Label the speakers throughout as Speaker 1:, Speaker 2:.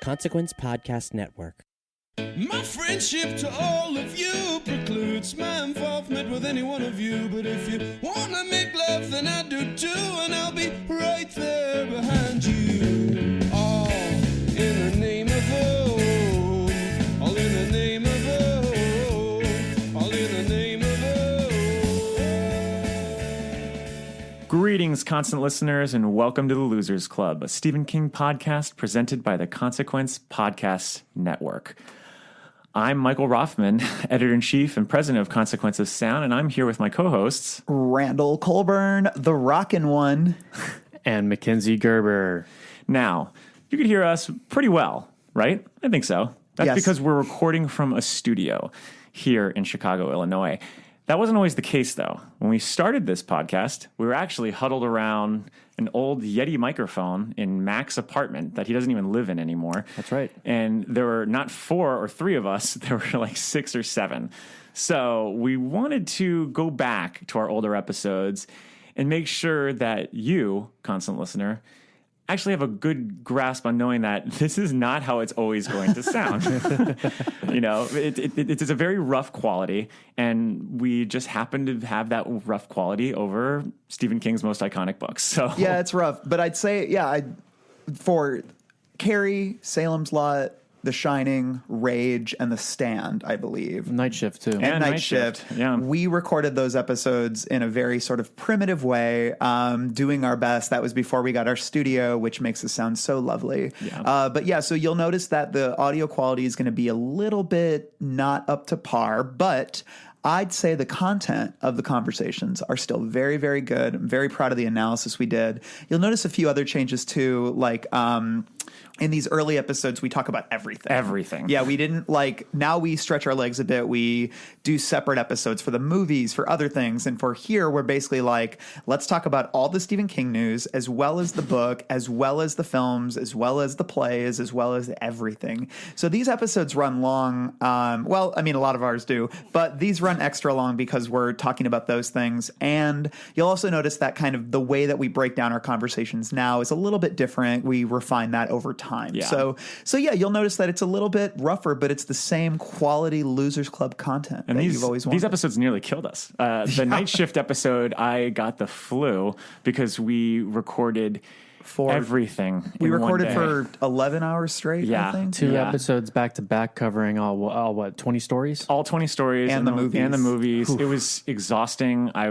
Speaker 1: Consequence Podcast Network.
Speaker 2: My friendship to all of you precludes my involvement with any one of you. But if you wanna make love, then I do too, and I'll be right there behind you. All in the name of oh, all in the name of oh, all in the name of oh.
Speaker 3: Greetings, constant listeners, and welcome to the Losers Club, a Stephen King podcast presented by the Consequence Podcast Network. I'm Michael Rothman, editor-in-chief and president of Consequence of Sound, and I'm here with my co-hosts,
Speaker 4: Randall Colburn, the rockin' one,
Speaker 5: and Mackenzie Gerber.
Speaker 3: Now, you can hear us pretty well, right? I think so. That's
Speaker 4: Yes.
Speaker 3: because we're recording from a studio here in Chicago, Illinois. That wasn't always the case, though. When we started this podcast, we were actually huddled around an old Yeti microphone in Mac's apartment that he doesn't even live in anymore.
Speaker 5: That's right.
Speaker 3: And there were not 4 or 3 of us. There were like 6 or 7. So we wanted to go back to our older episodes and make sure that you, constant listener, actually have a good grasp on knowing that this is not how it's always going to sound. You know, it's a very rough quality, and we just happen to have that rough quality over Stephen King's most iconic books. So
Speaker 4: Yeah, it's rough. But I'd say, for Carrie, Salem's Lot, The Shining, Rage, and The Stand, I believe.
Speaker 5: Night Shift, too.
Speaker 3: And
Speaker 4: Night Shift.
Speaker 3: Yeah.
Speaker 4: We recorded those episodes in a very sort of primitive way, doing our best. That was before we got our studio, which makes us sound so lovely.
Speaker 3: Yeah.
Speaker 4: But yeah, so you'll notice that the audio quality is going to be a little bit not up to par, but I'd say the content of the conversations are still very, very good. I'm very proud of the analysis we did. You'll notice a few other changes too, like in these early episodes, we talk about everything.
Speaker 3: Everything.
Speaker 4: Yeah, we didn't now we stretch our legs a bit. We do separate episodes for the movies, for other things. And for here, we're basically like, let's talk about all the Stephen King news, as well as the book, as well as the films, as well as the plays, as well as everything. So these episodes run long. Well, I mean, a lot of ours do, but these run extra long because we're talking about those things. And you'll also notice that kind of the way that we break down our conversations now is a little bit different. We refine that over time.
Speaker 3: Yeah.
Speaker 4: So yeah, you'll notice that it's a little bit rougher, but it's the same quality Losers Club content
Speaker 3: And
Speaker 4: that
Speaker 3: these,
Speaker 4: you've always wanted.
Speaker 3: these episodes nearly killed us. The Night Shift episode, I got the flu because we recorded everything.
Speaker 4: We
Speaker 3: in one
Speaker 4: recorded
Speaker 3: day.
Speaker 4: for 11 hours straight,
Speaker 3: Yeah.
Speaker 4: I think.
Speaker 5: Two
Speaker 3: Yeah.
Speaker 5: episodes back to back covering all 20 stories?
Speaker 3: All 20 stories
Speaker 4: And the movies.
Speaker 3: And the movies. It was exhausting. I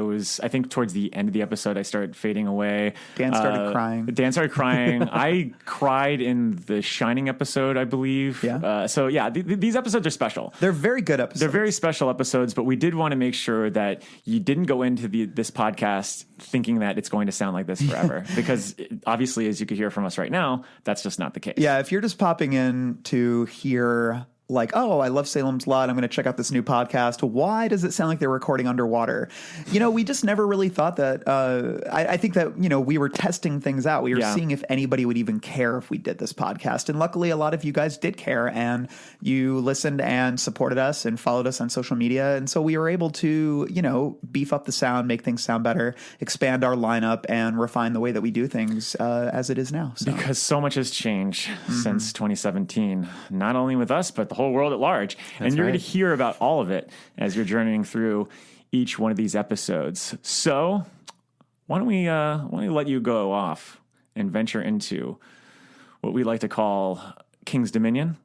Speaker 3: think towards the end of the episode, I started fading away.
Speaker 4: Dan started crying.
Speaker 3: Dan started crying. I cried in the Shining episode, I believe.
Speaker 4: Yeah.
Speaker 3: So yeah, these episodes are special.
Speaker 4: They're very good episodes.
Speaker 3: They're very special episodes, but we did want to make sure that you didn't go into this podcast thinking that it's going to sound like this forever. Because obviously, as you could hear from us right now, that's just not the case.
Speaker 4: Yeah, if you're just popping in to hear like, oh, I love Salem's Lot, I'm going to check out this new podcast. Why does it sound like they're recording underwater? You know, we just never really thought that. I think that, you know, we were testing things out. We were seeing if anybody would even care if we did this podcast. And luckily, a lot of you guys did care, and you listened and supported us and followed us on social media. And so we were able to, you know, beef up the sound, make things sound better, expand our lineup, and refine the way that we do things as it is now. So.
Speaker 3: Because so much has changed since 2017, not only with us, but the whole world at large. And you're going to hear about all of it as you're journeying through each one of these episodes. So why don't we let you go off and venture into what we like to call King's Dominion.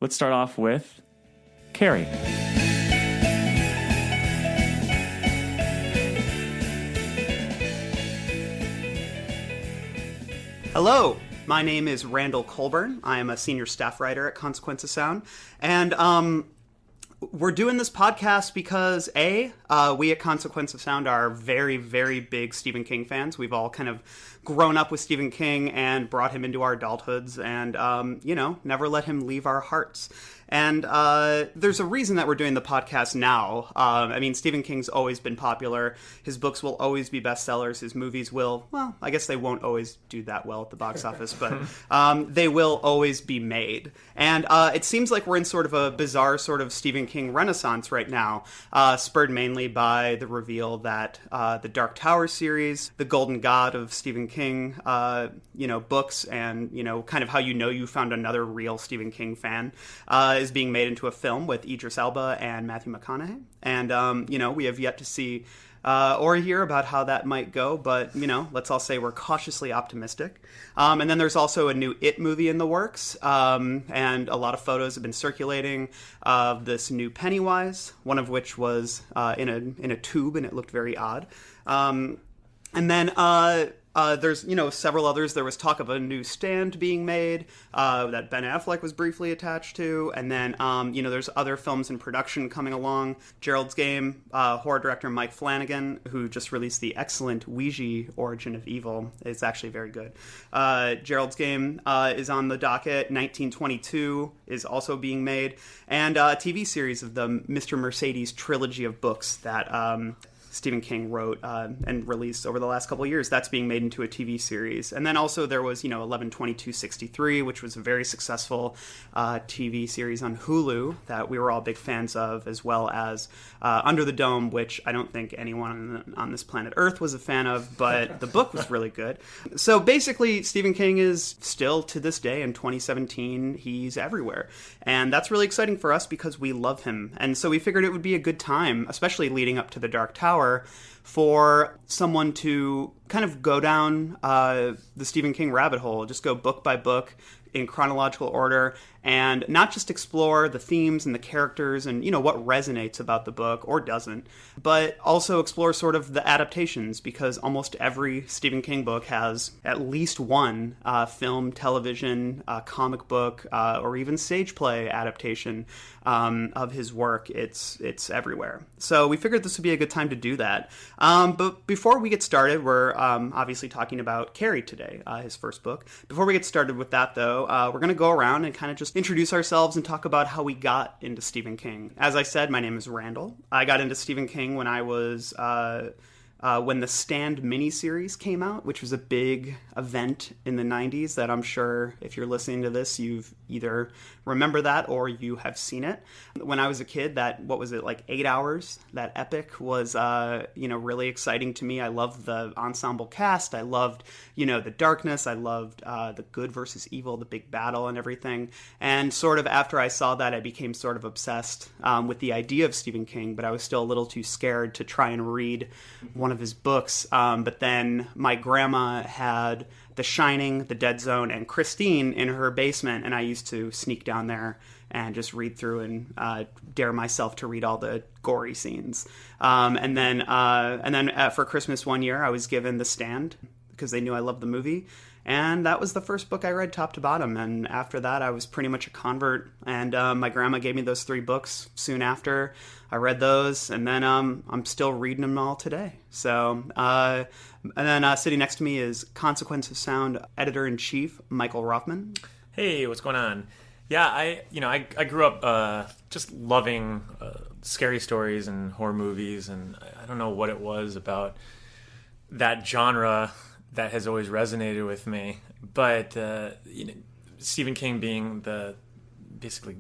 Speaker 3: Let's start off with Carrie.
Speaker 6: Hello, my name is Randall Colburn. I am a senior staff writer at Consequence of Sound. And we're doing this podcast because, we at Consequence of Sound are very, very big Stephen King fans. We've all kind of grown up with Stephen King and brought him into our adulthoods and, never let him leave our hearts. And there's a reason that we're doing the podcast now. I mean, Stephen King's always been popular. His books will always be bestsellers. His movies will, well, I guess they won't always do that well at the box office, but they will always be made. And it seems like we're in sort of a bizarre sort of Stephen King renaissance right now, spurred mainly by the reveal that the Dark Tower series, the golden god of Stephen King, books, and, kind of how you found another real Stephen King fan, is being made into a film with Idris Elba and Matthew McConaughey. And, we have yet to see or hear about how that might go, but, let's all say we're cautiously optimistic. And then there's also a new It movie in the works, and a lot of photos have been circulating of this new Pennywise, one of which was in a tube, and it looked very odd. And then there's, several others. There was talk of a new Stand being made that Ben Affleck was briefly attached to. And then, there's other films in production coming along. Gerald's Game, horror director Mike Flanagan, who just released the excellent Ouija Origin of Evil. It's actually very good. Gerald's Game is on the docket. 1922 is also being made. And a TV series of the Mr. Mercedes trilogy of books that Stephen King wrote and released over the last couple of years. That's being made into a TV series. And then also there was, 11/22/63, which was a very successful TV series on Hulu that we were all big fans of, as well as Under the Dome, which I don't think anyone on this planet Earth was a fan of, but the book was really good. So basically, Stephen King is still, to this day, in 2017, he's everywhere. And that's really exciting for us because we love him. And so we figured it would be a good time, especially leading up to the Dark Tower, for someone to kind of go down the Stephen King rabbit hole, just go book by book in chronological order, and not just explore the themes and the characters and, what resonates about the book or doesn't, but also explore sort of the adaptations, because almost every Stephen King book has at least one film, television, comic book, or even stage play adaptation of his work. It's everywhere. So we figured this would be a good time to do that. But before we get started, we're obviously talking about Carrie today, his first book. Before we get started with that, though, we're going to go around and kind of just introduce ourselves and talk about how we got into Stephen King. As I said, my name is Randall. I got into Stephen King when I was when the Stand miniseries came out, which was a big event in the 90s that I'm sure if you're listening to this, you've either remember that or you have seen it. When I was a kid, that, 8 hours? That epic was, really exciting to me. I loved the ensemble cast. I loved, the darkness. I loved the good versus evil, the big battle and everything. And sort of after I saw that, I became sort of obsessed with the idea of Stephen King, but I was still a little too scared to try and read one of his books. But then my grandma had The Shining, The Dead Zone, and Christine in her basement, and I used to sneak down there and just read through and dare myself to read all the gory scenes. And then for Christmas one year, I was given The Stand because they knew I loved the movie. And that was the first book I read top to bottom. And after that, I was pretty much a convert. And my grandma gave me those 3 books soon after. I read those, and then I'm still reading them all today. So, and then sitting next to me is Consequence of Sound editor-in-chief, Michael Rothman.
Speaker 3: Hey, what's going on? Yeah, I grew up just loving scary stories and horror movies, and I don't know what it was about that genre that has always resonated with me. But Stephen King being basically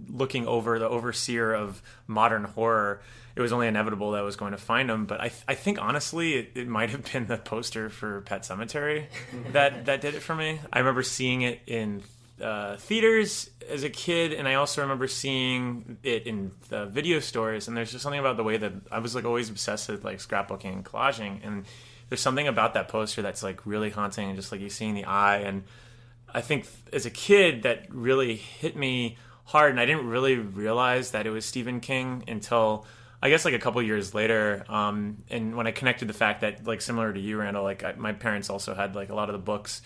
Speaker 3: looking over the overseer of modern horror, it was only inevitable that I was going to find him. But I think honestly, it might have been the poster for Pet Sematary that did it for me. I remember seeing it in theaters as a kid, and I also remember seeing it in the video stores. And there's just something about the way that I was always obsessed with scrapbooking and collaging, and there's something about that poster that's really haunting, and just you seeing the eye. And I think as a kid that really hit me hard, and I didn't really realize that it was Stephen King until I guess a couple years later. And when I connected the fact that similar to you, Randall, my parents also had a lot of the books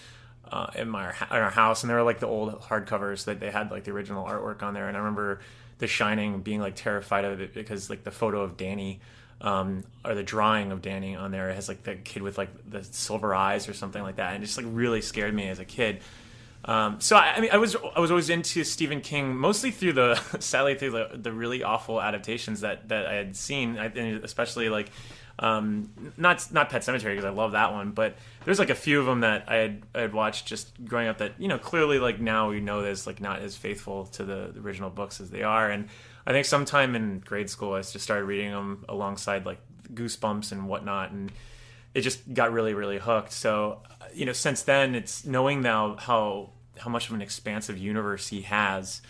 Speaker 3: in our house, and they were the old hardcovers that they had the original artwork on there. And I remember The Shining being terrified of it because the photo of Danny, or the drawing of Danny on there, has the kid with the silver eyes or something like that, and it just really scared me as a kid. So I mean, I was always into Stephen King, mostly through sadly through the really awful adaptations that I had seen, especially like not Pet Sematary, because I love that one, but there's like a few of them that I had watched just growing up that clearly like now we know there's like not as faithful to the original books as they are, and I think sometime in grade school I just started reading them alongside like Goosebumps and whatnot, and it just got really, really hooked. So, since then, it's knowing now how much of an expansive universe he has.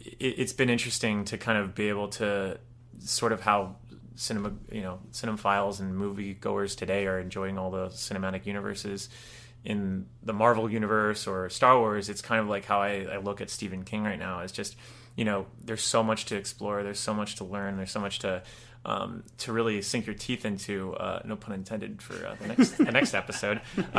Speaker 3: It's been interesting to kind of be able to sort of how cinemaphiles and moviegoers today are enjoying all the cinematic universes in the Marvel universe or Star Wars. It's kind of like how I look at Stephen King right now. It's just, there's so much to explore. There's so much to learn. There's so much to really sink your teeth into, no pun intended for the next episode. It's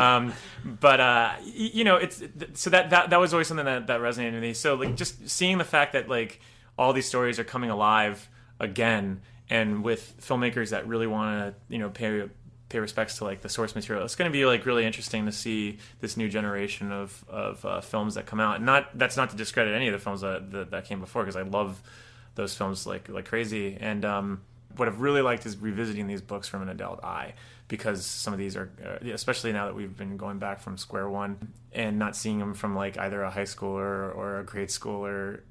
Speaker 3: so that was always something that resonated with me. So like just seeing the fact that like all these stories are coming alive again, and with filmmakers that really want to pay respects to like the source material, it's going to be like really interesting to see this new generation of films that come out. And that's not to discredit any of the films that came before, because I love those films like crazy. And what I've really liked is revisiting these books from an adult eye, because some of these are, especially now that we've been going back from square one and not seeing them from like either a high schooler or a grade schooler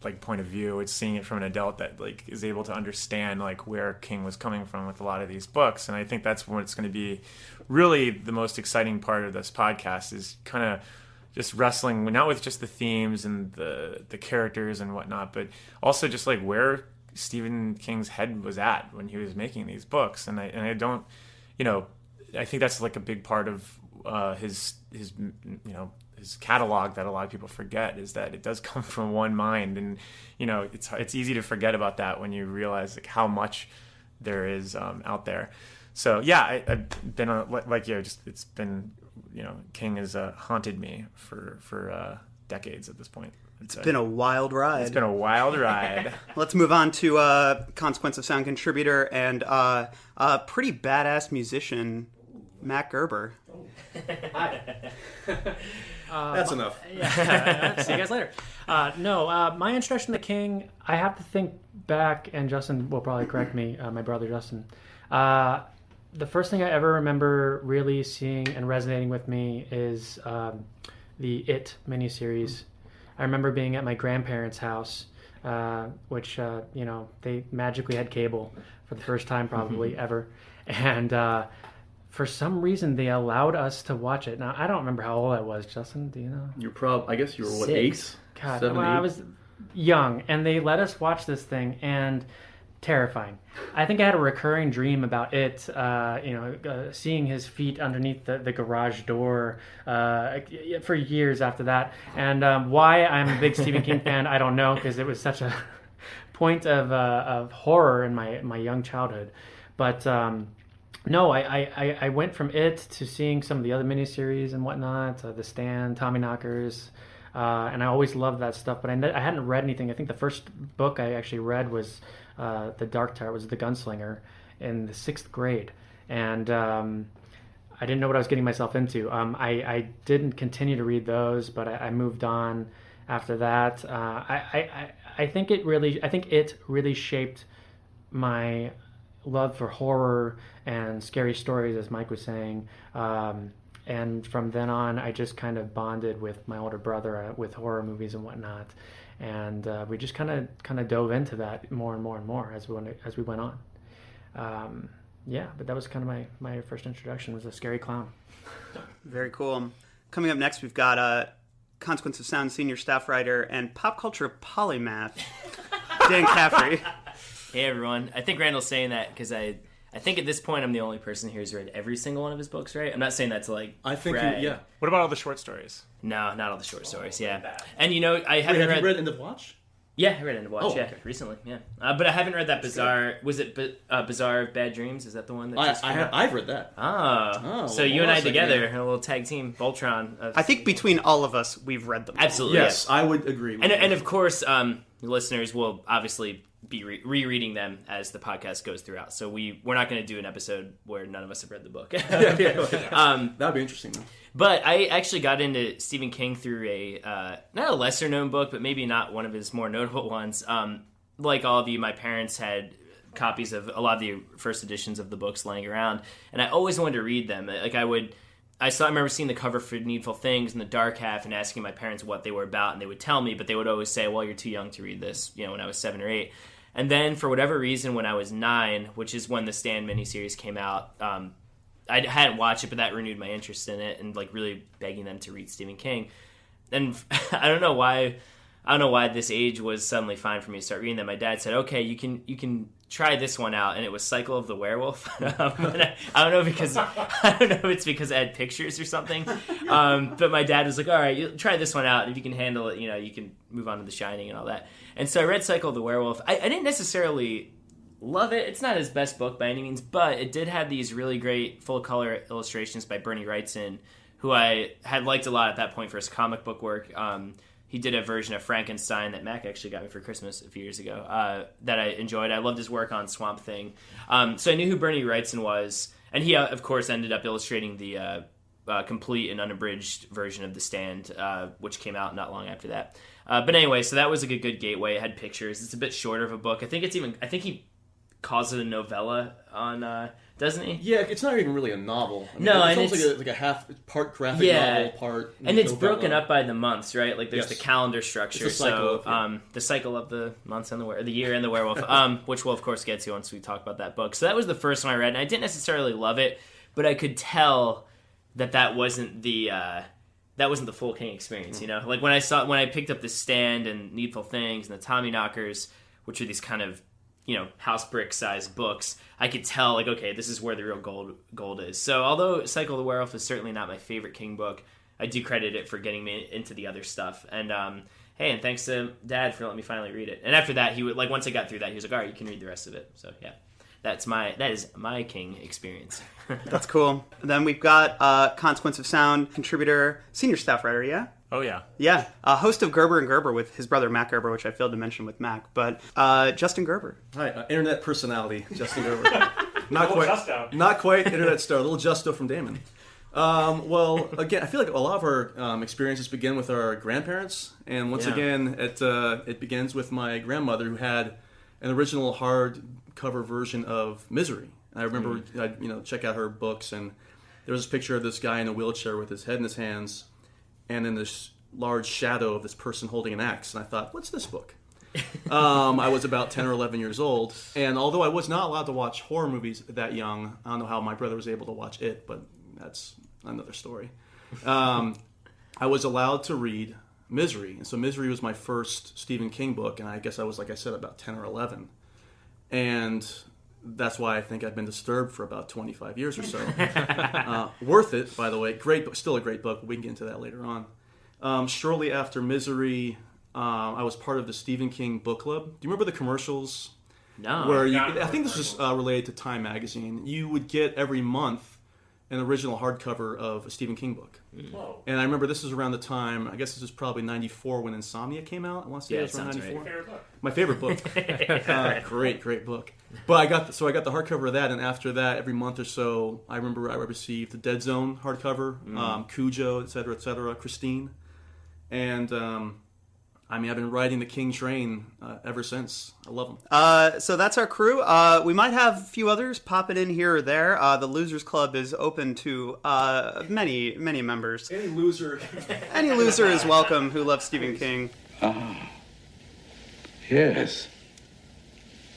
Speaker 3: like point of view. It's seeing it from an adult that like is able to understand like where King was coming from with a lot of these books. And I think that's what's going to be really the most exciting part of this podcast, is kind of just wrestling not with just the themes and the characters and whatnot, but also just like where Stephen King's head was at when he was making these books. And I don't, I think that's like a big part of his catalog that a lot of people forget, is that it does come from one mind. And it's easy to forget about that when you realize like how much there is out there. So yeah, I've been like it's been King has haunted me for decades at this point.
Speaker 6: It's been a wild ride.
Speaker 3: It's been a wild ride.
Speaker 6: Let's move on to Consequence of Sound contributor and pretty badass musician, Matt Gerber.
Speaker 7: Hi.
Speaker 2: That's enough.
Speaker 7: Yeah. See you guys later. My introduction to King, I have to think back, and Justin will probably correct me, my brother Justin. The first thing I ever remember really seeing and resonating with me is the It miniseries. I remember being at my grandparents' house, which, they magically had cable for the first time probably ever. And for some reason, they allowed us to watch it. Now, I don't remember how old I was. Justin, do you know?
Speaker 2: I guess you were,
Speaker 7: 6.
Speaker 2: 8?
Speaker 7: God,
Speaker 2: 7, 8?
Speaker 7: I was young, and they let us watch this thing, and terrifying. I think I had a recurring dream about it, seeing his feet underneath the garage door for years after that. And why I'm a big Stephen King fan, I don't know, because it was such a point of horror in my young childhood. But I went from it to seeing some of the other miniseries and whatnot, The Stand, Tommyknockers, and I always loved that stuff. But I hadn't read anything. I think the first book I actually read was The Dark Tower, was The Gunslinger, in the 6th grade. And I didn't know what I was getting myself into. I didn't continue to read those, but I moved on after that. I think it really shaped my love for horror and scary stories, as Mike was saying. And from then on, I just kind of bonded with my older brother with horror movies and whatnot. And we just kind of dove into that more and more and more as we went on. But that was kind of my first introduction, was a scary clown.
Speaker 6: Very cool. Coming up next, we've got Consequence of Sound senior staff writer and pop culture polymath, Dan Caffrey.
Speaker 8: Hey everyone. I think Randall's saying that because I think at this point I'm the only person here who's read every single one of his books, right? I'm not saying that to like
Speaker 2: I think
Speaker 8: brag.
Speaker 2: yeah.
Speaker 3: What about all the short stories?
Speaker 8: No, not all the short stories, yeah. And I haven't
Speaker 2: Wait, have
Speaker 8: read...
Speaker 2: you read End of Watch?
Speaker 8: Yeah, I read End of Watch,
Speaker 2: okay.
Speaker 8: Recently, yeah. But I haven't read that Bizarre... Was it Bizarre Bad Dreams? Is that the one that just came out?
Speaker 2: I've read that.
Speaker 8: So you and I together, a little tag team, Voltron.
Speaker 6: I think between all of us, we've read them.
Speaker 8: Absolutely,
Speaker 2: Yes, I would agree with
Speaker 8: And of course, listeners will obviously be rereading them as the podcast goes throughout. So we're not going to do an episode where none of us have read the book.
Speaker 9: That'd be interesting, though.
Speaker 8: But I actually got into Stephen King through not a lesser known book, but maybe not one of his more notable ones. Like all of you, my parents had copies of a lot of the first editions of the books laying around, and I always wanted to read them. Like I remember seeing the cover for Needful Things in the dark half and asking my parents what they were about, and they would tell me, but they would always say, well, you're too young to read this, when I was 7 or 8. And then for whatever reason, when I was 9, which is when the Stand miniseries came out, I hadn't watched it, but that renewed my interest in it and like really begging them to read Stephen King. And I don't know why this age was suddenly fine for me to start reading them. My dad said, okay, you can try this one out, and it was Cycle of the Werewolf. I don't know if it's because I had pictures or something, but my dad was like, all right, you try this one out, and if you can handle it, you can move on to The Shining and all that. And so I read Cycle of the Werewolf. I didn't necessarily love it. It's not his best book by any means, but it did have these really great full-color illustrations by Bernie Wrightson, who I had liked a lot at that point for his comic book work. He did a version of Frankenstein that Mac actually got me for Christmas a few years ago that I enjoyed. I loved his work on Swamp Thing. So I knew who Bernie Wrightson was. And he, of course, ended up illustrating the complete and unabridged version of The Stand, which came out not long after that. But anyway, so that was like a good gateway. It had pictures. It's a bit shorter of a book. I think he calls it a novella on... doesn't he?
Speaker 9: Yeah, it's not even really a novel.
Speaker 8: No,
Speaker 9: it's
Speaker 8: and
Speaker 9: almost like a half part graphic novel, part
Speaker 8: and it's
Speaker 9: novella.
Speaker 8: broken up by the months, right? Like there's the calendar structure.
Speaker 9: It's a cycle
Speaker 8: the cycle of the months and the year and the werewolf, which we'll of course get to once we talk about that book. So that was the first one I read, and I didn't necessarily love it, but I could tell that wasn't the full King experience. Like when I picked up The Stand and Needful Things and the Tommyknockers, which are these kind of house brick sized books, I could tell like, okay, this is where the real gold is. So although Cycle of the Werewolf is certainly not my favorite King book, I do credit it for getting me into the other stuff. And hey, and thanks to Dad for letting me finally read it. And after that, he would like once I got through that, he was like, all right, you can read the rest of it. So yeah, that is my King experience.
Speaker 6: That's cool. Then we've got Consequence of Sound contributor, senior staff writer, yeah?
Speaker 10: Oh, yeah.
Speaker 6: Yeah, host of Gerber and Gerber with his brother Mac Gerber, which I failed to mention with Mac, but Justin Gerber.
Speaker 9: Hi, internet personality, Justin Gerber. Not quite internet star, little Justo from Damon. Well, again, I feel like a lot of our experiences begin with our grandparents, and once again, it begins with my grandmother, who had an original hardcover version of Misery. I remember I'd check out her books, and there was a picture of this guy in a wheelchair with his head in his hands, and then this large shadow of this person holding an axe. And I thought, what's this book? I was about 10 or 11 years old. And although I was not allowed to watch horror movies that young, I don't know how my brother was able to watch it, but that's another story. I was allowed to read Misery. And so Misery was my first Stephen King book. And I guess I was, like I said, about 10 or 11. And that's why I think I've been disturbed for about 25 years or so. Worth it, by the way. Great book, still a great book. We can get into that later on. Shortly after Misery, I was part of the Stephen King book club. Do you remember the commercials?
Speaker 8: No.
Speaker 9: Where I think this was related to Time magazine. You would get every month an original hardcover of a Stephen King book.
Speaker 10: Whoa.
Speaker 9: And I remember this was around the time, I guess this was probably 94 when Insomnia came out. I want to say it was around 94.
Speaker 10: Right.
Speaker 9: My favorite book. Great book. But I got the hardcover of that, and after that, every month or so, I remember I received the Dead Zone hardcover, Cujo, etc., Christine. And I've been riding the King train ever since. I love them.
Speaker 6: So that's our crew. We might have a few others popping in here or there. The Losers Club is open to many members.
Speaker 9: Any loser
Speaker 6: is welcome who loves Stephen King.
Speaker 11: Yes.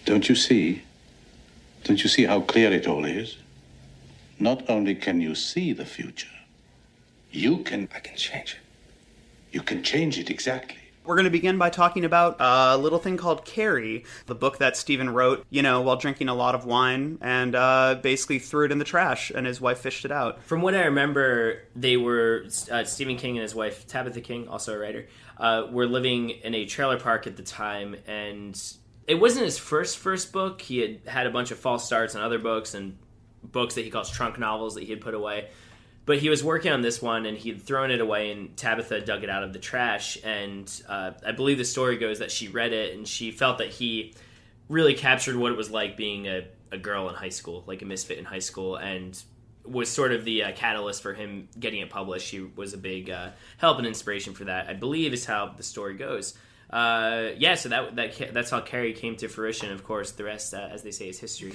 Speaker 11: Don't you see? Don't you see how clear it all is? Not only can you see the future, I can change it. You can change it, exactly.
Speaker 6: We're going to begin by talking about a little thing called Carrie, the book that Stephen wrote, while drinking a lot of wine, and basically threw it in the trash, and his wife fished it out.
Speaker 8: From what I remember, they were, Stephen King and his wife, Tabitha King, also a writer, were living in a trailer park at the time, and it wasn't his first book. He had a bunch of false starts on other books, and books that he calls trunk novels that he had put away. But he was working on this one, and he'd thrown it away, and Tabitha dug it out of the trash. And I believe the story goes that she read it, and she felt that he really captured what it was like being a girl in high school, like a misfit in high school, and was sort of the catalyst for him getting it published. She was a big help and inspiration for that, I believe, is how the story goes. So that's how Carrie came to fruition. Of course, the rest, as they say, is history.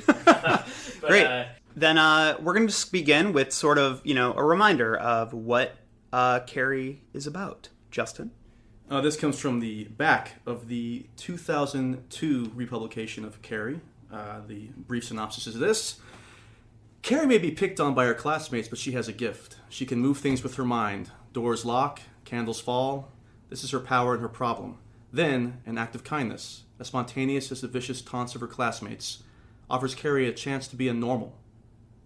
Speaker 6: Great. Then we're going to just begin with sort of, a reminder of what Carrie is about. Justin?
Speaker 9: This comes from the back of the 2002 republication of Carrie. The brief synopsis is this. Carrie may be picked on by her classmates, but she has a gift. She can move things with her mind. Doors lock, candles fall. This is her power and her problem. Then, an act of kindness, as spontaneous as the vicious taunts of her classmates, offers Carrie a chance to be a normal,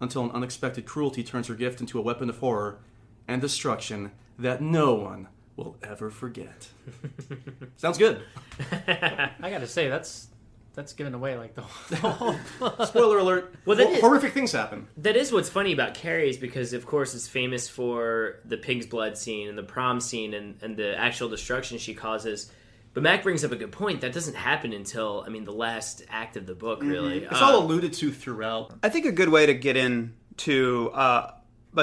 Speaker 9: until an unexpected cruelty turns her gift into a weapon of horror and destruction that no one will ever forget. Sounds good.
Speaker 7: I gotta say, that's giving away like the whole
Speaker 9: Spoiler alert.
Speaker 8: Well,
Speaker 9: horrific things happen.
Speaker 8: That is what's funny about Carrie, is because, of course, it's famous for the pig's blood scene and the prom scene and the actual destruction she causes. But Mac brings up a good point. That doesn't happen until, the last act of the book, really.
Speaker 9: It's all alluded to throughout.
Speaker 6: I think a good way to get into a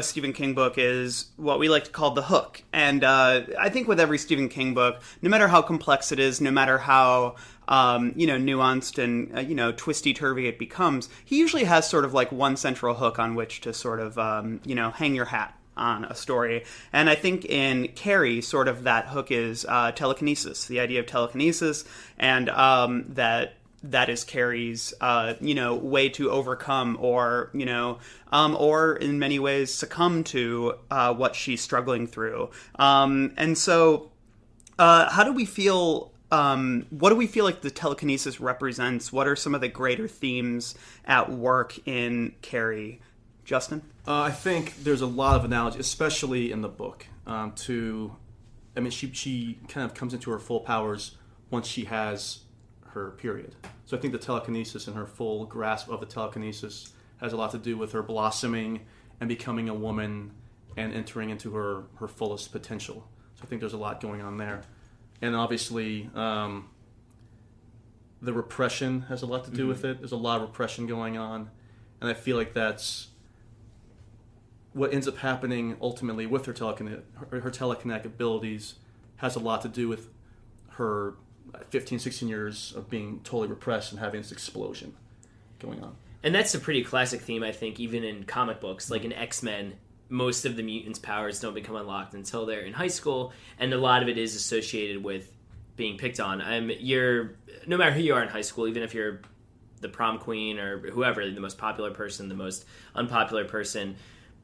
Speaker 6: Stephen King book is what we like to call the hook. And I think with every Stephen King book, no matter how complex it is, no matter how nuanced and twisty-turvy it becomes, he usually has sort of like one central hook on which to sort of hang your hat on a story. And I think in Carrie, sort of that hook is telekinesis, the idea of telekinesis, and that is Carrie's, way to overcome or in many ways succumb to what she's struggling through. And so how do we feel, what do we feel like the telekinesis represents? What are some of the greater themes at work in Carrie? Justin?
Speaker 9: I think there's a lot of analogy, especially in the book, she kind of comes into her full powers once she has her period. So I think the telekinesis and her full grasp of the telekinesis has a lot to do with her blossoming and becoming a woman and entering into her fullest potential. So I think there's a lot going on there. And obviously, the repression has a lot to do with it. There's a lot of repression going on. And I feel like that's what ends up happening ultimately with her telekinetic abilities has a lot to do with her 15, 16 years of being totally repressed and having this explosion going on.
Speaker 8: And that's a pretty classic theme, I think, even in comic books. Like in X-Men, most of the mutants' powers don't become unlocked until they're in high school, and a lot of it is associated with being picked on. No matter who you are in high school, even if you're the prom queen or whoever, the most popular person, the most unpopular person,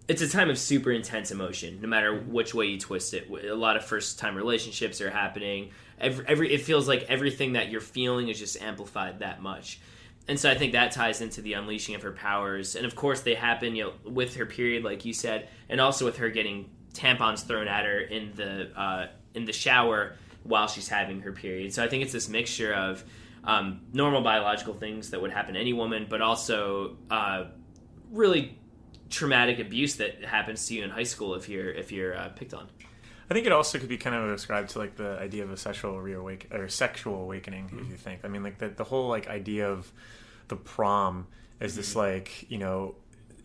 Speaker 8: it's a time of super intense emotion, no matter which way you twist it. A lot of first-time relationships are happening. It feels like everything that you're feeling is just amplified that much. And so I think that ties into the unleashing of her powers. And of course they happen, with her period, like you said, and also with her getting tampons thrown at her in the shower while she's having her period. So I think it's this mixture of normal biological things that would happen to any woman, but also really traumatic abuse that happens to you in high school if you're picked on.
Speaker 3: I think it also could be kind of ascribed to like the idea of a sexual awakening, if you think. I mean, like the whole like idea of the prom is this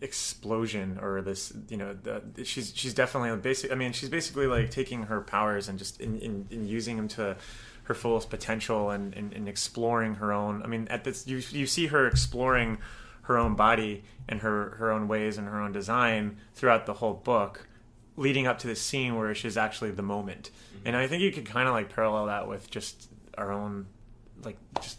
Speaker 3: explosion, or this she's definitely she's basically like taking her powers and just in using them to her fullest potential and exploring her own. I mean, at this you see her exploring her own body and her own ways and her own design throughout the whole book, leading up to the scene where she's actually the moment. And I think you could kind of like parallel that with just our own, like just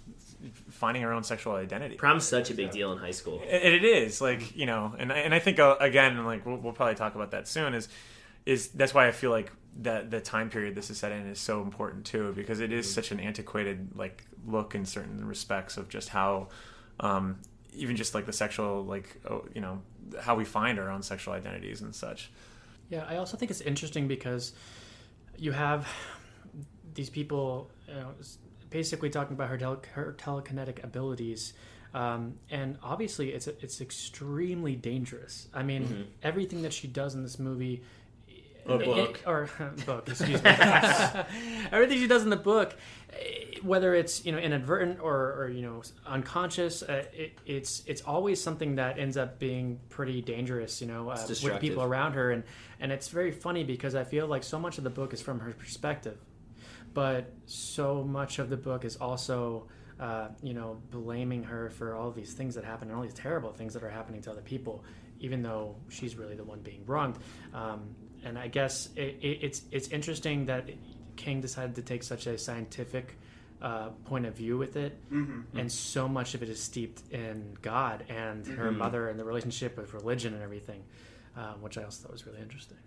Speaker 3: finding our own sexual identity.
Speaker 8: Prom's such a big deal in high school.
Speaker 3: It is like, and I think again, like we'll probably talk about that soon, is that's why I feel like that the time period this is set in is so important too, because it is such an antiquated like look in certain respects of just how even just like the sexual, like, how we find our own sexual identities and such.
Speaker 7: Yeah, I also think it's interesting because you have these people basically talking about her telekinetic abilities, and obviously it's extremely dangerous. I mean, everything that she does in this movie, book, excuse me. Everything she does in the book, whether it's inadvertent or unconscious, it's always something that ends up being pretty dangerous, with people around her, and it's very funny because I feel like so much of the book is from her perspective, but so much of the book is also blaming her for all these things that happen and all these terrible things that are happening to other people, even though she's really the one being wronged. And I guess it's interesting that King decided to take such a scientific point of view with it, and so much of it is steeped in God and her mother and the relationship with religion and everything, which I also thought was really interesting.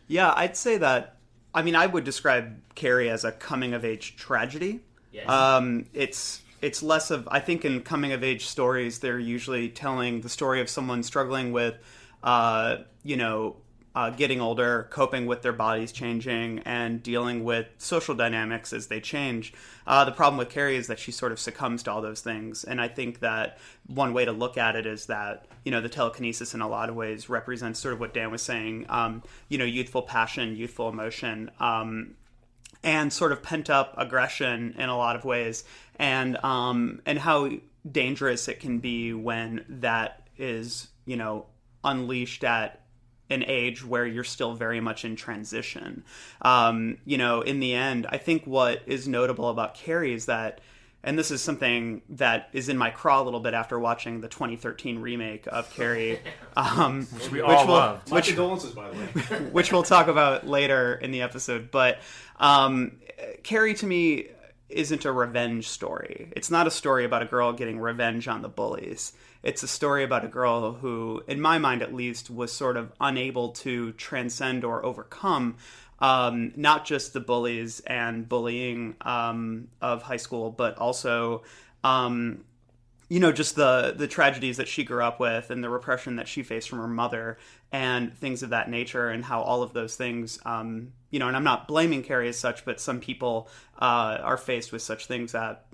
Speaker 6: Yeah, I'd say that. I mean, I would describe Carrie as a coming-of-age tragedy. Yes. It's less of, I think in coming-of-age stories, they're usually telling the story of someone struggling with, getting older, coping with their bodies changing, and dealing with social dynamics as they change. The problem with Carrie is that she sort of succumbs to all those things. And I think that one way to look at it is that, the telekinesis in a lot of ways represents sort of what Dan was saying, youthful passion, youthful emotion, and sort of pent-up aggression in a lot of ways, and how dangerous it can be when that is, unleashed at an age where you're still very much in transition. In the end, I think what is notable about Carrie is that, and this is something that is in my craw a little bit after watching the 2013 remake of Carrie,
Speaker 3: which we all loved.
Speaker 9: My condolences, by the way.
Speaker 6: Which we'll talk about later in the episode. But Carrie, to me, isn't a revenge story. It's not a story about a girl getting revenge on the bullies. It's a story about a girl who, in my mind at least, was sort of unable to transcend or overcome not just the bullies and bullying of high school, but also, just the tragedies that she grew up with and the repression that she faced from her mother and things of that nature, and how all of those things, and I'm not blaming Carrie as such, but some people are faced with such things that,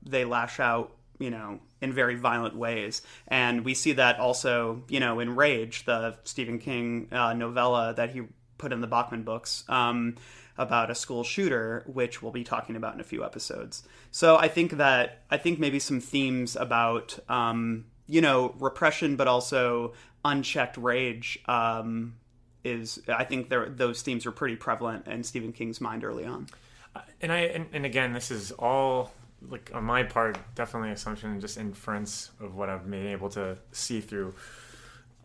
Speaker 6: they lash out, in very violent ways. And we see that also, in Rage, the Stephen King novella that he put in the Bachman books about a school shooter, which we'll be talking about in a few episodes. So I think maybe some themes about, repression, but also unchecked rage I think those themes are pretty prevalent in Stephen King's mind early on.
Speaker 3: And again, this is all, like, on my part, definitely assumption and just inference of what I've been able to see through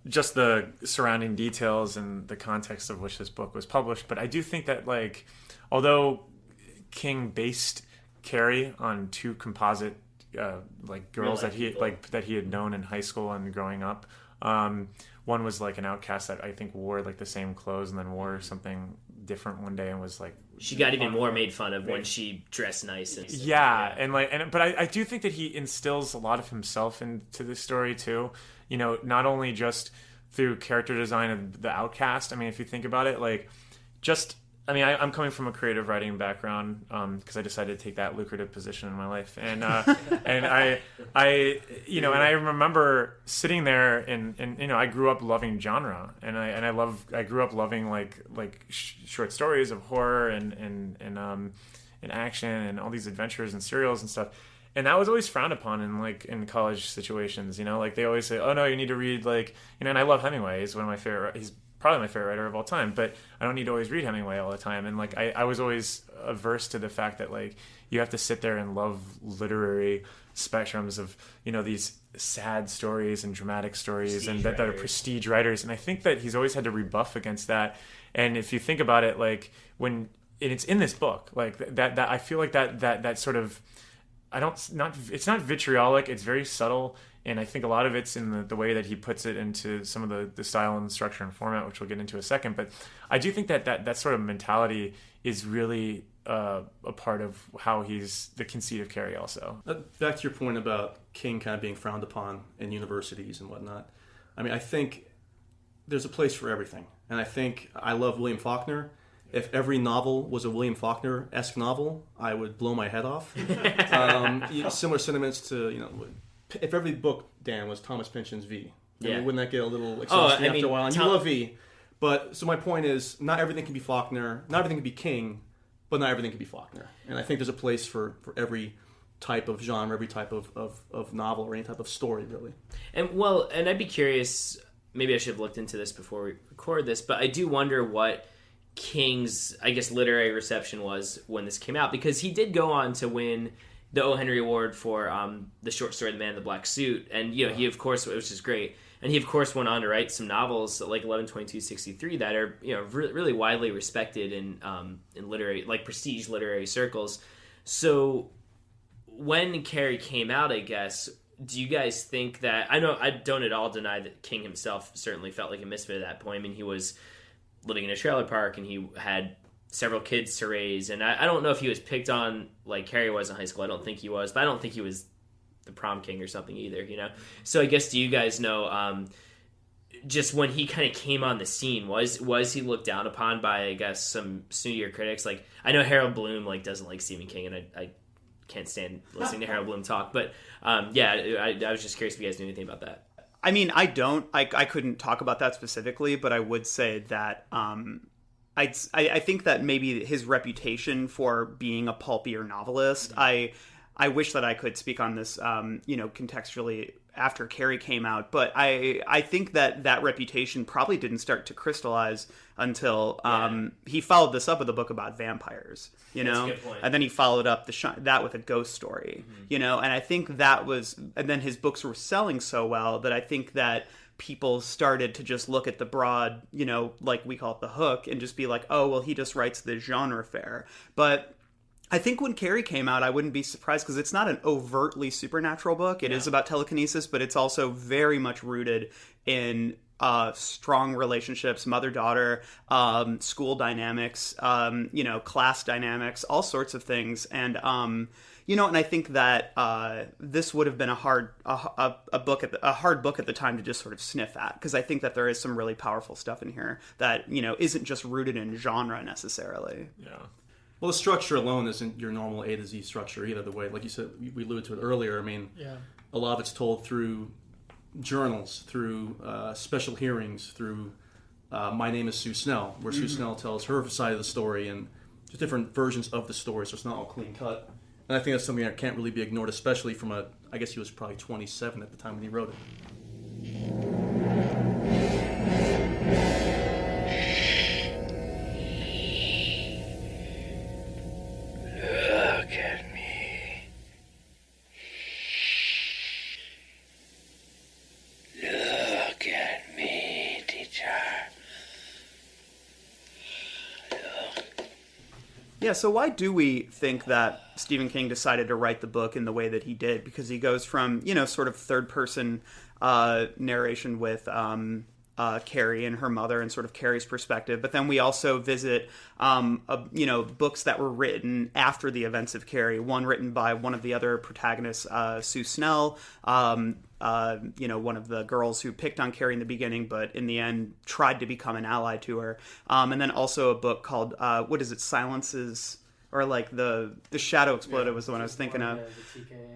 Speaker 3: just the surrounding details and the context of which this book was published. But I do think that, like, although King based Carrie on two composite girls that he had known in high school and growing up, one was like an outcast that I think wore like the same clothes and then wore something different one day and was like,
Speaker 8: she got even more made fun of when she dressed nice and stuff.
Speaker 3: But I do think that he instills a lot of himself into this story too. Not only just through character design of the outcast. I mean, if you think about it, I'm coming from a creative writing background because I decided to take that lucrative position in my life, and I remember sitting there and I grew up loving genre, and I grew up loving like short stories of horror and action and all these adventures and serials and stuff. And that was always frowned upon in college situations, they always say, oh no, you need to read and I love Hemingway. He's one of my favorite, he's probably my favorite writer of all time, but I don't need to always read Hemingway all the time. And I was always averse to the fact that you have to sit there and love literary spectrums of, these sad stories and dramatic stories that are prestige writers. And I think that he's always had to rebuff against that. And if you think about it, when it's in this book, that I feel like that sort of, it's not vitriolic, it's very subtle. And I think a lot of it's in the way that he puts it into some of the style and structure and format, which we'll get into in a second. But I do think that sort of mentality is really a part of how he's the conceit of Carrie also.
Speaker 9: Back to your point about King kind of being frowned upon in universities and whatnot. I mean, I think there's a place for everything. And I think I love William Faulkner. If every novel was a William Faulkner-esque novel, I would blow my head off. Similar sentiments to, if every book, Dan, was Thomas Pynchon's V, wouldn't that get a little exhausting after a while? And you love V. But so my point is, not everything can be Faulkner, not everything can be King, but not everything can be Faulkner. And I think there's a place for every type of genre, every type of novel, or any type of story, really.
Speaker 8: And I'd be curious, maybe I should have looked into this before we record this, but I do wonder what King's, I guess, literary reception was when this came out, because he did go on to win the O. Henry Award for the short story The Man in the Black Suit, and he of course, which is great, and he of course went on to write some novels like 11/22/63 that are really widely respected in literary, like prestige literary circles. So when Carrie came out, I guess, do you guys think that, I don't at all deny that King himself certainly felt like a misfit at that point. I mean, he was living in a trailer park and he had several kids to raise, and I don't know if he was picked on like Carrie was in high school. I don't think he was, but I don't think he was the prom king or something either, So I guess, do you guys know, just when he kind of came on the scene, was he looked down upon by, I guess, some snootier critics? Like, I know Harold Bloom doesn't like Stephen King, and I can't stand listening to Harold Bloom talk, but I was just curious if you guys knew anything about that.
Speaker 6: I mean, I couldn't talk about that specifically, but I would say that I think that maybe his reputation for being a pulpier novelist, I wish that I could speak on this, contextually after Carrie came out, but I think that reputation probably didn't start to crystallize until he followed this up with a book about vampires,
Speaker 8: That's a good point.
Speaker 6: And then he followed up that with a ghost story, and I think that was, and then his books were selling so well that I think that people started to just look at the broad, like we call it the hook, and just be like, oh, well, he just writes this genre fare. But I think when Carrie came out, I wouldn't be surprised, because it's not an overtly supernatural book. It is about telekinesis, but it's also very much rooted in strong relationships, mother-daughter, school dynamics, class dynamics, all sorts of things. And, and I think that this would have been a hard book at the time to just sort of sniff at, because I think that there is some really powerful stuff in here that, isn't just rooted in genre necessarily.
Speaker 9: Yeah. Well, the structure alone isn't your normal A to Z structure either. The way, like you said, we alluded to it earlier. I mean, a lot of it's told through journals, through special hearings, through My Name is Sue Snell, where Sue Snell tells her side of the story, and just different versions of the story, so it's not all clean cut. And I think that's something that can't really be ignored, especially from I guess he was probably 27 at the time when he wrote it.
Speaker 11: Look at me. Look at me, teacher.
Speaker 6: Yeah, so why do we think that Stephen King decided to write the book in the way that he did? Because he goes from, sort of third-person narration with Carrie and her mother and sort of Carrie's perspective. But then we also visit, books that were written after the events of Carrie. One written by one of the other protagonists, Sue Snell, one of the girls who picked on Carrie in the beginning, but in the end tried to become an ally to her. And then also a book called, Silences, or like the Shadow Exploded was the one I was thinking of.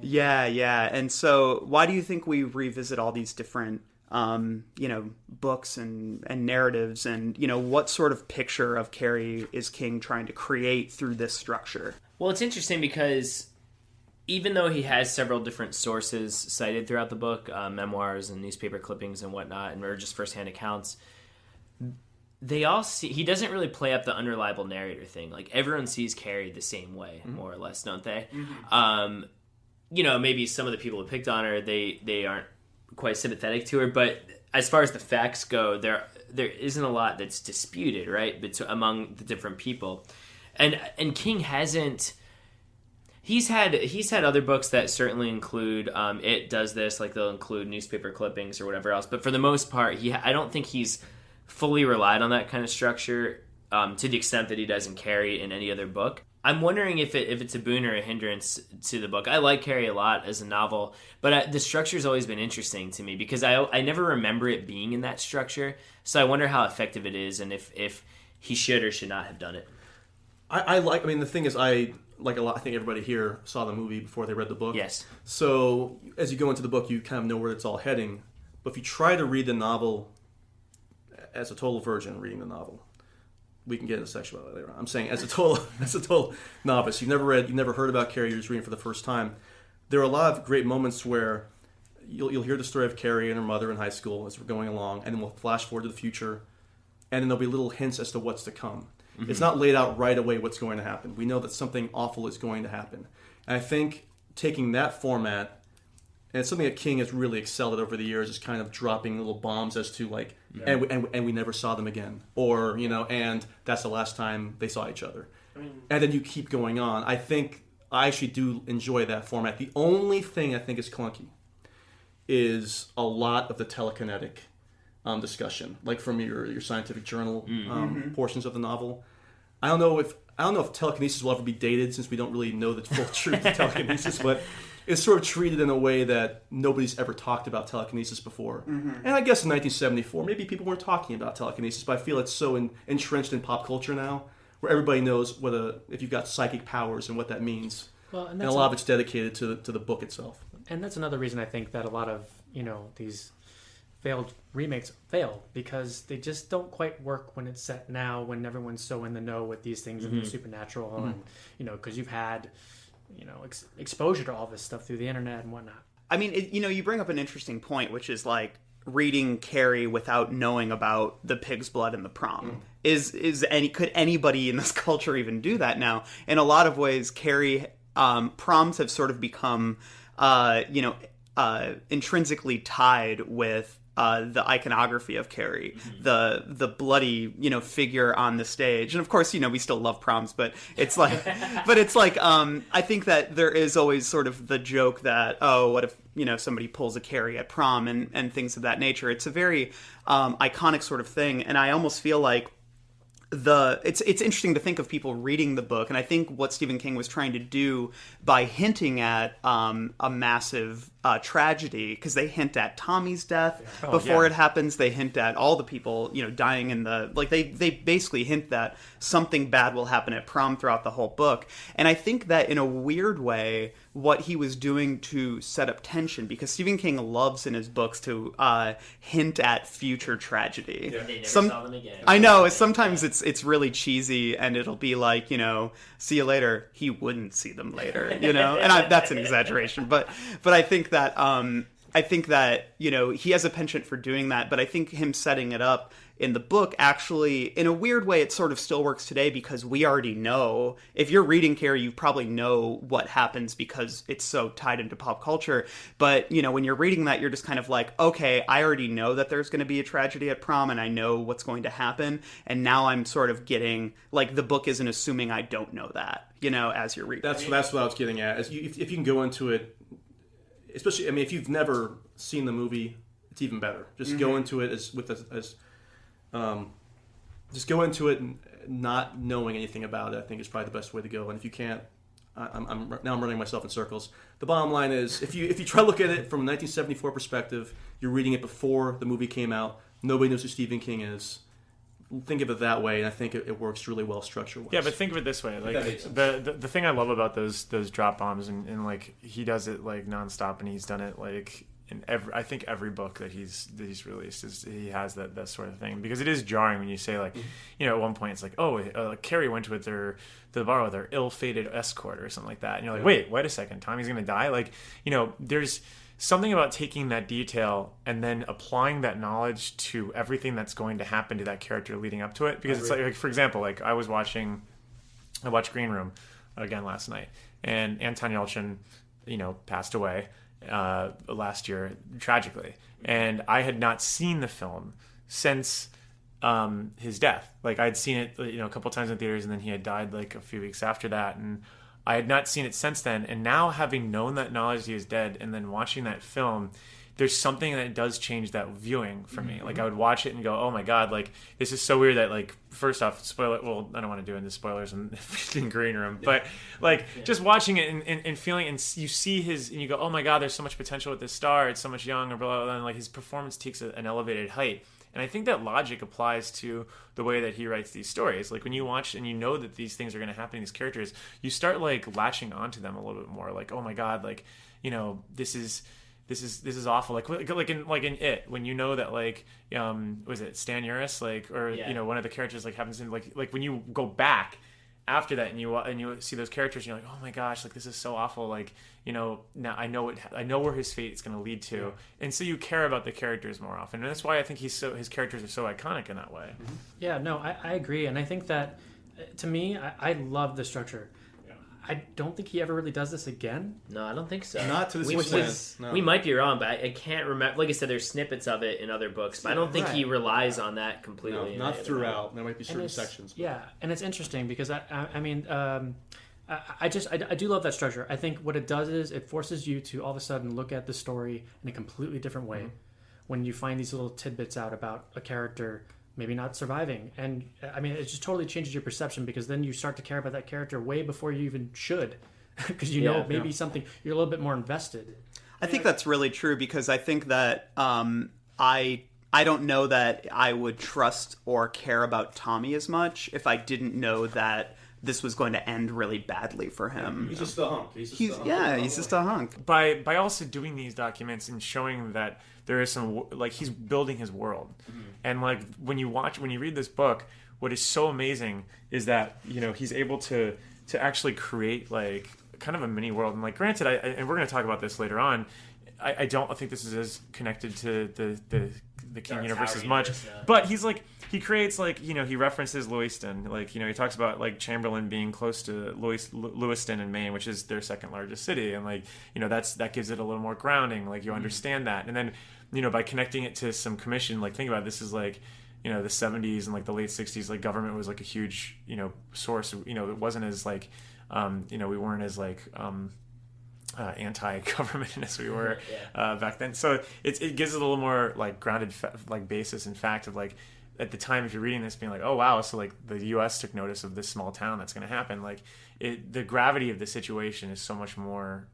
Speaker 6: Yeah. And so why do you think we revisit all these different books and narratives, and what sort of picture of Carrie is King trying to create through this structure?
Speaker 8: Well, it's interesting because even though he has several different sources cited throughout the book, memoirs and newspaper clippings and whatnot, or just firsthand accounts, they all he doesn't really play up the unreliable narrator thing. Like, everyone sees Carrie the same way, more or less, don't they? Maybe some of the people who picked on her, they aren't quite sympathetic to her, but as far as the facts go, there isn't a lot that's disputed, right, among the different people. And King hasn't. He's had other books that certainly include it does this, like they'll include newspaper clippings or whatever else, but for the most part, I don't think he's fully relied on that kind of structure to the extent that he does in Carrie in any other book. I'm wondering if it's a boon or a hindrance to the book. I like Carrie a lot as a novel, but the structure's always been interesting to me because I never remember it being in that structure. So I wonder how effective it is, and if he should or should not have done it.
Speaker 9: The thing is, I like a lot. I think everybody here saw the movie before they read the book.
Speaker 8: Yes.
Speaker 9: So as you go into the book, you kind of know where it's all heading. But if you try to read the novel as a total virgin reading the novel. We can get into sexuality later on. I'm saying as a total novice, you've never heard about Carrie, you're just reading for the first time. There are a lot of great moments where you'll hear the story of Carrie and her mother in high school as we're going along, and then we'll flash forward to the future, and then there'll be little hints as to what's to come. Mm-hmm. It's not laid out right away what's going to happen. We know that something awful is going to happen. And I think taking that format, and it's something that King has really excelled at over the years, is kind of dropping little bombs as to like, and we never saw them again, or and that's the last time they saw each other, and then you keep going on. I think I actually do enjoy that format. The only thing I think is clunky is a lot of the telekinetic discussion, like from your scientific journal portions of the novel. I don't know if telekinesis will ever be dated, since we don't really know the full truth of telekinesis, but it's sort of treated in a way that nobody's ever talked about telekinesis before. And I guess in 1974, maybe people weren't talking about telekinesis, but I feel it's so entrenched in pop culture now, where everybody knows if you've got psychic powers and what that means. Well, and a lot of it's dedicated to the book itself.
Speaker 7: And that's another reason I think that a lot of these failed remakes fail, because they just don't quite work when it's set now, when everyone's so in the know with these things and the supernatural, and because you've had exposure to all this stuff through the internet and whatnot.
Speaker 6: I mean, you bring up an interesting point, which is like reading Carrie without knowing about the pig's blood and the prom. Could anybody in this culture even do that now? In a lot of ways, Carrie, proms have sort of become intrinsically tied with the iconography of Carrie, the bloody figure on the stage, and of course we still love proms, but it's like I think that there is always sort of the joke that, oh, what if somebody pulls a Carrie at prom and things of that nature. It's a very iconic sort of thing, and I almost feel like it's interesting to think of people reading the book, and I think what Stephen King was trying to do by hinting at a massive tragedy, because they hint at Tommy's death before it happens. They hint at all the people dying in they basically hint that something bad will happen at prom throughout the whole book. And I think that in a weird way, what he was doing to set up tension, because Stephen King loves in his books to hint at future tragedy.
Speaker 8: They never saw them again.
Speaker 6: I know, sometimes it's really cheesy, and it'll be like, see you later. He wouldn't see them later, and that's an exaggeration, but I think that he has a penchant for doing that, but I think him setting it up in the book, actually, in a weird way, it sort of still works today, because we already know. If you're reading Carrie, you probably know what happens because it's so tied into pop culture. But, when you're reading that, you're just kind of like, okay, I already know that there's going to be a tragedy at prom, and I know what's going to happen. And now I'm sort of getting, the book isn't assuming I don't know that, as you're reading.
Speaker 9: That's what I was getting at. If you can go into it, especially, if you've never seen the movie, it's even better. Just go into it just go into it not knowing anything about it. I think is probably the best way to go. And if you can't, I'm running myself in circles. The bottom line is, if you try to look at it from a 1974 perspective, you're reading it before the movie came out. Nobody knows who Stephen King is. Think of it that way, and I think it works really well structure-wise.
Speaker 3: Yeah, but think of it this way: the thing I love about those drop bombs, and he does it nonstop, and he's done it in every book that he's released he has that sort of thing, because it is jarring when you say at one point it's Carrie went to the bar with her ill-fated escort or something like that, and you're like, wait a second, Tommy's gonna die. There's something about taking that detail and then applying that knowledge to everything that's going to happen to that character leading up to it, because it's for example, I watched Green Room again last night, and Anton Yelchin passed away last year tragically, and I had not seen the film since his death. I'd seen it a couple times in theaters, and then he had died a few weeks after that, and I had not seen it since then. And now, having known that knowledge he is dead, and then watching that film, there's something that does change that viewing for me. I would watch it and go, oh my god, this is so weird that first off, spoiler, well, I don't want to do any spoilers in Green Room, but just watching it and feeling, and you see and you go, oh my god, there's so much potential with this star, it's so much young, or blah, blah, blah, and his performance takes an elevated height. And I think that logic applies to the way that he writes these stories. When you watch and you know that these things are going to happen to these characters, you start latching onto them a little bit more. Oh my god, this this is awful. Like in It, when you know that like was it Stan Uris one of the characters like happens in like when you go back after that and you see those characters, you're like, oh my gosh, like this is so awful. Like now I know where his fate is going to lead to, and so you care about the characters more often, and that's why I think his characters are so iconic in that way.
Speaker 7: Mm-hmm. Yeah, no, I agree, and I think that to me, I love the structure. I don't think he ever really does this again.
Speaker 8: No, I don't think so.
Speaker 9: Not to this extent. No.
Speaker 8: We might be wrong, but I can't remember. Like I said, there's snippets of it in other books, but I don't think he relies on that completely.
Speaker 9: No, not throughout. There might be certain sections. But.
Speaker 7: Yeah, and it's interesting because I do love that structure. I think what it does is it forces you to all of a sudden look at the story in a completely different way when you find these little tidbits out about a character maybe not surviving. And I mean, it just totally changes your perception because then you start to care about that character way before you even should because something you're a little bit more invested.
Speaker 6: I think that's really true because I think that I don't know that I would trust or care about Tommy as much if I didn't know that this was going to end really badly for him.
Speaker 9: He's just a hunk. He's
Speaker 6: just a hunk.
Speaker 3: By also doing these documents and showing that there is some like he's building his world, and like when you read this book, what is so amazing is that he's able to actually create like kind of a mini world. And like granted, and we're going to talk about this later on. I don't think this is as connected to the King universe as much, but he creates he references Lewiston, he talks about like Chamberlain being close to Lewiston in Maine, which is their second largest city, and that gives it a little more grounding, you understand that, and then by connecting it to some commission, think about it, this is the 70s and the late 60s, government was a huge source, it wasn't as we weren't as anti-government as we were back then, so it gives it a little more grounded basis in fact of at the time if you're reading this being oh wow, so the US took notice of this small town that's going to happen, the gravity of the situation is so much more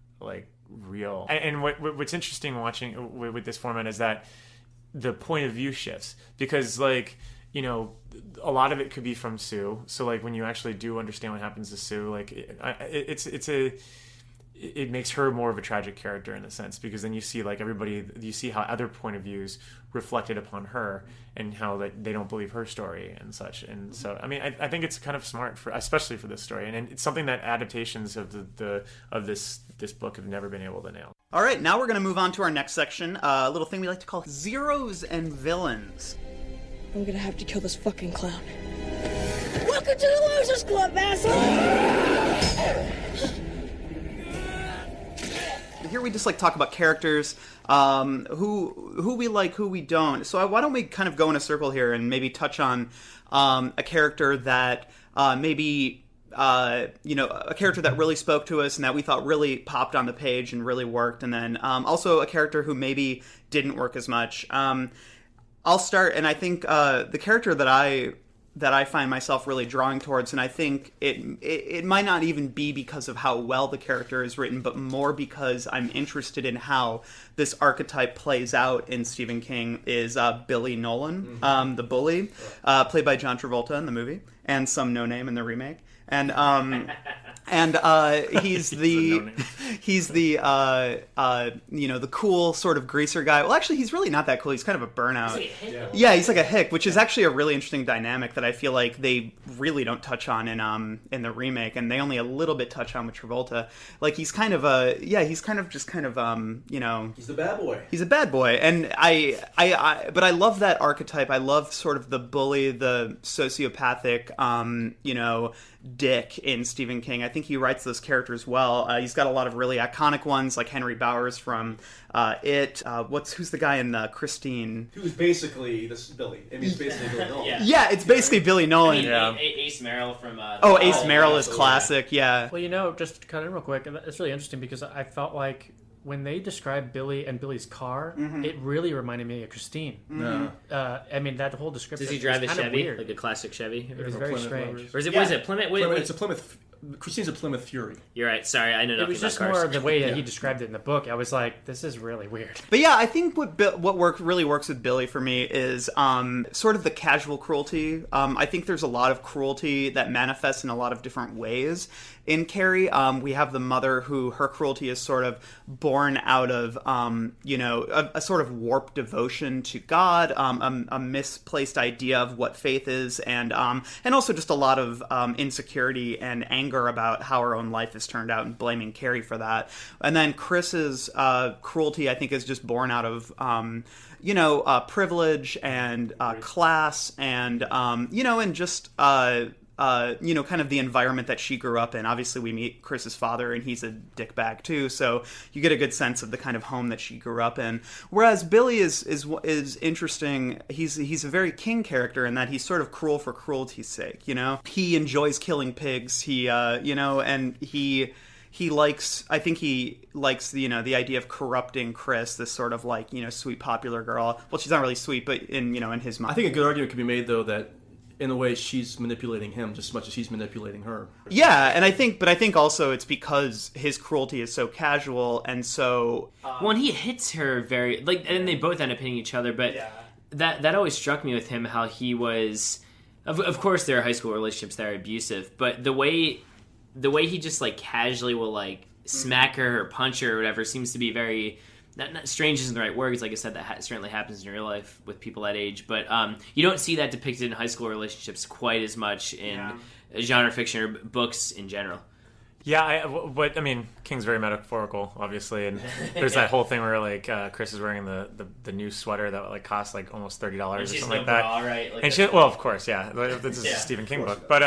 Speaker 3: real. And what's interesting watching with this format is that the point of view shifts because a lot of it could be from Sue, so when you actually do understand what happens to Sue, it makes her more of a tragic character in a sense because then you see you see how other point of views reflected upon her and how they don't believe her story and such. And so I mean I think it's kind of smart especially for this story, and it's something that adaptations of this book have never been able to nail.
Speaker 6: All right, now we're going to move on to our next section, a little thing we like to call zeros and villains.
Speaker 10: I'm going to have to kill this fucking clown. Welcome to the Losers Club, asshole!
Speaker 6: Here we just talk about characters, who we like, who we don't. So why don't we kind of go in a circle here and maybe touch on a character that maybe a character that really spoke to us and that we thought really popped on the page and really worked, and then also a character who maybe didn't work as much. I'll start, and I think the character that I find myself really drawing towards, and I think it might not even be because of how well the character is written, but more because I'm interested in how this archetype plays out in Stephen King, is Billy Nolan, the bully, played by John Travolta in the movie, and some no name in the remake. And he's the the cool sort of greaser guy. Well, actually, he's really not that cool. He's kind of a burnout. Yeah, he's like a hick, which is actually a really interesting dynamic that I feel like they really don't touch on in the remake, and they only a little bit touch on with Travolta. He's kind of he's the bad boy. He's a bad boy, and but I love that archetype. I love sort of the bully, the sociopathic, dick in Stephen King. I think he writes those characters well. He's got a lot of really iconic ones, like Henry Bowers from It. Who's the guy in Christine?
Speaker 9: Who's basically this Billy. I mean, it's basically Billy Nolan.
Speaker 6: Yeah, it's basically Billy Nolan.
Speaker 8: Ace Merrill from...
Speaker 6: Ace Merrill is classic, yeah.
Speaker 7: Well, just to cut in real quick, it's really interesting because I felt like when they described Billy and Billy's car, it really reminded me of Christine. I mean, that whole description.
Speaker 8: Does he drive a Chevy, like a classic Chevy?
Speaker 7: It was very strange.
Speaker 8: Or is it? What is it? Plymouth?
Speaker 9: It's a Plymouth Christine's a Plymouth Fury.
Speaker 8: You're right. Sorry, I know nothing
Speaker 7: It was just
Speaker 8: about cars.
Speaker 7: more the way that he described it in the book. I was like, this is really weird.
Speaker 6: But yeah, I think what really works with Billy for me is sort of the casual cruelty. I think there's a lot of cruelty that manifests in a lot of different ways. In Carrie, we have the mother who her cruelty is sort of born out of, a sort of warped devotion to God, a misplaced idea of what faith is, and also just a lot of insecurity and anger about how her own life has turned out, and blaming Carrie for that. And then Chris's cruelty, I think, is just born out of privilege and class, and and just kind of the environment that she grew up in. Obviously, we meet Chris's father, and he's a dickbag too, so you get a good sense of the kind of home that she grew up in. Whereas Billy is interesting. He's a very King character in that he's sort of cruel for cruelty's sake. He enjoys killing pigs. He likes, I think he likes, the idea of corrupting Chris, this sort of sweet popular girl. Well, she's not really sweet, but in his mind.
Speaker 9: I think a good argument could be made, though, that in a way she's manipulating him just as much as he's manipulating her.
Speaker 6: Yeah, and I think also it's because his cruelty is so casual, and so...
Speaker 8: When he hits her and they both end up hitting each other, but that always struck me with him, how he was... Of course, there are high school relationships that are abusive, but the way he just casually will smack her or punch her or whatever seems to be very not strange isn't the right word, because like I said, that certainly happens in real life with people that age, but you don't see that depicted in high school relationships quite as much in genre fiction or books in general.
Speaker 3: Yeah, but I mean, King's very metaphorical, obviously, and there's that whole thing where Chris is wearing the new sweater that costs almost $30 or something like that.
Speaker 8: Bra, right?
Speaker 3: And she, well, of course, yeah, this is a Stephen King book, but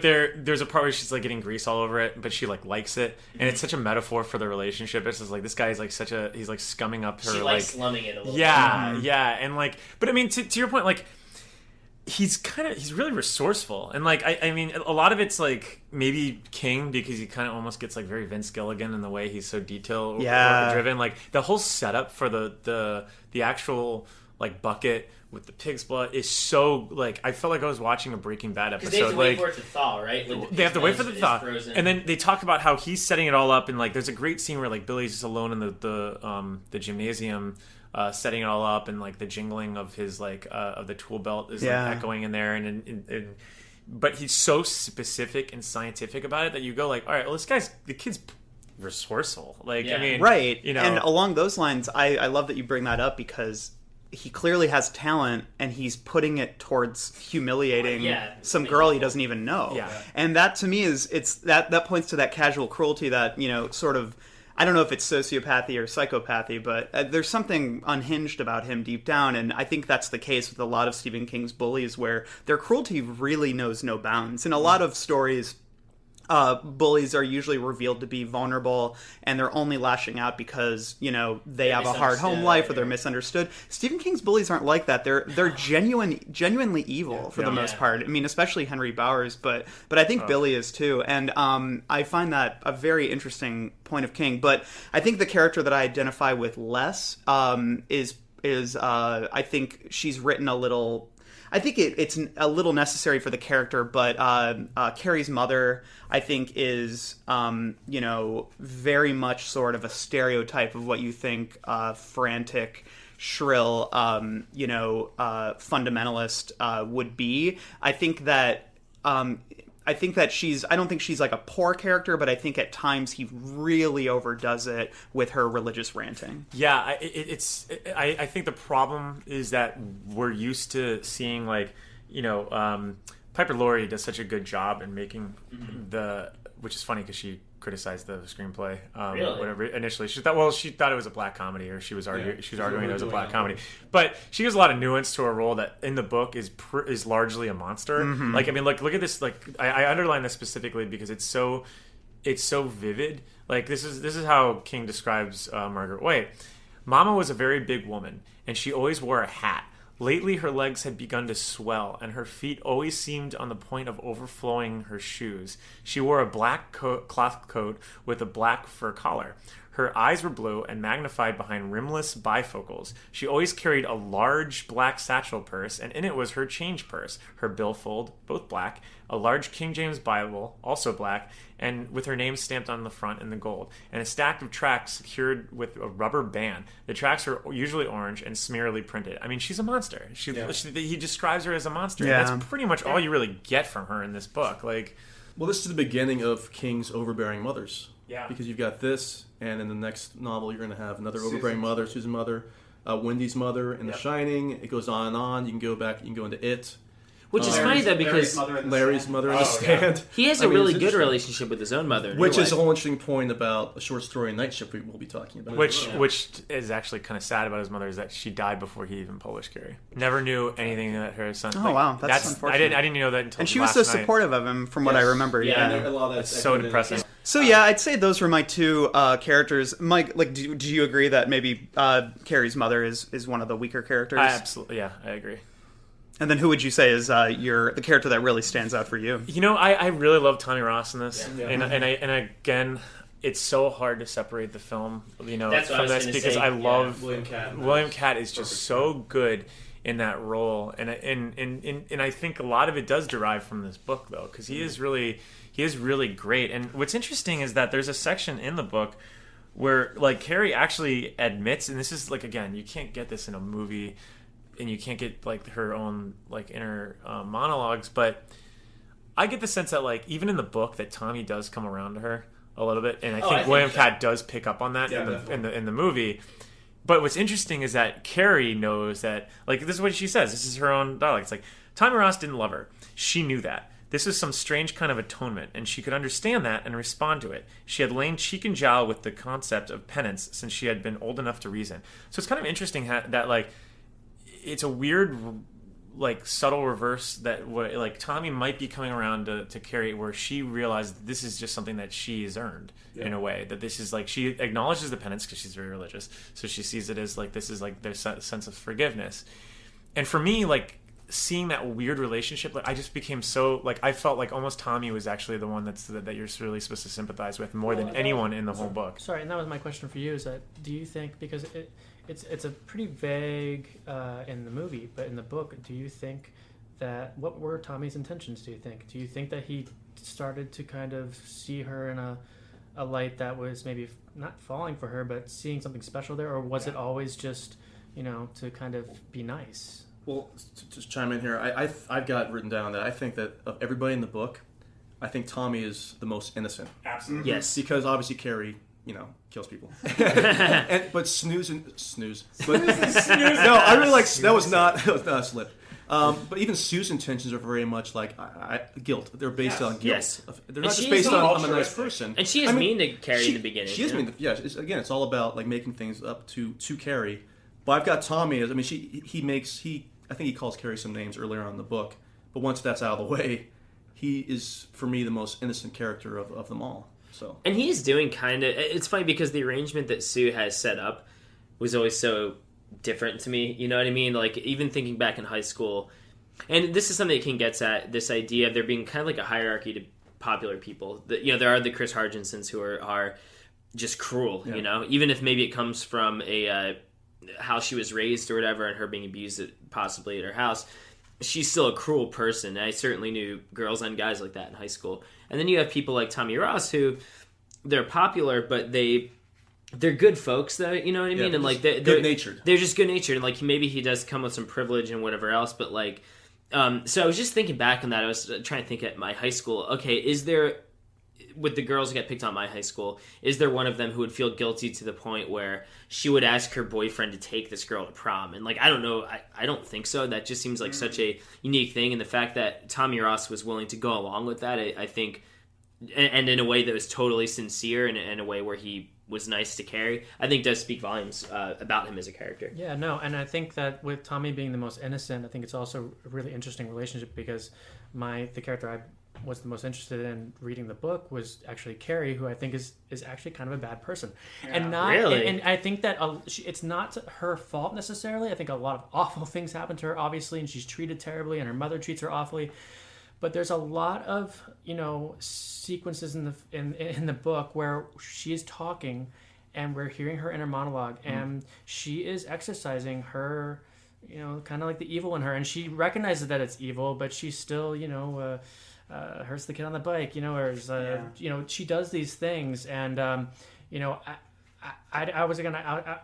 Speaker 3: there's a part where she's getting grease all over it, but she likes it, and it's such a metaphor for the relationship. It's just this guy is he's scumming up her.
Speaker 8: She likes slumming it a little.
Speaker 3: Yeah,
Speaker 8: bit.
Speaker 3: Yeah, and but I mean, to your point, he's really resourceful, and I mean a lot of it's maybe King because he kind of almost gets very Vince Gilligan in the way he's so detail driven. The whole setup for the actual bucket with the pig's blood is so I felt like I was watching a Breaking Bad episode.
Speaker 8: They have to wait for it to thaw, right?
Speaker 3: They have to wait for the thaw, and then they talk about how he's setting it all up, and there's a great scene where Billy's just alone in the gymnasium. Setting it all up, and the jingling of his of the tool belt is echoing in there, and but he's so specific and scientific about it that you go all right, well, the kid's resourceful. I mean,
Speaker 6: right, and along those lines, I love that you bring that up because he clearly has talent, and he's putting it towards humiliating some girl he doesn't even know.
Speaker 3: Yeah,
Speaker 6: and that to me that points to that casual cruelty that sort of. I don't know if it's sociopathy or psychopathy, but there's something unhinged about him deep down, and I think that's the case with a lot of Stephen King's bullies, where their cruelty really knows no bounds. In a lot of stories, bullies are usually revealed to be vulnerable, and they're only lashing out because they have a hard home life or they're misunderstood. Stephen King's bullies aren't like that. They're genuinely evil for the most part. I mean, especially Henry Bowers, but I think Billy is too. And I find that a very interesting point of King. But I think the character that I identify with less is I think she's written a little. I think it's a little necessary for the character, but Carrie's mother, I think, is very much sort of a stereotype of what you think frantic, shrill, fundamentalist would be. I think that I don't think she's a poor character, but I think at times he really overdoes it with her religious ranting.
Speaker 3: Yeah, I think the problem is that we're used to seeing Piper Laurie does such a good job in making which is funny because she criticized the screenplay.
Speaker 8: Really?
Speaker 3: Whatever. Initially, she thought it was a black comedy, or she was arguing it was a black comedy. But she gives a lot of nuance to a role that in the book is largely a monster.
Speaker 6: Mm-hmm.
Speaker 3: I mean, look at this. I underline this specifically because it's so vivid. This is how King describes Margaret White. Mama was a very big woman, and she always wore a hat. Lately, her legs had begun to swell, and her feet always seemed on the point of overflowing her shoes. She wore a black cloth coat with a black fur collar. Her eyes were blue and magnified behind rimless bifocals. She always carried a large black satchel purse, and in it was her change purse, her billfold, both black, a large King James Bible, also black, and with her name stamped on the front in the gold, and a stack of tracts secured with a rubber band. The tracts are usually orange and smearily printed. I mean, she's a monster. He describes her as a monster.
Speaker 6: Yeah.
Speaker 3: And that's pretty much all you really get from her in this book.
Speaker 9: Well, this is the beginning of King's overbearing mothers.
Speaker 3: Yeah.
Speaker 9: Because you've got this, and in the next novel, you're going to have another overbearing mother, Susan's mother, Wendy's mother in The Shining. It goes on and on. You can go back. You can go into It.
Speaker 8: Which is funny though, because
Speaker 9: Larry's mother in The Stand.
Speaker 8: He has a really good relationship with his own mother.
Speaker 9: Which is a whole interesting point about a short story, Night Shift, we will be talking about.
Speaker 3: Which is actually kind of sad about his mother, is that she died before he even published Carrie. Never knew anything that her son.
Speaker 6: Oh wow, that's unfortunate.
Speaker 3: I didn't know that until.
Speaker 6: And she was so supportive of him, from what I remember.
Speaker 3: It's so depressing.
Speaker 6: So yeah, I'd say those were my two characters. Mike, do you agree that maybe Carrie's mother is one of the weaker characters?
Speaker 3: Absolutely, yeah, I agree.
Speaker 6: And then who would you say is the character that really stands out for you?
Speaker 3: You know, I really love Tommy Ross in this, and again, it's so hard to separate the film, from this, because I love
Speaker 8: William Katt.
Speaker 3: William Katt is just so good in that role, and I think a lot of it does derive from this book though, because he is really great. And what's interesting is that there's a section in the book where Carrie actually admits, and this is again, you can't get this in a movie. And you can't get her own inner monologues, but I get the sense that even in the book that Tommy does come around to her a little bit, and I think William Katt does pick up on that in the movie. But what's interesting is that Carrie knows that this is what she says. This is her own dialogue. It's Tommy Ross didn't love her. She knew that. This was some strange kind of atonement, and she could understand that and respond to it. She had lain cheek and jowl with the concept of penance since she had been old enough to reason. So it's kind of interesting that it's a weird, subtle reverse that Tommy might be coming around to Carrie, where she realized this is just something that she has earned in a way. That this is she acknowledges the penance because she's very religious, so she sees it as this is their sense of forgiveness. And for me, seeing that weird relationship, I just became so I felt almost Tommy was actually the one that you're really supposed to sympathize with more than anyone in the whole book.
Speaker 7: Sorry, and that was my question for you: is that do you think, because it's a pretty vague in the movie, but in the book, do you think that what were Tommy's intentions? Do you think that he started to kind of see her in a light that was maybe not falling for her, but seeing something special there, or was it always just to kind of be nice?
Speaker 9: Well, to just chime in here, I've got written down that I think that of everybody in the book, I think Tommy is the most innocent.
Speaker 3: Absolutely.
Speaker 8: Yes.
Speaker 9: Because obviously Carrie, kills people. But snooze. But, no, I really that was not a slip. But even Sue's intentions are very much guilt. They're based on guilt. Yes. They're not just based on I'm a nice person.
Speaker 8: And she is mean to Carrie in the beginning.
Speaker 9: She is mean. Yeah. It's all about making things up to Carrie. But I've got Tommy as I think he calls Carrie some names earlier on in the book. But once that's out of the way, he is for me the most innocent character of them all. So.
Speaker 8: And he's doing it's funny because the arrangement that Sue has set up was always so different to me. You know what I mean? Even thinking back in high school, and this is something that King gets at, this idea of there being kind of a hierarchy to popular people. There are the Chris Hargensons who are just cruel, even if maybe it comes from how she was raised or whatever, and her being abused possibly at her house. She's still a cruel person. And I certainly knew girls and guys like that in high school. And then you have people like Tommy Ross, who they're popular, but they're good folks, though. You know what I mean? And they're
Speaker 9: good natured.
Speaker 8: They're just good natured, and maybe he does come with some privilege and whatever else. But so I was just thinking back on that. I was trying to think at my high school. Okay, is there, with the girls who get picked on my high school, is there one of them who would feel guilty to the point where she would ask her boyfriend to take this girl to prom? And I don't know, I don't think so. That just seems like such a unique thing. And the fact that Tommy Ross was willing to go along with that, I think, and in a way that was totally sincere, and in a way where he was nice to Carrie, I think does speak volumes about him as a character.
Speaker 7: Yeah, no, and I think that with Tommy being the most innocent, I think it's also a really interesting relationship, because the character I was the most interested in reading the book was actually Carrie, who I think is actually kind of a bad person, and not
Speaker 8: really.
Speaker 7: And I think that it's not her fault necessarily. I think a lot of awful things happen to her, obviously, and she's treated terribly, and her mother treats her awfully. But there's a lot of sequences in the book where she is talking, and we're hearing her inner monologue, and she is exercising her, kind of like the evil in her, and she recognizes that it's evil, but she still, hurts the kid on the bike, she does these things, and I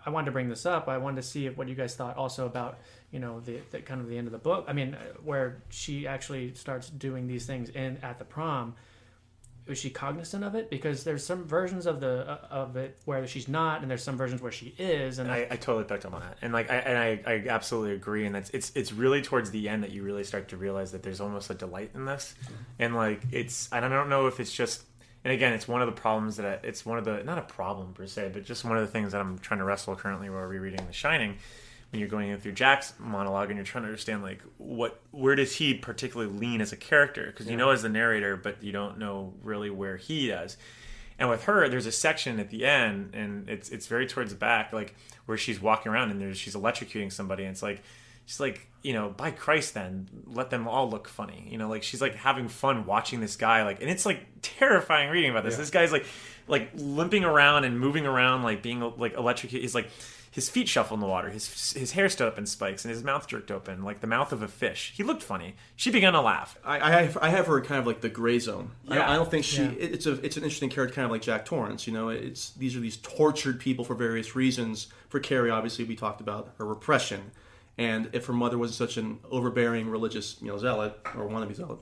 Speaker 7: wanted to bring this up. I wanted to see what you guys thought also about, the kind of the end of the book. I mean, where she actually starts doing these things at the prom. Is she cognizant of it? Because there's some versions of it where she's not, and there's some versions where she is. And
Speaker 3: I totally picked up on that, and I absolutely agree. And it's really towards the end that you really start to realize that there's almost a delight in this, and and I don't know if it's just. And again, it's one of the problems it's one of the, not a problem per se, but just one of the things that I'm trying to wrestle currently while rereading The Shining. When you're going in through Jack's monologue and you're trying to understand where does he particularly lean as a character? Because you know as the narrator, but you don't know really where he does. And with her, there's a section at the end, and it's very towards the back, where she's walking around and she's electrocuting somebody, and it's she's like, by Christ, then let them all look funny. She's having fun watching this guy, and it's terrifying reading about this. Yeah. This guy's like limping around and moving around, being electrocuted. He's his feet shuffle in the water, his hair stood up in spikes, and his mouth jerked open like the mouth of a fish. He looked funny. She began to laugh.
Speaker 9: I have her kind of like the gray zone.
Speaker 3: Yeah.
Speaker 9: I don't think she. Yeah. It's an interesting character, kind of like Jack Torrance. These are these tortured people for various reasons. For Carrie, obviously, we talked about her repression. And if her mother was such an overbearing religious, zealot or wannabe zealot,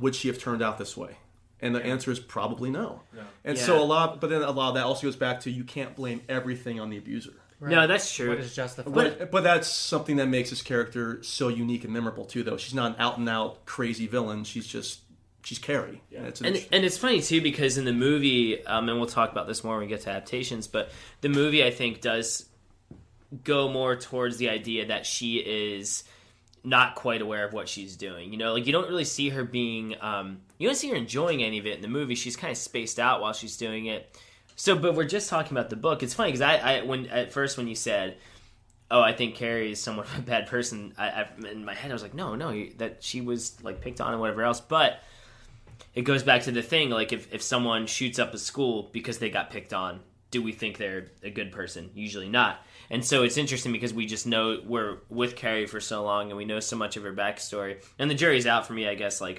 Speaker 9: would she have turned out this way? And the answer is probably no. And so a lot of that also goes back to you can't blame everything on the abuser.
Speaker 8: Right. No, that's true.
Speaker 7: What is justified?
Speaker 9: But that's something that makes this character so unique and memorable too. Though she's not an out and out crazy villain. She's Carrie. Yeah.
Speaker 8: And it's funny too because in the movie, and we'll talk about this more when we get to adaptations. But the movie I think does go more towards the idea that she is not quite aware of what she's doing. You don't really see her being, you don't see her enjoying any of it in the movie. She's kind of spaced out while she's doing it. So, but we're just talking about the book. It's funny because when you said, "Oh, I think Carrie is somewhat of a bad person," in my head I was like, "No, that she was picked on and whatever else." But it goes back to the thing, if someone shoots up a school because they got picked on, do we think they're a good person? Usually not. And so it's interesting because we just know we're with Carrie for so long and we know so much of her backstory. And the jury's out for me, I guess. I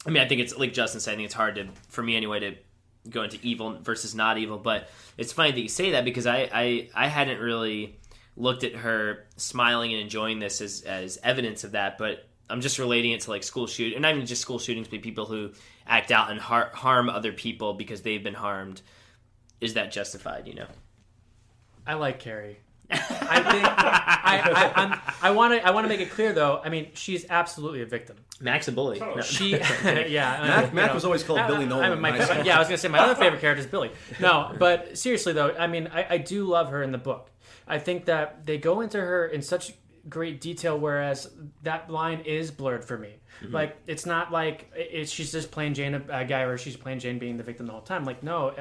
Speaker 8: think it's like Justin said. I think it's hard for me anyway to go into evil versus not evil, but it's funny that you say that because I hadn't really looked at her smiling and enjoying this as evidence of that, but I'm just relating it to school shoot, and not even just school shootings, but people who act out and harm other people because they've been harmed. Is that justified?
Speaker 7: I like Carrie. I think I want to make it clear though. I mean, she's absolutely a victim.
Speaker 8: Mac's a bully.
Speaker 7: No,
Speaker 9: Mac was always called Billy Nolan.
Speaker 7: I was gonna say my other favorite character is Billy. No, but seriously though, I mean, I do love her in the book. I think that they go into her in such great detail, whereas that line is blurred for me. Mm-hmm. It's not she's just plain Jane a guy, or she's plain Jane being the victim the whole time. No,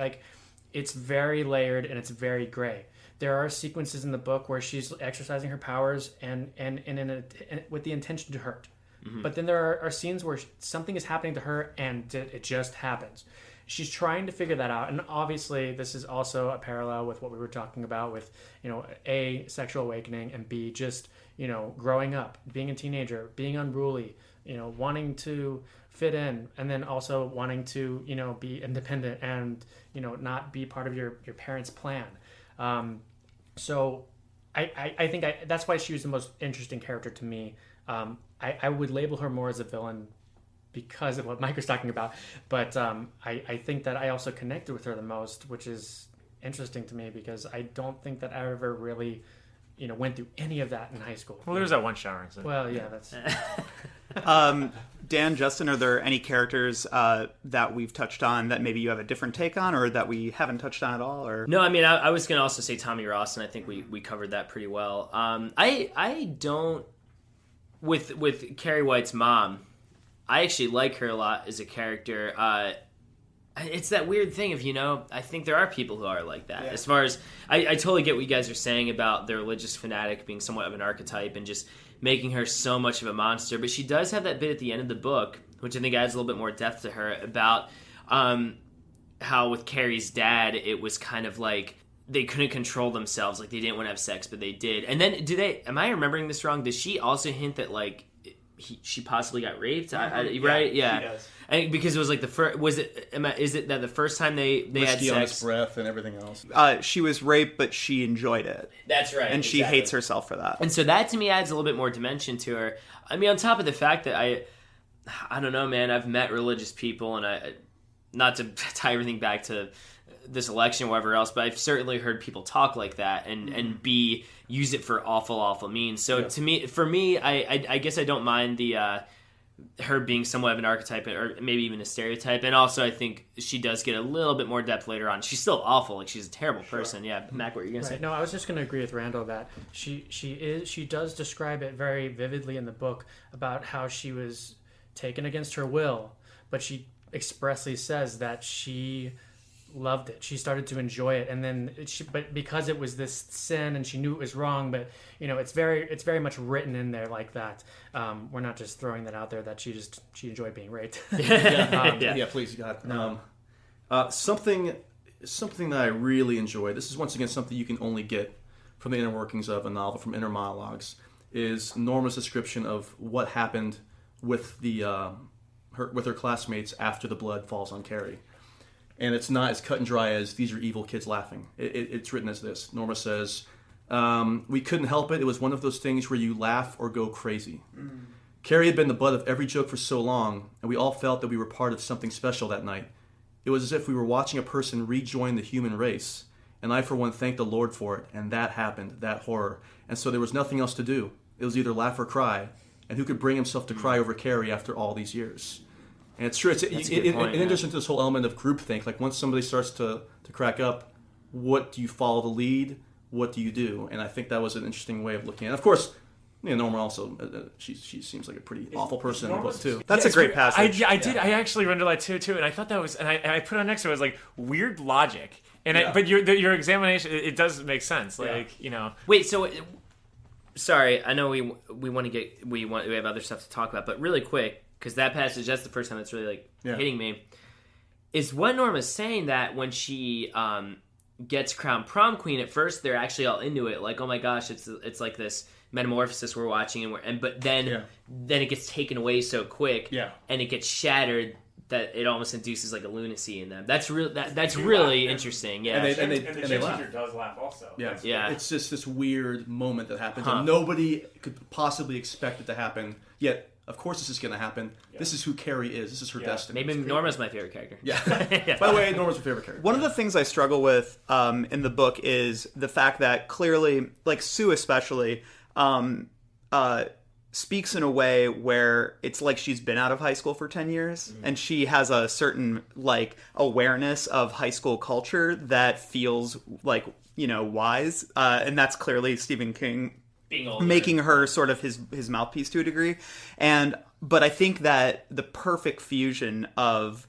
Speaker 7: it's very layered and it's very gray. There are sequences in the book where she's exercising her powers and with the intention to hurt. Mm-hmm. But then there are scenes where something is happening to her and it just happens. She's trying to figure that out. And obviously this is also a parallel with what we were talking about with, A, sexual awakening, and B, just, growing up, being a teenager, being unruly, wanting to fit in, and then also wanting to, be independent and, not be part of your parents' plan. So I think that's why she was the most interesting character to me. I would label her more as a villain because of what Mike was talking about. But I think that I also connected with her the most, which is interesting to me because I don't think that I ever really, went through any of that in high school.
Speaker 3: Well, there's that one shower. So.
Speaker 7: Well, yeah, that's...
Speaker 6: Dan, Justin, are there any characters that we've touched on that maybe you have a different take on or that we haven't touched on at all? Or
Speaker 8: No, I mean, I was going to also say Tommy Ross, and I think we covered that pretty well. I don't... With Carrie White's mom, I actually like her a lot as a character. It's that weird thing of, I think there are people who are like that. Yeah. As far as, I totally get what you guys are saying about the religious fanatic being somewhat of an archetype and just making her so much of a monster. But she does have that bit at the end of the book, which I think adds a little bit more depth to her, about how with Carrie's dad, it was kind of like they couldn't control themselves, like they didn't want to have sex, but they did. And then, am I remembering this wrong? Does she also hint that like she possibly got raped? Right? Yeah. She does. And because it was like the first. Is it that the first time they had sex,
Speaker 9: on his breath and everything else?
Speaker 6: She was raped, but she enjoyed it.
Speaker 8: That's right.
Speaker 6: And she hates herself for that.
Speaker 8: And so that to me adds a little bit more dimension to her. I mean, on top of the fact that I don't know, man. I've met religious people, and not to tie everything back to this election or whatever else, but I've certainly heard people talk like that and use it for awful means. So for me, I guess I don't mind the her being somewhat of an archetype or maybe even a stereotype. And also I think she does get a little bit more depth later on. She's still awful. Like she's a terrible person. Yeah. Mac, what were you going to say?
Speaker 7: No, I was just going to agree with Randall that she does describe it very vividly in the book about how she was taken against her will, but she expressly says that she loved it. She started to enjoy it, and then but because it was this sin and she knew it was wrong, but it's very much written in there like that. We're not just throwing that out there that she enjoyed being raped.
Speaker 9: Please God. Something that I really enjoy. This is once again something you can only get from the inner workings of a novel, from inner monologues, is Norma's description of what happened with her classmates after the blood falls on Carrie. And it's not as cut and dry as these are evil kids laughing. It's written as this. Norma says, we couldn't help it. It was one of those things where you laugh or go crazy. Carrie had been the butt of every joke for so long, and we all felt that we were part of something special that night. It was as if we were watching a person rejoin the human race. And I, for one, thanked the Lord for it. And that happened, that horror. And so there was nothing else to do. It was either laugh or cry. And who could bring himself to cry over Carrie after all these years? And it's true. In addition to this whole element of groupthink, like once somebody starts to crack up, what do you follow the lead? What do you do? And I think that was an interesting way of looking at it. Of course, Norma also, she seems like a pretty awful person in the book too.
Speaker 6: That's a great passage.
Speaker 3: I did. I actually rendered that too, and I thought that was, and I put on next to it was like weird logic. And but your examination, it does make sense. Like
Speaker 8: Wait, so. Sorry, I know we have other stuff to talk about, but really quick, because that passage, that's the first time it's really hitting me. Is what Norma's saying that when she gets crowned prom queen, at first they're actually all into it, like, oh my gosh, it's like this metamorphosis we're watching, but then it gets taken away so quick, and it gets shattered that it almost induces like a lunacy in them. That's really interesting. Yeah,
Speaker 3: and the teacher does laugh also.
Speaker 9: Yeah. It's just this weird moment that happens, and nobody could possibly expect it to happen. Yet, of course, this is going to happen. Yeah. This is who Carrie is. This is her destiny.
Speaker 8: Maybe Norma's my favorite character.
Speaker 9: Yeah. By the way, Norma's my favorite character.
Speaker 6: One of the things I struggle with in the book is the fact that clearly, like Sue especially, speaks in a way where it's like she's been out of high school for 10 years and she has a certain like awareness of high school culture that feels like wise, and that's clearly Stephen King making her sort of his mouthpiece to a degree. But I think that the perfect fusion of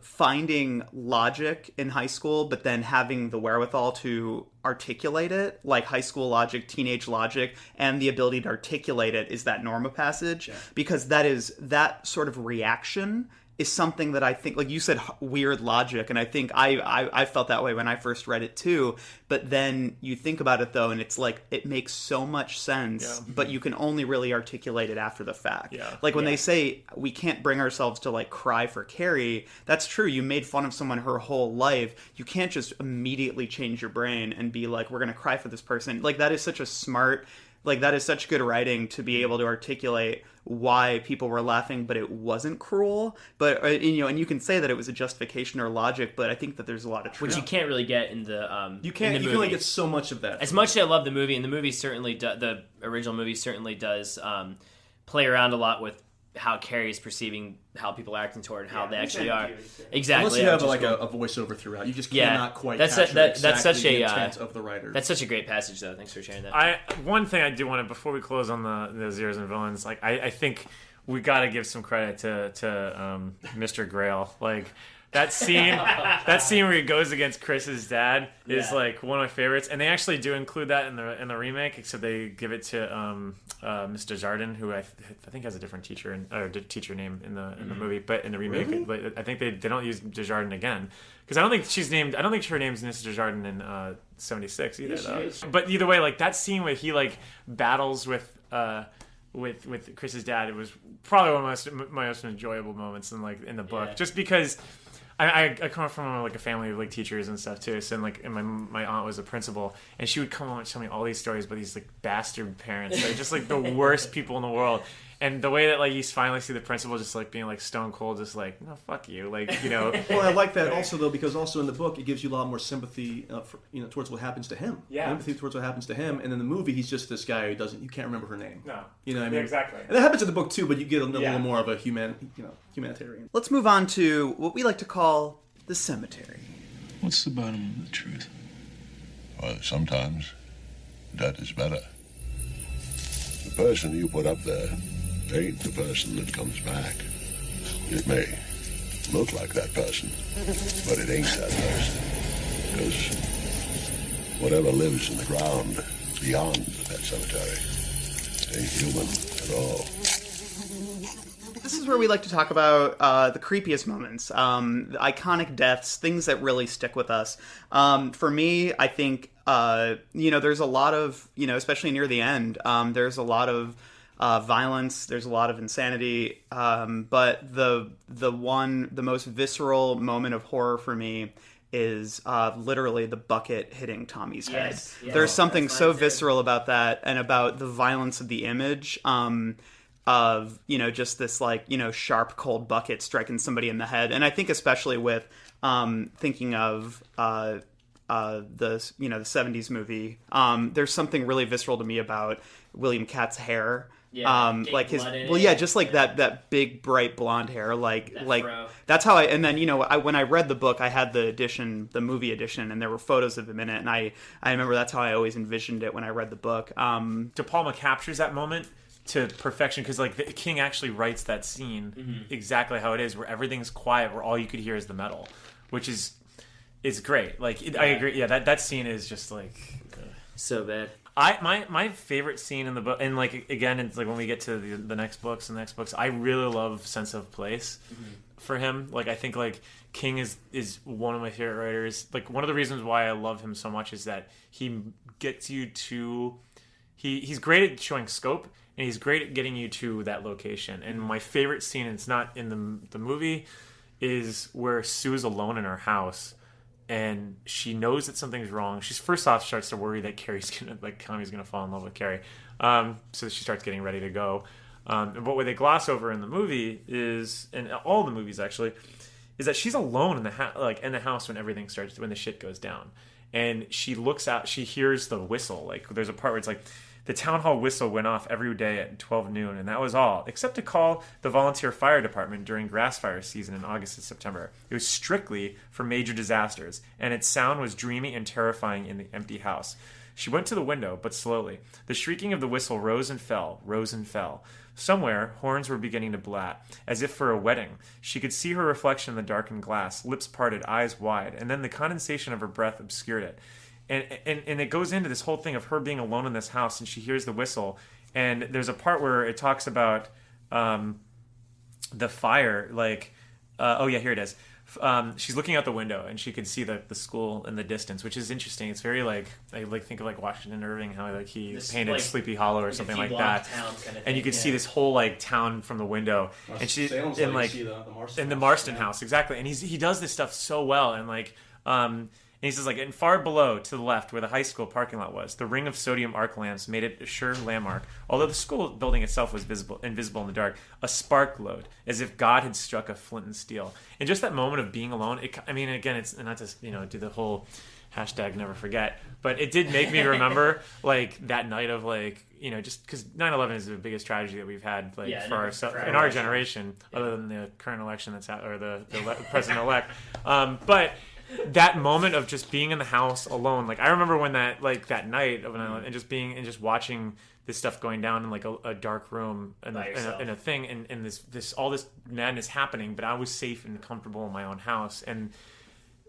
Speaker 6: finding logic in high school, but then having the wherewithal to articulate it, like high school logic, teenage logic, and the ability to articulate it is that Norma passage. Yeah. Because that sort of reaction is something that I think, like you said, weird logic, and I think I felt that way when I first read it too. But then you think about it though, and it's like it makes so much sense, but you can only really articulate it after the fact. Yeah. Like when they say we can't bring ourselves to like cry for Carrie, that's true. You made fun of someone her whole life. You can't just immediately change your brain and be like, we're gonna cry for this person. Like that is such a smart. Like, that is such good writing to be able to articulate why people were laughing, but it wasn't cruel. But, and you can say that it was a justification or logic, but I think that there's a lot of truth.
Speaker 8: Which you can't really get in the
Speaker 9: You can only get so much of that.
Speaker 8: As much as I love the movie, and the movie certainly the original movie certainly does play around a lot with how Carrie is perceiving how people are acting toward how they actually are. Exactly.
Speaker 9: Unless you have a voiceover throughout, you just cannot quite capture the intent of the writer.
Speaker 8: That's such a great passage, though. Thanks for sharing that.
Speaker 3: One thing I do want to, before we close on the Zeros and Villains, like I think we got to give some credit to Mr. Grail. Like That scene where he goes against Chris's dad is like one of my favorites, and they actually do include that in the remake, except they give it to Mr. Jardin, who I think has a different teacher teacher name in the movie, but in the remake,
Speaker 9: Really?
Speaker 3: but I think they don't use Desjardins again because I don't think her name's Mr. Jardin in 76 either.
Speaker 9: Yes, she is.
Speaker 3: But either way, like that scene where he like battles with Chris's dad, it was probably one of my most enjoyable moments in the book, just because. I come from like a family of like teachers and stuff too. So and my aunt was a principal, and she would come home and tell me all these stories about these like bastard parents. They're just like the worst people in the world. And the way that like you finally see the principal just like being like stone cold, just like no fuck you, like
Speaker 9: Well, I like that also though because also in the book it gives you a lot more sympathy, towards what happens to him.
Speaker 3: Yeah.
Speaker 9: Empathy towards what happens to him, and in the movie he's just this guy who you can't remember her name.
Speaker 3: No.
Speaker 9: You know what I mean?
Speaker 3: Yeah, exactly.
Speaker 9: And that happens in the book too, but you get a little more of a humanitarian.
Speaker 6: Let's move on to what we like to call the cemetery.
Speaker 11: What's the bottom of the truth? Well, sometimes that is better. The person you put up there ain't the person that comes back. It may look like that person, but it ain't that person. Because whatever lives in the ground beyond that cemetery ain't human at all.
Speaker 6: This is where we like to talk about the creepiest moments, the iconic deaths, things that really stick with us. For me, I think, there's a lot of, especially near the end, there's a lot of violence, there's a lot of insanity, but the most visceral moment of horror for me is literally the bucket hitting Tommy's head.
Speaker 8: Yes,
Speaker 6: There's something so visceral about that, and about the violence of the image. Of just this sharp cold bucket striking somebody in the head, and I think especially with thinking of the 70s movie, there's something really visceral to me about William Katz's hair. Like his just like that big bright blonde hair, like
Speaker 8: fro.
Speaker 6: that's how when I read the book, I had the movie edition, and there were photos of him in it, and I remember that's how I always envisioned it when I read the book.
Speaker 3: De Palma captures that moment to perfection because like the King actually writes that scene exactly how it is, where everything's quiet, where all you could hear is the metal, which is great. Like I agree. Yeah, that scene is just like
Speaker 8: so bad.
Speaker 3: My favorite scene in the book, and like again, it's like when we get to the next books, I really love Sense of Place for him. Like I think like King is one of my favorite writers. Like one of the reasons why I love him so much is that he gets you to he's great at showing scope. And he's great at getting you to that location. And my favorite scene, and it's not in the movie, is where Sue's alone in her house, and she knows that something's wrong. She's first off starts to worry that Tommy's gonna fall in love with Carrie. So she starts getting ready to go. And what they gloss over in the movie is, and all the movies actually, is that she's alone in the house when the shit goes down. And she looks out, she hears the whistle. Like there's a part where it's like, the town hall whistle went off every day at 12 noon, and that was all, except to call the volunteer fire department during grass fire season in August and September. It was strictly for major disasters, and its sound was dreamy and terrifying in the empty house. She went to the window, but slowly. The shrieking of the whistle rose and fell, rose and fell. Somewhere, horns were beginning to blat, as if for a wedding. She could see her reflection in the darkened glass, lips parted, eyes wide, and then the condensation of her breath obscured it. And it goes into this whole thing of her being alone in this house, and she hears the whistle. And there's a part where it talks about the fire. Here it is. She's looking out the window, and she can see the school in the distance, which is interesting. It's very I think of Washington Irving, how he painted Sleepy Hollow or something like that. And you could see this whole town from the window, and she's in the Marston house, exactly. And he does this stuff so well, and and he says, and far below, to the left, where the high school parking lot was, the ring of sodium arc lamps made it a sure landmark. Although the school building itself was invisible in the dark, a spark glowed, as if God had struck a flint and steel. And just that moment of being alone, again, it's not to, do the whole hashtag never forget, but it did make me remember, that night of, just because 9/11 is the biggest tragedy that we've had, for ourselves, in our generation, other than the current election or the president-elect. But that moment of just being in the house alone, I remember when that night of 9/11, and just watching this stuff going down in like a dark room and a thing, and this all this madness happening, but I was safe and comfortable in my own house. And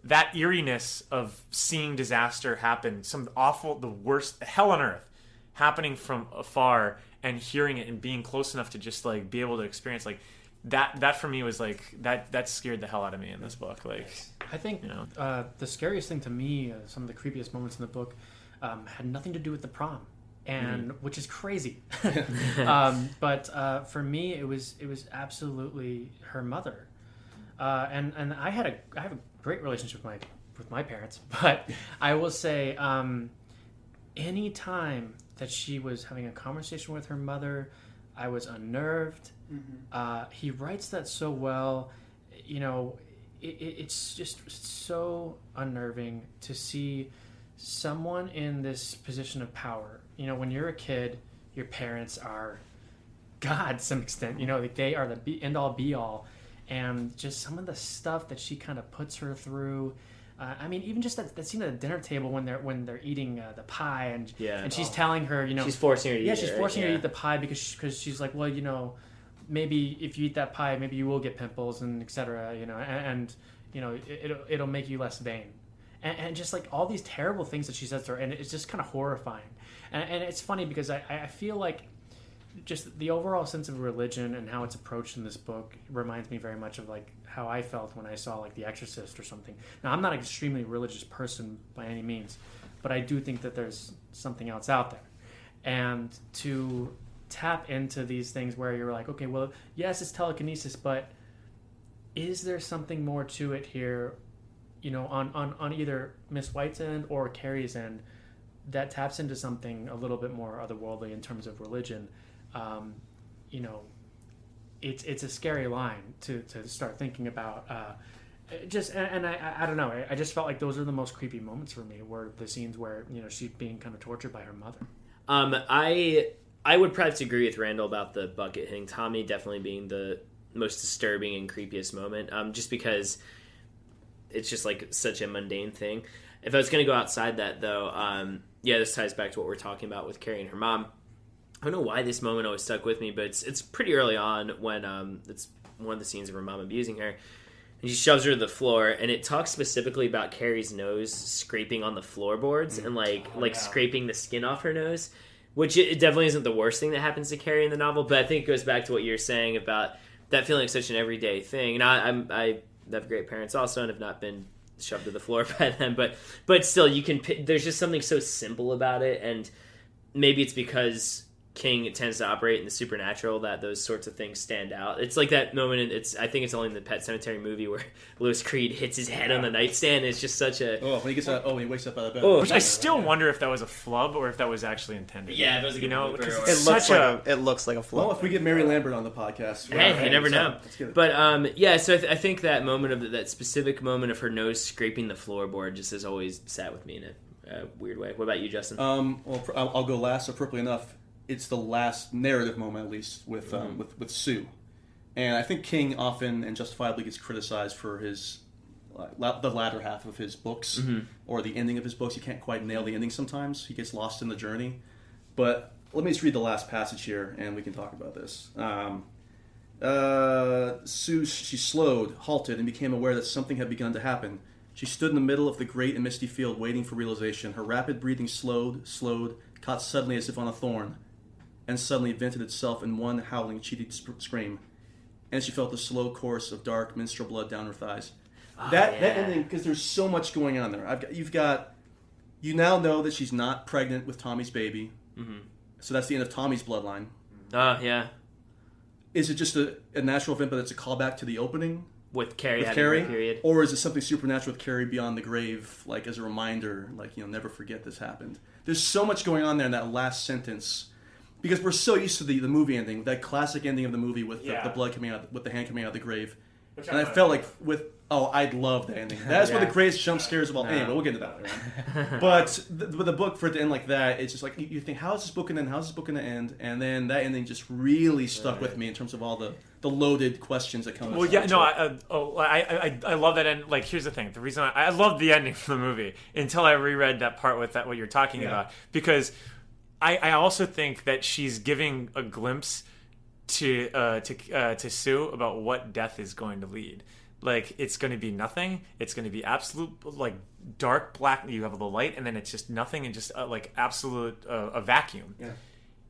Speaker 3: that eeriness of seeing disaster happen, some awful, the worst, hell on earth happening from afar, and hearing it and being close enough to just like be able to experience like that for me was like that scared the hell out of me in this book. Like,
Speaker 7: I think the scariest thing to me, some of the creepiest moments in the book, had nothing to do with the prom, and which is crazy. But for me, it was absolutely her mother, and I have a great relationship with my parents, but I will say, any time that she was having a conversation with her mother, I was unnerved. He writes that so well. It's just so unnerving to see someone in this position of power. When you're a kid, your parents are God to some extent. Like they are the end all be all, and just some of the stuff that she kind of puts her through. Even just that scene at the dinner table when they're eating the pie, and she's telling her,
Speaker 8: she's forcing her to eat it.
Speaker 7: She's forcing her to eat the pie because she's like, well, maybe if you eat that pie, maybe you will get pimples and etc. And it'll make you less vain, and just like all these terrible things that she says to her, and it's just kind of horrifying. And it's funny because I feel like just the overall sense of religion and how it's approached in this book reminds me very much of like how I felt when I saw like The Exorcist or something. Now, I'm not an extremely religious person by any means, but I do think that there's something else out there. And to tap into these things where you're like, okay, well, yes, it's telekinesis, but is there something more to it here, on either Miss White's end or Carrie's end, that taps into something a little bit more otherworldly in terms of religion? It's a scary line to start thinking about. I don't know. I just felt like those are the most creepy moments for me, were the scenes where she's being kind of tortured by her mother.
Speaker 8: I would perhaps agree with Randall about the bucket hitting Tommy definitely being the most disturbing and creepiest moment. Just because it's just like such a mundane thing. If I was going to go outside that though, this ties back to what we're talking about with Carrie and her mom. I don't know why this moment always stuck with me, but it's pretty early on when it's one of the scenes of her mom abusing her, and she shoves her to the floor, and it talks specifically about Carrie's nose scraping on the floorboards and scraping the skin off her nose, which it definitely isn't the worst thing that happens to Carrie in the novel, but I think it goes back to what you're saying about that feeling like such an everyday thing. And I have great parents also, and have not been shoved to the floor by them, but still, there's just something so simple about it, and maybe it's because King tends to operate in the supernatural that those sorts of things stand out. It's like that moment I think it's only in the Pet Sematary movie where Louis Creed hits his head on the nightstand. It's just such a
Speaker 9: when he gets out, when he wakes up out of bed.
Speaker 3: Which I still wonder if that was a flub or if that was actually intended.
Speaker 8: Yeah, it was a good
Speaker 4: it looks like a flub.
Speaker 9: Well, if we get Mary Lambert on the podcast,
Speaker 8: hey, you never know. But so I think that moment of that specific moment of her nose scraping the floorboard just has always sat with me in a weird way. What about you, Justin?
Speaker 9: I'll go last. Appropriately enough, it's the last narrative moment, at least, with Sue. And I think King often and justifiably gets criticized for his the latter half of his books or the ending of his books. He can't quite nail the ending sometimes. He gets lost in the journey. But let me just read the last passage here, and we can talk about this. Sue, she slowed, halted, and became aware that something had begun to happen. She stood in the middle of the great and misty field, waiting for realization. Her rapid breathing slowed, caught suddenly as if on a thorn, and suddenly vented itself in one howling, cheated scream. And she felt the slow course of dark, minstrel blood down her thighs. That ending, because there's so much going on there. You now know that she's not pregnant with Tommy's baby. Mm-hmm. So that's the end of Tommy's bloodline.
Speaker 8: Yeah.
Speaker 9: Is it just a natural event, but it's a callback to the opening?
Speaker 8: With Carrie,
Speaker 9: period. Or is it something supernatural with Carrie beyond the grave, like as a reminder, like, never forget this happened? There's so much going on there in that last sentence. Because we're so used to the movie ending, that classic ending of the movie with the blood coming out, with the hand coming out of the grave. And I felt like I'd love the ending. That's one of the greatest jump scares of all. Anyway, we'll get into that later. But the book, for it to end like that, it's just like, you think, how is this book going to end? How is this book going to end? And then that ending just really stuck with me in terms of all the loaded questions that come with it.
Speaker 3: I love that end. Like, here's the thing. The reason I loved the ending from the movie until I reread that part with what you're talking about. Because I also think that she's giving a glimpse to Sue about what death is going to lead. Like, it's going to be nothing. It's going to be absolute, like, dark black. You have the light, and then it's just nothing, and just like absolute a vacuum. Yeah.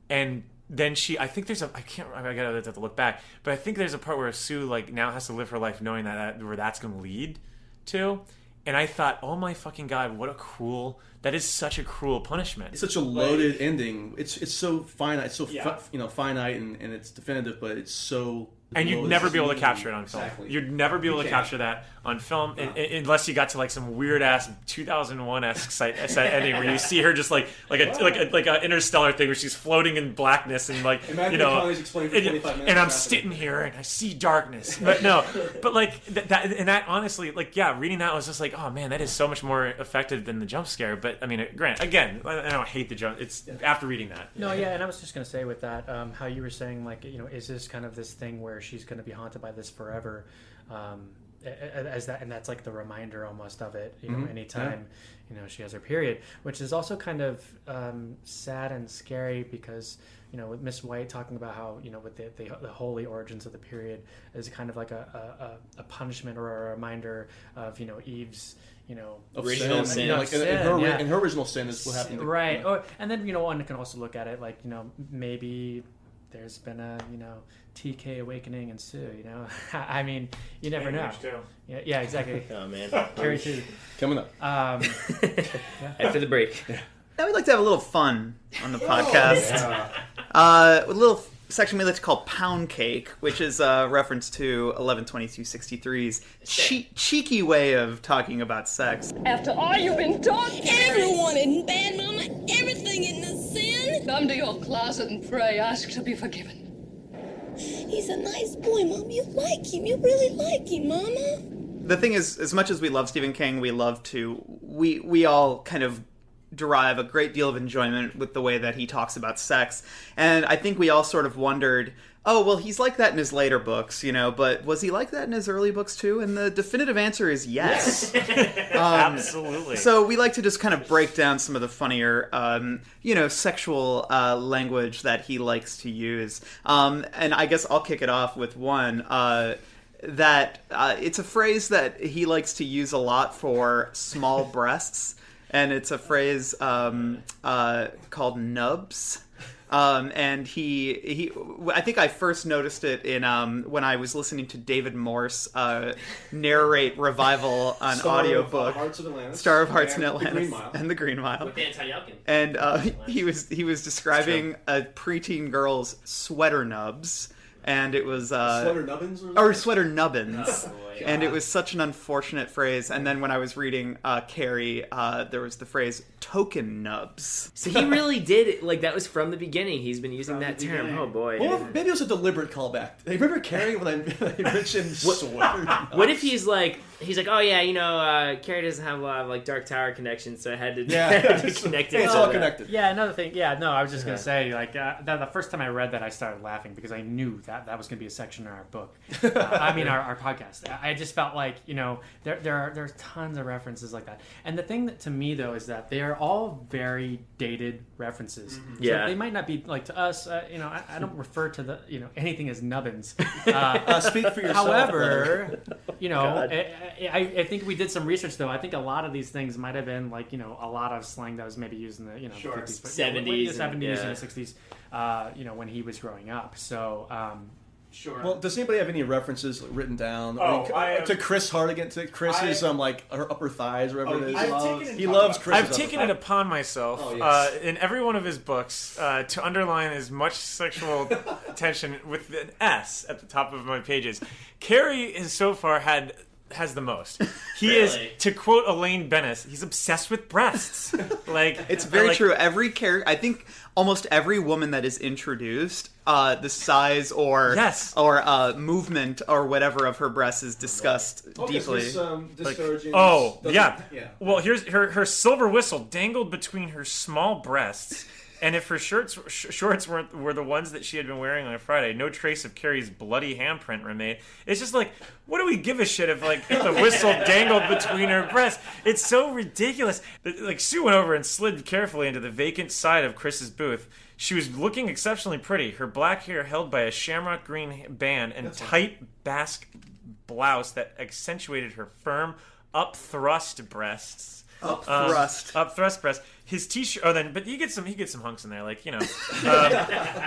Speaker 3: And then I think there's I gotta have to look back, but I think there's a part where Sue like now has to live her life knowing where that's going to lead to. And I thought, oh my fucking God, that is such a cruel punishment.
Speaker 9: It's such a loaded ending. It's so finite. It's so finite and it's definitive, but it's so.
Speaker 3: And you'd never be able to capture it on film. Exactly. You'd never be able to capture that on film unless you got to like some weird ass 2001-esque ending where you see her just like a interstellar thing where she's floating in blackness and like and I'm sitting here and I see darkness. But no, but like that honestly, like reading that was just like, oh man, that is so much more effective than the jump scare. But I mean, again, I don't hate the jump. It's after reading that.
Speaker 7: No, and I was just gonna say with that, how you were saying like, is this kind of this thing where she's going to be haunted by this forever, as that, and that's like the reminder almost of it. Anytime she has her period, which is also kind of sad and scary because with Miss White talking about how with the holy origins of the period is kind of like a punishment or a reminder of Eve's
Speaker 8: original sin.
Speaker 9: In her original sin is what happened.
Speaker 7: Right. And then one can also look at it like maybe there's been a TK awakening in Sue. I mean, you never know. Yeah, exactly.
Speaker 8: Oh man,
Speaker 7: Carrie too.
Speaker 9: Coming up
Speaker 8: after the break.
Speaker 6: Now we'd like to have a little fun on the podcast. A little section we like to call Pound Cake, which is a reference to 11/22/63's cheeky way of talking about sex.
Speaker 10: After all you've been taught, everyone in bad, Mama. Everything in the sin. Come to your closet and pray. Ask to be forgiven. He's a nice boy, Mom. You like him. You really like him, Mama.
Speaker 6: The thing is, as much as we love Stephen King, we all kind of derive a great deal of enjoyment with the way that he talks about sex. And I think we all sort of wondered, oh, well, he's like that in his later books, but was he like that in his early books too? And the definitive answer is yes.
Speaker 3: Absolutely.
Speaker 6: So we like to just kind of break down some of the funnier, sexual language that he likes to use. And I guess I'll kick it off with one. That it's a phrase that he likes to use a lot for small breasts. And it's a phrase called nubs. And he I think I first noticed it in when I was listening to David Morse narrate Revival on audiobook. Star of Hearts and Atlantis and The Green Mile.
Speaker 8: With Anton Yelkin.
Speaker 6: And he was describing a preteen girl's sweater nubs. And it was
Speaker 9: sweater nubbins
Speaker 6: or sweater nubbins. And it was such an unfortunate phrase. And then when I was reading Carrie, there was the phrase token nubs.
Speaker 8: So he really did it. Like, that was from the beginning. He's been using that term. Oh boy.
Speaker 9: Well, maybe it was a deliberate callback. Remember Carrie when I mentioned sweater nubs?
Speaker 8: What if he's like, oh yeah, Carrie doesn't have a lot of like Dark Tower connections, so I had to, connect it.
Speaker 9: It's all connected.
Speaker 7: Yeah, another thing. Yeah, no, I was just gonna say like the first time I read that, I started laughing because I knew that was gonna be a section in our book. Our podcast. I just felt like there's tons of references like that. And the thing that to me though is that they are all very dated references. Mm-hmm. So they might not be like to us. I don't refer to anything as nubbins.
Speaker 9: Speak for yourself.
Speaker 7: However, I think we did some research though. I think a lot of these things might have been like a lot of slang that was maybe used in the 50s,
Speaker 8: 70s,
Speaker 7: and the 60s. When he was growing up. So.
Speaker 9: Sure. Well, does anybody have any references written down? To Chris Hardigan, to Chris's her upper thighs, or whatever it is. He loves Chris.
Speaker 3: I've taken it upon myself in every one of his books to underline as much sexual tension with an S at the top of my pages. Carrie has so far has the most. He is, to quote Elaine Bennis, he's obsessed with breasts.
Speaker 6: It's very true. Every character, I think, almost every woman that is introduced, the size or movement or whatever of her breasts is discussed deeply.
Speaker 9: Discouraging.
Speaker 3: Well, here's her silver whistle dangled between her small breasts. And if her shorts were the ones that she had been wearing on Friday, no trace of Carrie's bloody handprint remained. It's just like, what do we give a shit if the whistle dangled between her breasts? It's so ridiculous. Like, Sue went over and slid carefully into the vacant side of Chris's booth. She was looking exceptionally pretty, her black hair held by a shamrock green band and tight basque blouse that accentuated her firm, up-thrust breasts. Up-thrust breasts. His t-shirt. But he gets some hunks in there,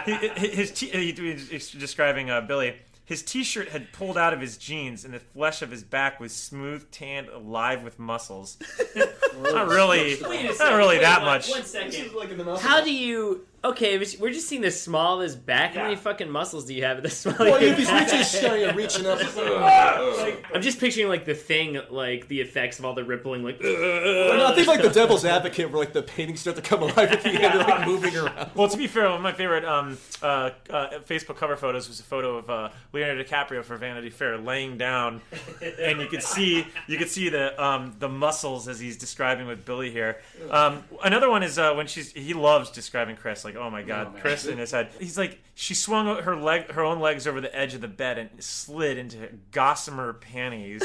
Speaker 3: he's describing Billy. His t-shirt had pulled out of his jeans, and the flesh of his back was smooth, tanned, alive with muscles. Not really that much.
Speaker 8: 1 second. How do you? Okay, we're just seeing the small of his back. How many fucking muscles do you have at the small of your back?
Speaker 9: Reaching up.
Speaker 8: I'm just picturing the thing, the effects of all the rippling,
Speaker 9: I think the Devil's Advocate, where the paintings start to come alive at the end, they're moving around.
Speaker 3: Well, to be fair, one of my favorite Facebook cover photos was a photo of Leonardo DiCaprio for Vanity Fair laying down, and you could see the muscles as he's describing with Billy here. Another one is when he loves describing Chris. Oh my God, Chris in his head. He's she swung her own legs over the edge of the bed and slid into gossamer panties.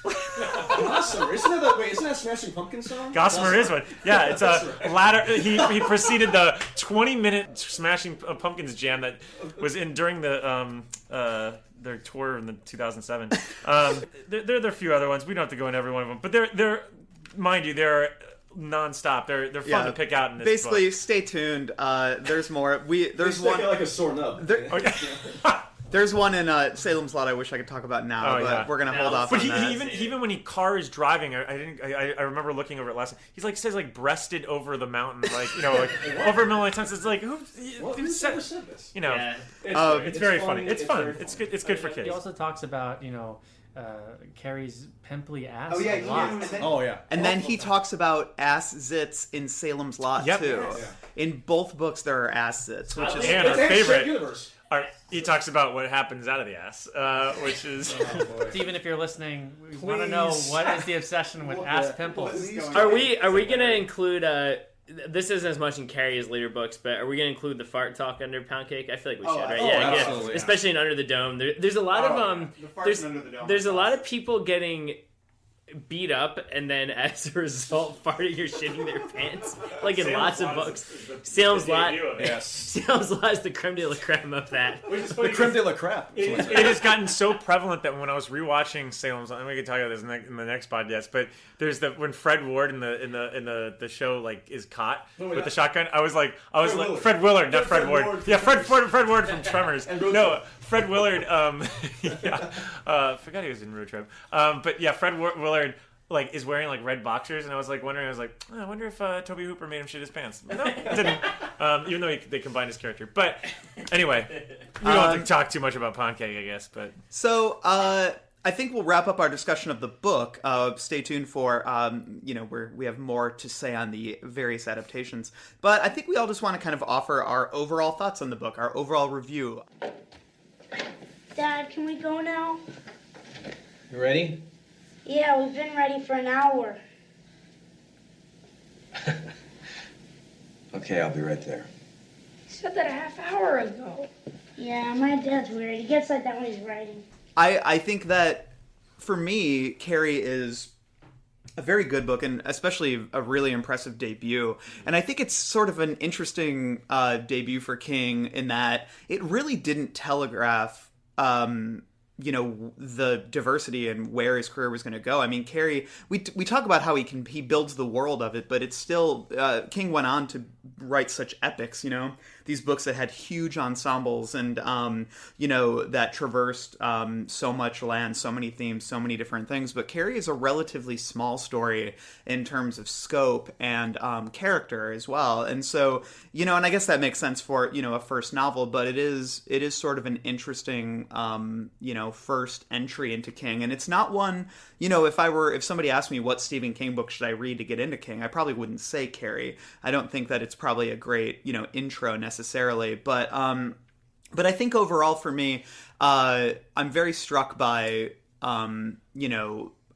Speaker 9: Gossamer, isn't that Smashing Pumpkins song?
Speaker 3: Gossamer is one. Yeah, it's a ladder. He preceded the 20-minute Smashing Pumpkins jam that was during the their tour in the 2007. There are a few other ones. We don't have to go into every one of them, but they're mind you, they're non-stop. They're fun to pick out in this
Speaker 6: basically
Speaker 3: book.
Speaker 6: Stay tuned. There's more. There's one
Speaker 9: like a sore nub.
Speaker 6: There's one in Salem's Lot I wish I could talk about now, but we're gonna hold off on that.
Speaker 3: Even when car is driving, I remember looking over it last time. He's says breasted over the mountain, over a million times. It's who said this? It's very funny. It's fun. It's good. It's good for kids.
Speaker 7: He also talks about Carrie's pimply ass.
Speaker 6: Oh yeah,
Speaker 7: a lot.
Speaker 6: And then he talks about ass zits in Salem's Lot too. Yeah. In both books, there are ass zits, which is
Speaker 3: our favorite. He talks about what happens out of the ass, which is...
Speaker 7: Stephen, if you're listening, we want to know what is the obsession with ass pimples.
Speaker 8: Are we going to include... this isn't as much in Carrie as later books, but are we going to include the fart talk under Pound Cake? I feel like we should, right?
Speaker 9: Absolutely.
Speaker 8: Especially in Under the Dome. There's a lot of... there's a lot of people getting beat up and then as a result farting or shitting their pants in lots of books. Salem's Lot Salem's Lot is the creme de la creme of that.
Speaker 9: The creme de la crap.
Speaker 3: It has gotten so prevalent that when I was rewatching Salem's Lot, and we can talk about this in the next podcast, but there's when Fred Ward in the show is caught with the shotgun. I was like Fred Willard, not Fred Ward. Yeah, Fred Ward from Tremors. No, Fred Willard. Forgot he was in Road Trip. But yeah, Fred Willard is wearing red boxers, and I was wondering. I was I wonder if Toby Hooper made him shit his pants. No, didn't. Even though they combined his character. But anyway, we don't have to talk too much about Pound Cake, I guess. But
Speaker 6: so I think we'll wrap up our discussion of the book. Stay tuned for we have more to say on the various adaptations. But I think we all just want to kind of offer our overall thoughts on the book, our overall review.
Speaker 12: Dad, can we go now?
Speaker 13: You ready?
Speaker 12: Yeah, we've been ready for an hour.
Speaker 13: Okay, I'll be right there.
Speaker 12: You said that a half hour ago. Yeah, my dad's weird. He gets like that when he's writing.
Speaker 6: I think that, for me, Carrie is a very good book, and especially a really impressive debut. And I think it's sort of an interesting debut for King in that it really didn't telegraph the diversity and where his career was going to go. I mean, Carrie, we talk about how he builds the world of it, but it's still King went on to write such epics, these books that had huge ensembles and that traversed so much land, so many themes, so many different things. But Carrie is a relatively small story in terms of scope and character as well. And so, and I guess that makes sense for a first novel, but it is sort of an interesting first entry into King. And it's not one, if somebody asked me what Stephen King book should I read to get into King, I probably wouldn't say Carrie. I don't think that it's probably a great intro necessarily, but I think overall for me, I'm very struck by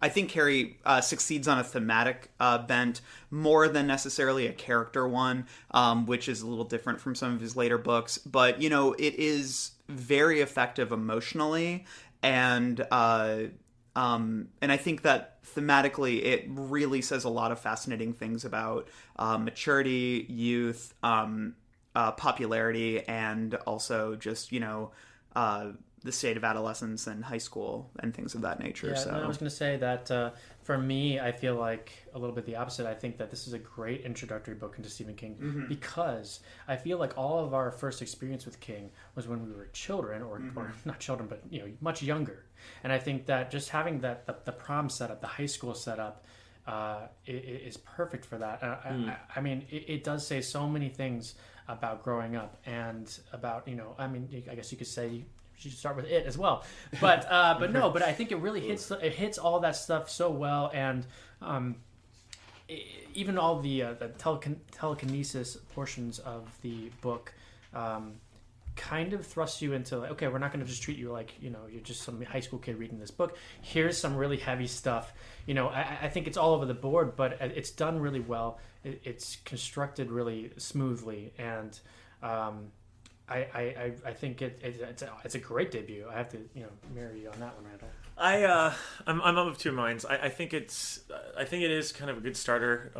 Speaker 6: I think Carrie succeeds on a thematic bent more than necessarily a character one, which is a little different from some of his later books. But, you know, it is very effective emotionally, and I think that thematically it really says a lot of fascinating things about maturity, youth, popularity, and also just, you know, the state of adolescence and high school and things of that nature.
Speaker 7: Yeah,
Speaker 6: so
Speaker 7: I was going to say that for me, I feel like a little bit the opposite. I think that this is a great introductory book into Stephen King because I feel like all of our first experience with King was when we were children, or not children, but you know, much younger. And I think that just having that the prom setup, the high school setup, is perfect for that. I mean, it does say so many things about growing up and about, you know, I mean, I guess you could say you should start with it as well, but but I think it really hits all that stuff so well, and even all the telekinesis portions of the book kind of thrusts you into, like, okay, we're not going to just treat you like, you know, you're just some high school kid reading this book. Here's some really heavy stuff. You know, I think it's all over the board, but it's done really well. It's constructed really smoothly, and I think it's a great debut. I have to, you know, marry you on that one, Randall.
Speaker 3: I'm of two minds. I think it is kind of a good starter.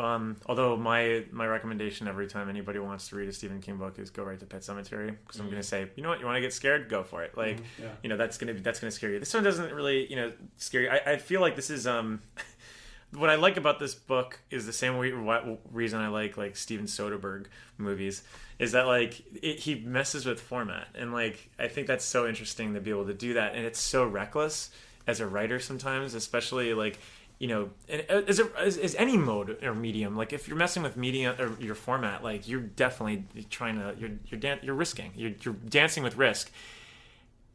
Speaker 3: Although my recommendation every time anybody wants to read a Stephen King book is go right to Pet Sematary, because I'm going to say, you know what, you want to get scared, go for it. Like, you know, that's going to scare you. This one doesn't really, you know, scare you. I feel like this is what I like about this book is the same reason I like Steven Soderbergh movies, is that like he messes with format, and like I think that's so interesting to be able to do that, and it's so reckless as a writer sometimes, especially like, you know, as any mode or medium, like if you're messing with media or your format, like you're definitely trying to you're risking, you're dancing with risk,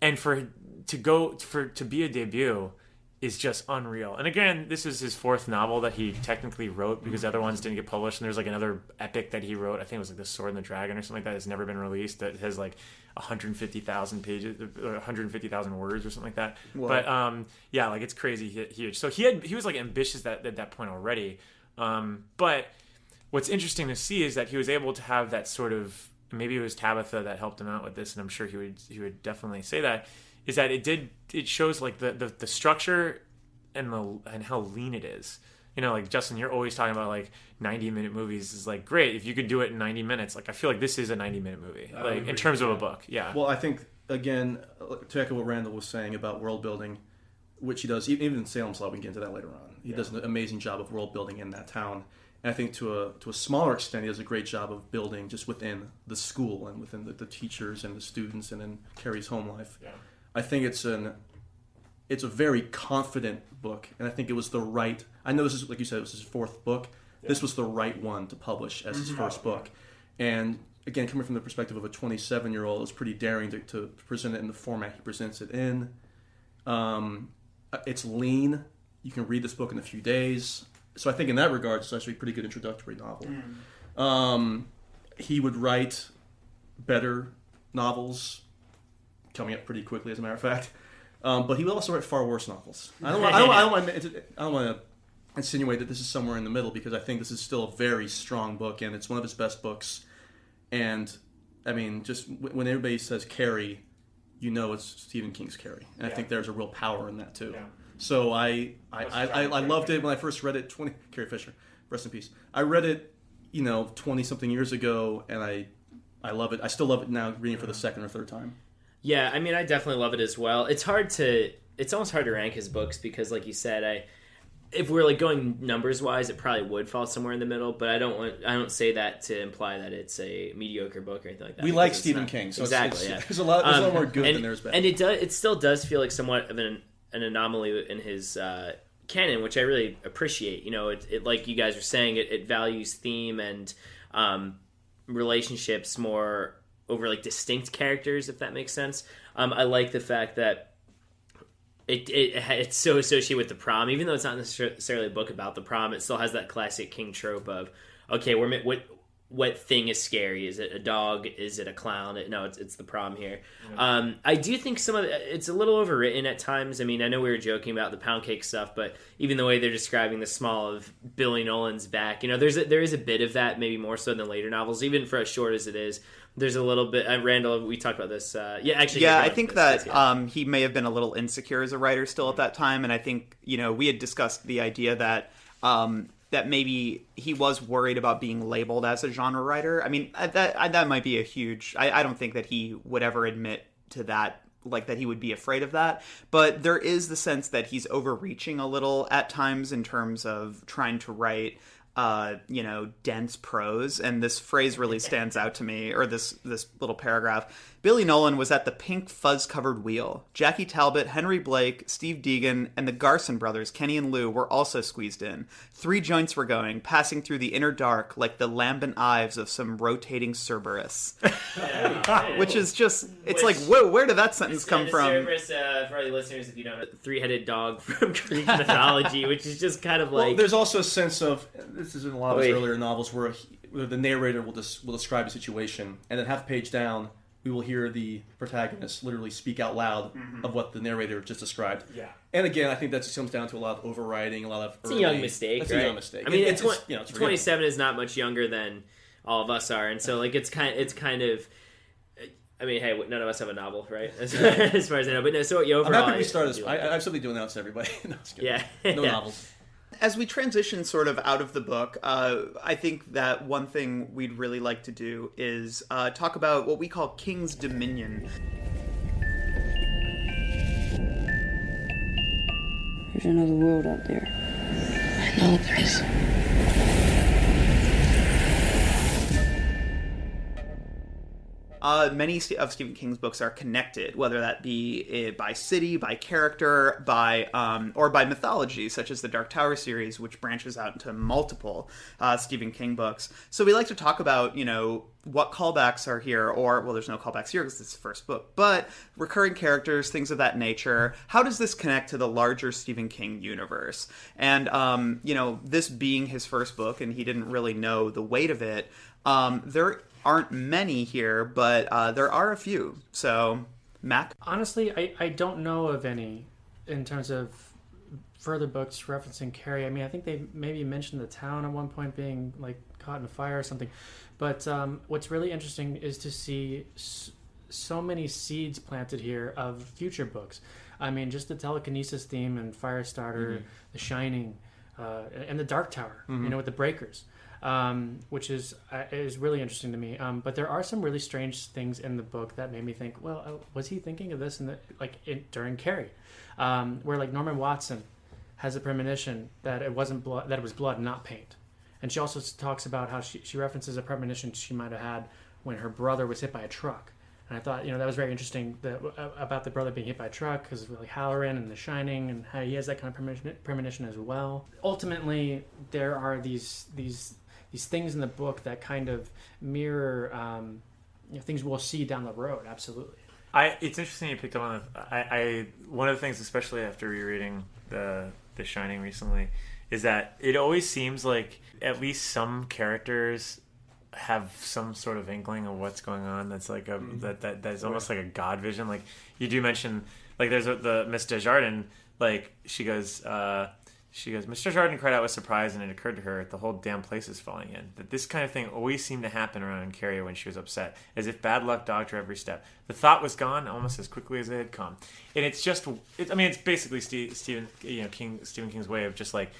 Speaker 3: and to be a debut is just unreal. And again, this is his fourth novel that he technically wrote, because other ones didn't get published. And there's like another epic that he wrote, I think it was like The Sword and the Dragon or something like that, that's never been released, that has like 150,000 pages, 150,000 words or something like that. Whoa. But yeah, like it's crazy huge. So he was like ambitious at that point already. But what's interesting to see is that he was able to have that sort of, maybe it was Tabitha that helped him out with this, and I'm sure he would definitely say that, is that it shows like the structure and how lean it is. You know, like Justin, you're always talking about like 90-minute movies is like great if you could do it in 90 minutes. Like I feel like this is a 90-minute movie, like in terms of a book. Yeah.
Speaker 9: Well, I think again, to echo what Randall was saying about world building, which he does even in Salem's Lot, we can get into that later on. He does an amazing job of world building in that town. And I think to a smaller extent, he does a great job of building just within the school and within the teachers and the students and in Carrie's home life. Yeah. I think it's a very confident book, and I think it was the right. I know this is, like you said, it was his fourth book. Yeah. This was the right one to publish as his first book. And again, coming from the perspective of a 27-year-old, it was pretty daring to present it in the format he presents it in. It's lean. You can read this book in a few days. So I think in that regard, it's actually a pretty good introductory novel. He would write better novels, coming up pretty quickly, as a matter of fact. But he would also write far worse novels. I don't want to insinuate that this is somewhere in the middle, because I think this is still a very strong book, and it's one of his best books. And I mean, just when everybody says Carrie, you know it's Stephen King's Carrie, and I think there's a real power in that too. Yeah. So I loved it when I first read it. Carrie Fisher, rest in peace. I read it, 20 something years ago, and I love it. I still love it now, reading it for the second or third time.
Speaker 8: Yeah, I mean, I definitely love it as well. It's almost hard to rank his books because, like you said, if we're like going numbers wise, it probably would fall somewhere in the middle. But I don't say that to imply that it's a mediocre book or anything like that.
Speaker 9: We like Stephen King, so
Speaker 8: exactly.
Speaker 9: There's a lot more good than there's bad.
Speaker 8: And it still does feel like somewhat of an anomaly in his canon, which I really appreciate. It like you guys were saying, it values theme and relationships more over like distinct characters, if that makes sense. I like the fact that it's so associated with the prom, even though it's not necessarily a book about the prom. It still has that classic King trope of, okay, what thing is scary. Is it a dog? Is it a clown? No, it's the prom here. I do think some of it's a little overwritten at times. I mean, I know we were joking about the pound cake stuff, but even the way they're describing the small of Billy Nolan's back, there is a bit of that, maybe more so than later novels, even for as short as it is. There's a little bit. Randall, we talked about this.
Speaker 6: I think that he may have been a little insecure as a writer still at that time, and I think we had discussed the idea that that maybe he was worried about being labeled as a genre writer. I mean, that might be a huge... I don't think that he would ever admit to that, like that he would be afraid of that. But there is the sense that he's overreaching a little at times in terms of trying to write... dense prose, and this phrase really stands out to me, or this little paragraph. Billy Nolan was at the pink fuzz-covered wheel. Jackie Talbot, Henry Blake, Steve Deegan, and the Garson brothers, Kenny and Lou, were also squeezed in. 3 joints were going, passing through the inner dark like the lambent eyes of some rotating Cerberus. Which is just, whoa, where did that sentence come from?
Speaker 8: Cerberus, for the listeners, if you don't know, 3-headed dog from Greek mythology, which is just kind of like...
Speaker 9: Well, there's also a sense of, this is in a lot of his earlier novels, where the narrator will describe a situation, and then half a page down, we will hear the protagonist literally speak out loud of what the narrator just described. Yeah. And again, I think that just comes down to a lot of overwriting, a lot of...
Speaker 8: It's a young mistake,
Speaker 9: It's
Speaker 8: right?
Speaker 9: a young mistake.
Speaker 8: I mean,
Speaker 9: it's
Speaker 8: 27 is not much younger than all of us are, and so it's kind of... I mean, hey, none of us have a novel, right? As far as I know. But no, so overall...
Speaker 9: I'm happy we started this. I have something to announce to everybody. No, no novels.
Speaker 6: As we transition sort of out of the book, I think that one thing we'd really like to do is talk about what we call King's Dominion.
Speaker 10: There's another world out there. I know there is.
Speaker 6: Many of Stephen King's books are connected, whether that be by city, by character, or by mythology, such as the Dark Tower series, which branches out into multiple Stephen King books. So we like to talk about, what callbacks are here, or, well, there's no callbacks here because it's the first book, but recurring characters, things of that nature. How does this connect to the larger Stephen King universe? And, this being his first book, and he didn't really know the weight of it, there aren't many here, but there are a few. So, Mac?
Speaker 7: Honestly, I don't know of any in terms of further books referencing Carrie. I mean, I think they maybe mentioned the town at one point being like caught in a fire or something. But what's really interesting is to see so many seeds planted here of future books. I mean, just the telekinesis theme and Firestarter, The Shining, and the Dark Tower, with the Breakers. Which is really interesting to me. But there are some really strange things in the book that made me think, well, was he thinking of this during Carrie, where like Norman Watson has a premonition that it wasn't blood, that it was blood, not paint, and she also talks about how she references a premonition she might have had when her brother was hit by a truck. And I thought, that was very interesting about the brother being hit by a truck because of like Halloran and The Shining, and how he has that kind of premonition as well. Ultimately, there are these things in the book that kind of mirror things we'll see down the road. Absolutely.
Speaker 3: It's interesting you picked up on one of the things, especially after rereading the Shining recently, is that it always seems like at least some characters have some sort of inkling of what's going on. That's like that's almost like a God vision. Like you do mention, like there's the Miss Desjardins. Like she goes, Miss Desjardins cried out with surprise, and it occurred to her the whole damn place is falling in. That this kind of thing always seemed to happen around Carrie when she was upset, as if bad luck dogged her every step. The thought was gone almost as quickly as it had come, and it's basically Stephen King's way of just like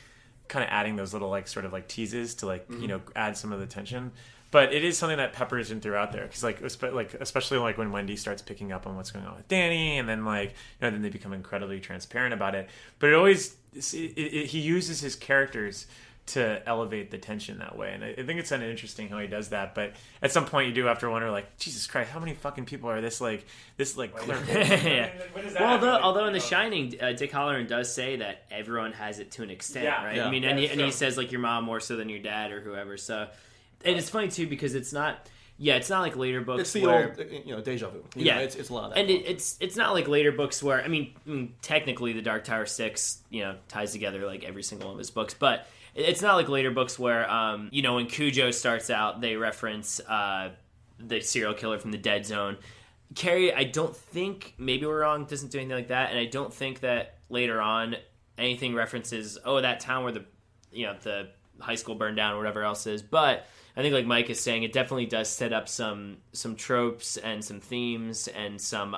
Speaker 3: kind of adding those little like sort of like teases to like add some of the tension. But it is something that peppers in throughout there, because especially like when Wendy starts picking up on what's going on with Danny, and then then they become incredibly transparent about it. But he uses his characters to elevate the tension that way, and I think it's kind of interesting how he does that. But at some point, you do have to wonder, like, Jesus Christ, how many fucking people are this clerk?
Speaker 8: Yeah. Well, although in The Shining, Dick Halloran does say that everyone has it to an extent, right?
Speaker 3: Yeah.
Speaker 8: I mean, and he says like your mom more so than your dad or whoever. So. And it's funny too because it's not yeah, it's not like later books.
Speaker 9: It's the
Speaker 8: where,
Speaker 9: old, deja vu.
Speaker 8: Yeah,
Speaker 9: it's a lot of that.
Speaker 8: And it's not like later books where I mean, technically, the Dark Tower 6, ties together like every single one of his books, but it's not like later books where when Cujo starts out, they reference the serial killer from the Dead Zone. Carrie, I don't think, maybe we're wrong, doesn't do anything like that, and I don't think that later on anything references that town where the high school burned down or whatever else is. But I think, like Mike is saying, it definitely does set up some tropes and some themes and some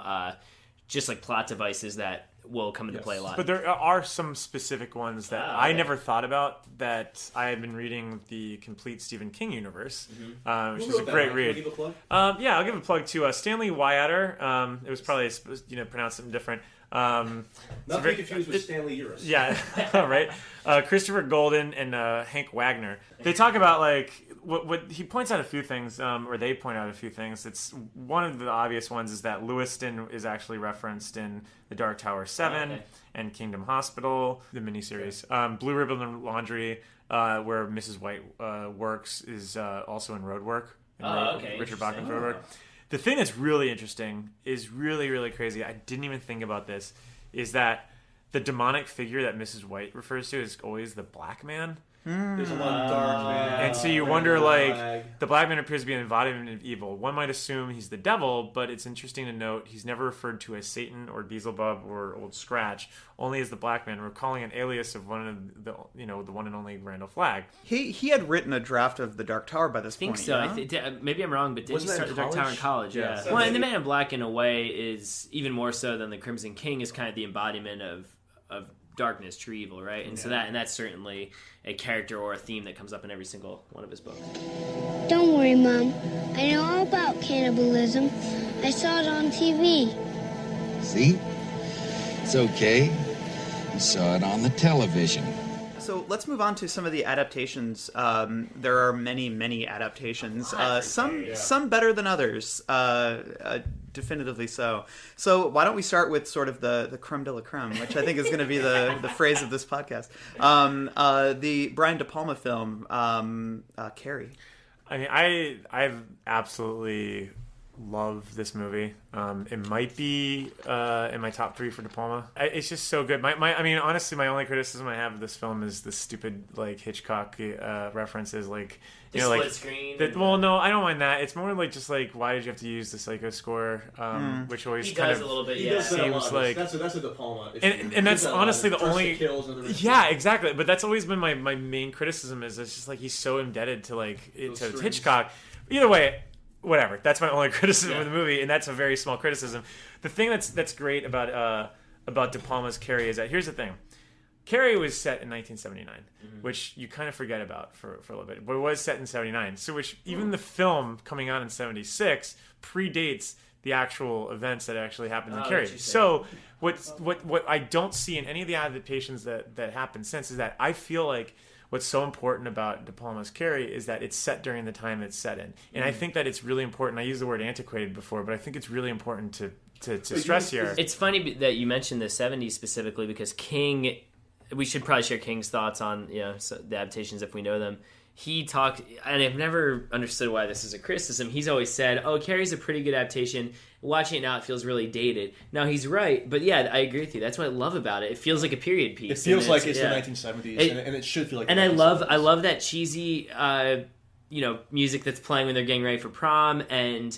Speaker 8: just like plot devices that will come into play a lot.
Speaker 3: But there are some specific ones that I never thought about, that I had been reading the complete Stephen King universe, which is a great read.
Speaker 9: Give a plug?
Speaker 3: Yeah, I'll give a plug to Stanley Wyatter. It was probably pronounced something different.
Speaker 9: Not to be confused with Stanley Uris.
Speaker 3: Yeah, right. Christopher Golden and Hank Wagner. They talk about like what he points out a few things, or they point out a few things. It's one of the obvious ones is that Lewiston is actually referenced in The Dark Tower 7 and Kingdom Hospital, the miniseries. Blue Ribbon Laundry, where Mrs. White works, is also in Roadwork. Richard Bachman's Roadwork. The thing that's really interesting is really, really crazy. I didn't even think about this. Is that the demonic figure that Mrs. White refers to is always the black man.
Speaker 9: There's a lot of dark man.
Speaker 3: And so you wonder, like, the black man appears to be an embodiment of evil. One might assume he's the devil, but it's interesting to note he's never referred to as Satan or Beelzebub or Old Scratch, only as the black man. We're calling an alias of one of the one and only Randall Flagg.
Speaker 6: He had written a draft of the Dark Tower by this point.
Speaker 8: I think so. Maybe I'm wrong, but didn't he start the Dark Tower in college? Yeah. Well, and the Man in Black, in a way, is even more so than the Crimson King, is kind of the embodiment of darkness, true evil, right? And so that's certainly a character or a theme that comes up in every single one of his books.
Speaker 12: Don't worry, Mom. I know all about cannibalism. I saw it on TV.
Speaker 14: See? It's okay. You saw it on the television.
Speaker 6: So let's move on to some of the adaptations. There are many, many adaptations. Some better than others. Definitively so. So why don't we start with sort of the creme de la creme, which I think is going to be the phrase of this podcast. The Brian De Palma film, Carrie.
Speaker 3: I mean, I absolutely love this movie. It might be in my top 3 for De Palma. It's just so good. I mean, honestly, my only criticism I have of this film is the stupid like Hitchcock references, like
Speaker 8: split screen.
Speaker 3: Well, no, I don't mind that. It's more like just like, why did you have to use the Psycho score, which always
Speaker 8: he
Speaker 3: kind
Speaker 8: does
Speaker 3: of
Speaker 8: a little bit.
Speaker 9: He does
Speaker 3: seems like
Speaker 9: that's a De Palma issue.
Speaker 3: And that's honestly the only
Speaker 9: kills
Speaker 3: exactly. But that's always been my main criticism is it's just like he's so indebted to like to Hitchcock. Either way. Whatever. That's my only criticism of the movie, and that's a very small criticism. The thing that's great about De Palma's Carrie is that here's the thing. Carrie was set in 1979, which you kind of forget about for a little bit, but it was set in 79. So which even the film coming out in 76 predates the actual events that actually happened in Carrie. So what I don't see in any of the adaptations that happened since is that I feel like what's so important about De Palma's Carrie is that it's set during the time it's set in. And I think that it's really important. I used the word antiquated before, but I think it's really important to stress here.
Speaker 8: It's funny that you mentioned the 70s specifically because King, we should probably share King's thoughts on the adaptations if we know them. He talked, and I've never understood why this is a criticism. He's always said, Carrie's a pretty good adaptation. Watching it now, it feels really dated. Now, he's right, but yeah, I agree with you. That's what I love about it. It feels like a period piece.
Speaker 9: It feels like it's the 1970s, and it should feel like.
Speaker 8: And I love that cheesy, music that's playing when they're getting ready for prom and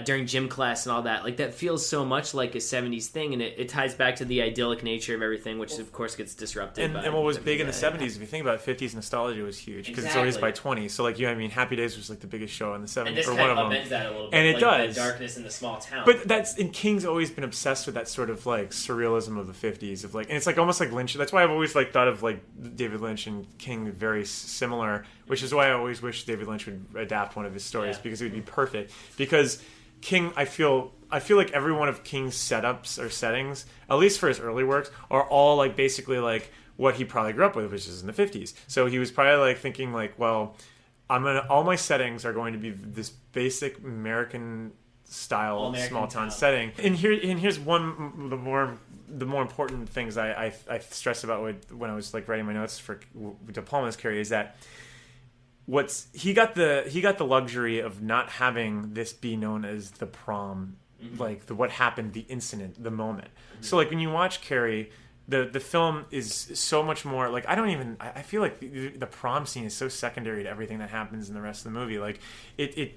Speaker 8: during gym class and all that. Like that feels so much like a 70s thing, and it ties back to the idyllic nature of everything, which of course gets disrupted.
Speaker 3: And what was big in the 70s, if you think about it, 50s nostalgia was huge because it's always by 20. So like Happy Days was like the biggest show in the 70s.
Speaker 8: And this
Speaker 3: or
Speaker 8: kind
Speaker 3: one
Speaker 8: of
Speaker 3: of them.
Speaker 8: amends that a little bit.
Speaker 3: And it
Speaker 8: like
Speaker 3: does.
Speaker 8: The darkness in the small town.
Speaker 3: But King's always been obsessed with that sort of like surrealism of the 50s of like, and it's like almost like Lynch. That's why I've always like thought of like David Lynch and King very similar, which is why I always wish David Lynch would adapt one of his stories because it would be perfect. Because King, I feel like every one of King's setups or settings, at least for his early works, are all like basically like what he probably grew up with, which is in the 50s. So he was probably like thinking like, well, all my settings are going to be this basic American style small town setting. And here's one the more important things I stress about when I was like writing my notes for De Palma's Carrie is that he got the luxury of not having this be known as the prom, like what happened, the incident, the moment. So like when you watch Carrie, the film is so much more like I feel like the prom scene is so secondary to everything that happens in the rest of the movie. Like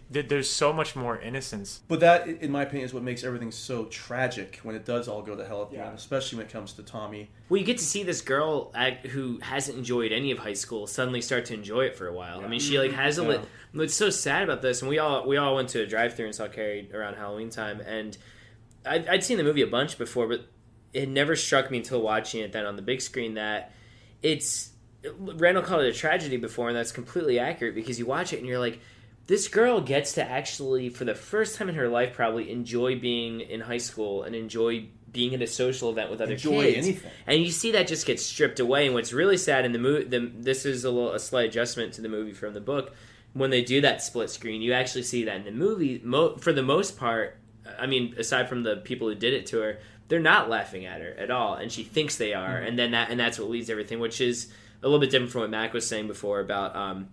Speaker 3: there's so much more innocence.
Speaker 9: But that, in my opinion, is what makes everything so tragic when it does all go to hell at the end, especially when it comes to Tommy.
Speaker 8: Well, you get to see this girl who hasn't enjoyed any of high school suddenly start to enjoy it for a while. I mean, she like has a what's so sad about this, and we all went to a drive-thru and saw Carrie around Halloween time, and I'd seen the movie a bunch before, but it never struck me until watching it then on the big screen that Randall called it a tragedy before, and that's completely accurate, because you watch it and you're like, this girl gets to actually, for the first time in her life, probably enjoy being in high school and enjoy being at a social event with other kids.
Speaker 9: Anything.
Speaker 8: And you see that just gets stripped away. And what's really sad in the movie, this is a slight adjustment to the movie from the book, when they do that split screen, you actually see that in the movie, for the most part, I mean, aside from the people who did it to her, they're not laughing at her at all, and she thinks they are, and then that's what leads to everything, which is a little bit different from what Mac was saying before about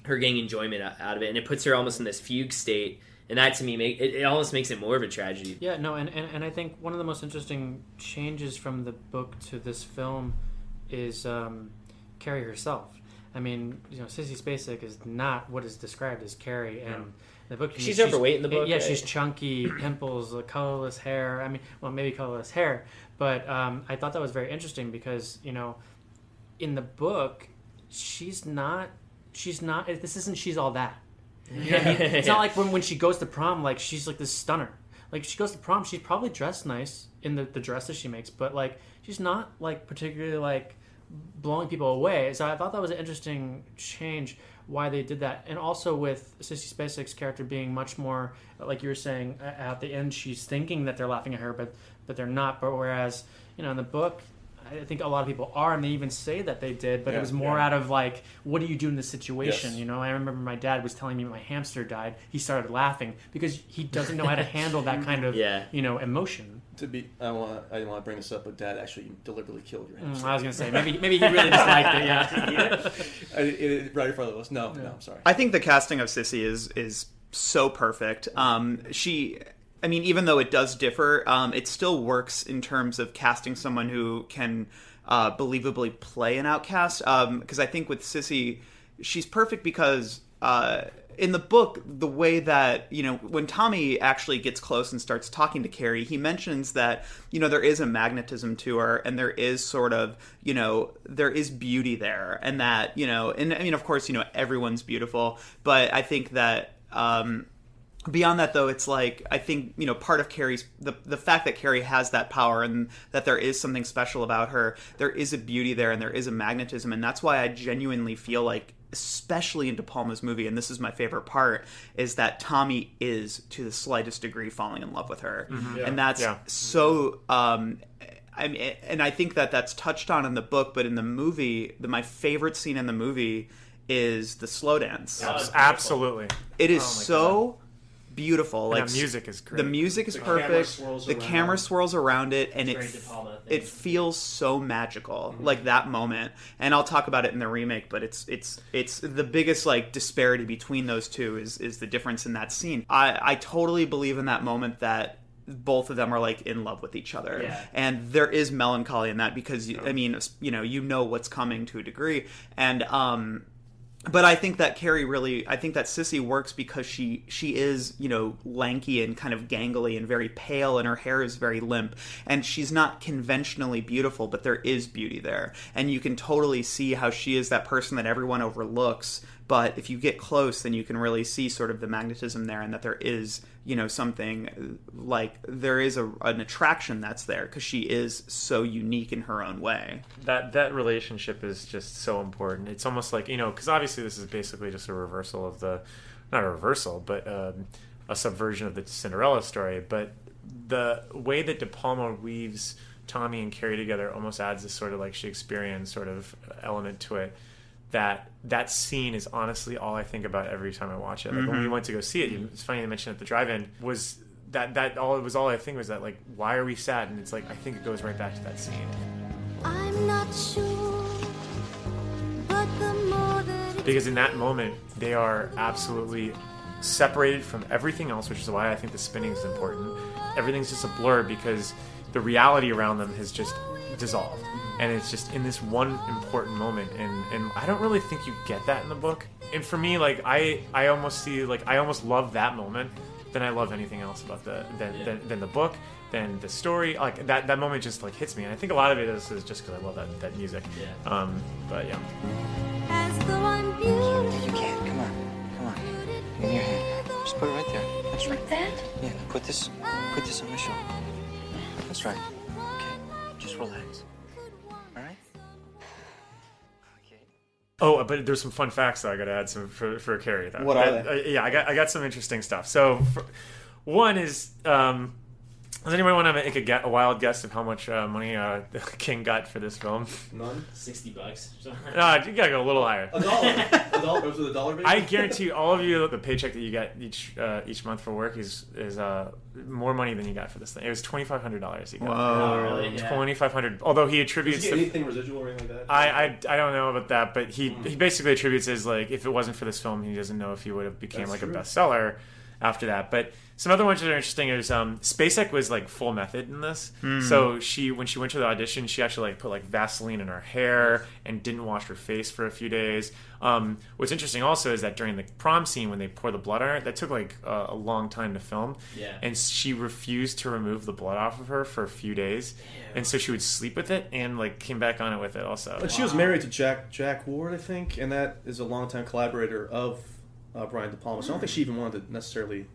Speaker 8: her getting enjoyment out of it, and it puts her almost in this fugue state, and that to me it almost makes it more of a tragedy.
Speaker 7: Yeah, no, and I think one of the most interesting changes from the book to this film is Carrie herself. I mean, Sissy Spacek is not what is described as Carrie, and the book.
Speaker 8: She's overweight in the book.
Speaker 7: Yeah,
Speaker 8: right?
Speaker 7: She's chunky, pimples, colorless hair. I mean, well, maybe colorless hair, but I thought that was very interesting because in the book, she's not. This isn't. She's all that. You know what I mean? It's not like when she goes to prom, like she's like this stunner. Like she goes to prom, she's probably dressed nice in the dresses she makes, but like she's not like particularly like blowing people away. So I thought that was an interesting change why they did that. And also with Sissy Spacek's character being much more, like you were saying, at the end she's thinking that they're laughing at her, but they're not. But whereas, in the book, I think a lot of people are, and they even say that they did, but it was more out of like, what do you do in this situation? Yes. I remember my dad was telling me my hamster died. He started laughing because he doesn't know how to handle that kind of, emotion.
Speaker 9: I didn't want to bring this up, but Dad actually deliberately killed your hamster.
Speaker 7: I was going to say, maybe he really disliked it, yeah.
Speaker 9: Right in front of us. No, I'm sorry.
Speaker 6: I think the casting of Sissy is so perfect. Even though it does differ, it still works in terms of casting someone who can believably play an outcast. Because I think with Sissy, she's perfect because in the book, the way that, when Tommy actually gets close and starts talking to Carrie, he mentions that, there is a magnetism to her, and there is sort of, there is beauty there, and that, and I mean, of course, everyone's beautiful, but I think that, beyond that, though, it's like, I think, part of Carrie's, the fact that Carrie has that power and that there is something special about her, there is a beauty there and there is a magnetism. And that's why I genuinely feel like, especially in De Palma's movie, and this is my favorite part, is that Tommy is, to the slightest degree, falling in love with her. Mm-hmm. And that's so... and I think that that's touched on in the book, but in the movie, my favorite scene in the movie is the slow dance.
Speaker 3: Absolutely.
Speaker 6: It is so... beautiful.
Speaker 3: Like, the music is great.
Speaker 6: The music is perfect. The camera swirls around it, and it feels so magical. Mm-hmm. Like that moment. And I'll talk about it in the remake, but it's the biggest like disparity between those two is the difference in that scene. I totally believe in that moment that both of them are like in love with each other. Yeah. And there is melancholy in that because I mean, what's coming to a degree. And but I think that I think that Sissy works because she is, lanky and kind of gangly and very pale, and her hair is very limp, and she's not conventionally beautiful, but there is beauty there. And you can totally see how she is that person that everyone overlooks, but if you get close, then you can really see sort of the magnetism there, and that there is, something like there is an attraction that's there because she is so unique in her own way.
Speaker 3: That relationship is just so important. It's almost like, because obviously this is basically just a reversal of not a reversal, but a subversion of the Cinderella story. But the way that De Palma weaves Tommy and Carrie together almost adds this sort of like Shakespearean sort of element to it. That scene is honestly all I think about every time I watch it. Like when we went to go see it, it's funny you mentioned at the drive-in, was that all I think was that, like, why are we sad? And it's like, I think it goes right back to that scene.
Speaker 15: I'm not sure, but the more that
Speaker 3: because in that moment they are absolutely separated from everything else, which is why I think the spinning is important. Everything's just a blur because the reality around them has just dissolved, and it's just in this one important moment, and I don't really think you get that in the book. And for me, like I almost see, like I almost love that moment than I love anything else about than the book, than the story. Like that moment just like hits me, and I think a lot of it is just because I love that music. But yeah.
Speaker 15: You can't. Come on. In your hand. Just put it right there. That's right.
Speaker 12: Like that?
Speaker 15: Yeah. Put this on my shoulder. That's right. Okay. Just relax. All right.
Speaker 3: Oh, but there's some fun facts that I got to add some for Carrie. Though.
Speaker 4: What are they?
Speaker 3: Yeah, I got some interesting stuff. So, one is, does anyone want to make a wild guess of how much money King got for this film?
Speaker 9: None.
Speaker 8: $60.
Speaker 3: You gotta go a little higher.
Speaker 9: $1. Was it $1?
Speaker 3: I guarantee all of you the paycheck that you get each month for work is more money than you got for this thing. It was $2,500 he got.
Speaker 4: Whoa.
Speaker 8: Oh, really? Yeah.
Speaker 3: $2,500. Although he attributes
Speaker 9: Does he get anything residual or anything like that?
Speaker 3: I don't know about that, but he basically attributes as like if it wasn't for this film, he doesn't know if he would have became
Speaker 9: That's
Speaker 3: like
Speaker 9: true.
Speaker 3: a bestseller after that. But some other ones that are interesting is SpaceX was like full method in this. So when she went to the audition, she actually like put like Vaseline in her hair and didn't wash her face for a few days. What's interesting also is that during the prom scene when they pour the blood on her, that took like a long time to film.
Speaker 8: Yeah.
Speaker 3: And she refused to remove the blood off of her for a few days. And so she would sleep with it and like came back on it with it also.
Speaker 9: And she was married to Jack Ward, I think, and that is a longtime collaborator of Brian De Palma. So I don't think she even wanted to necessarily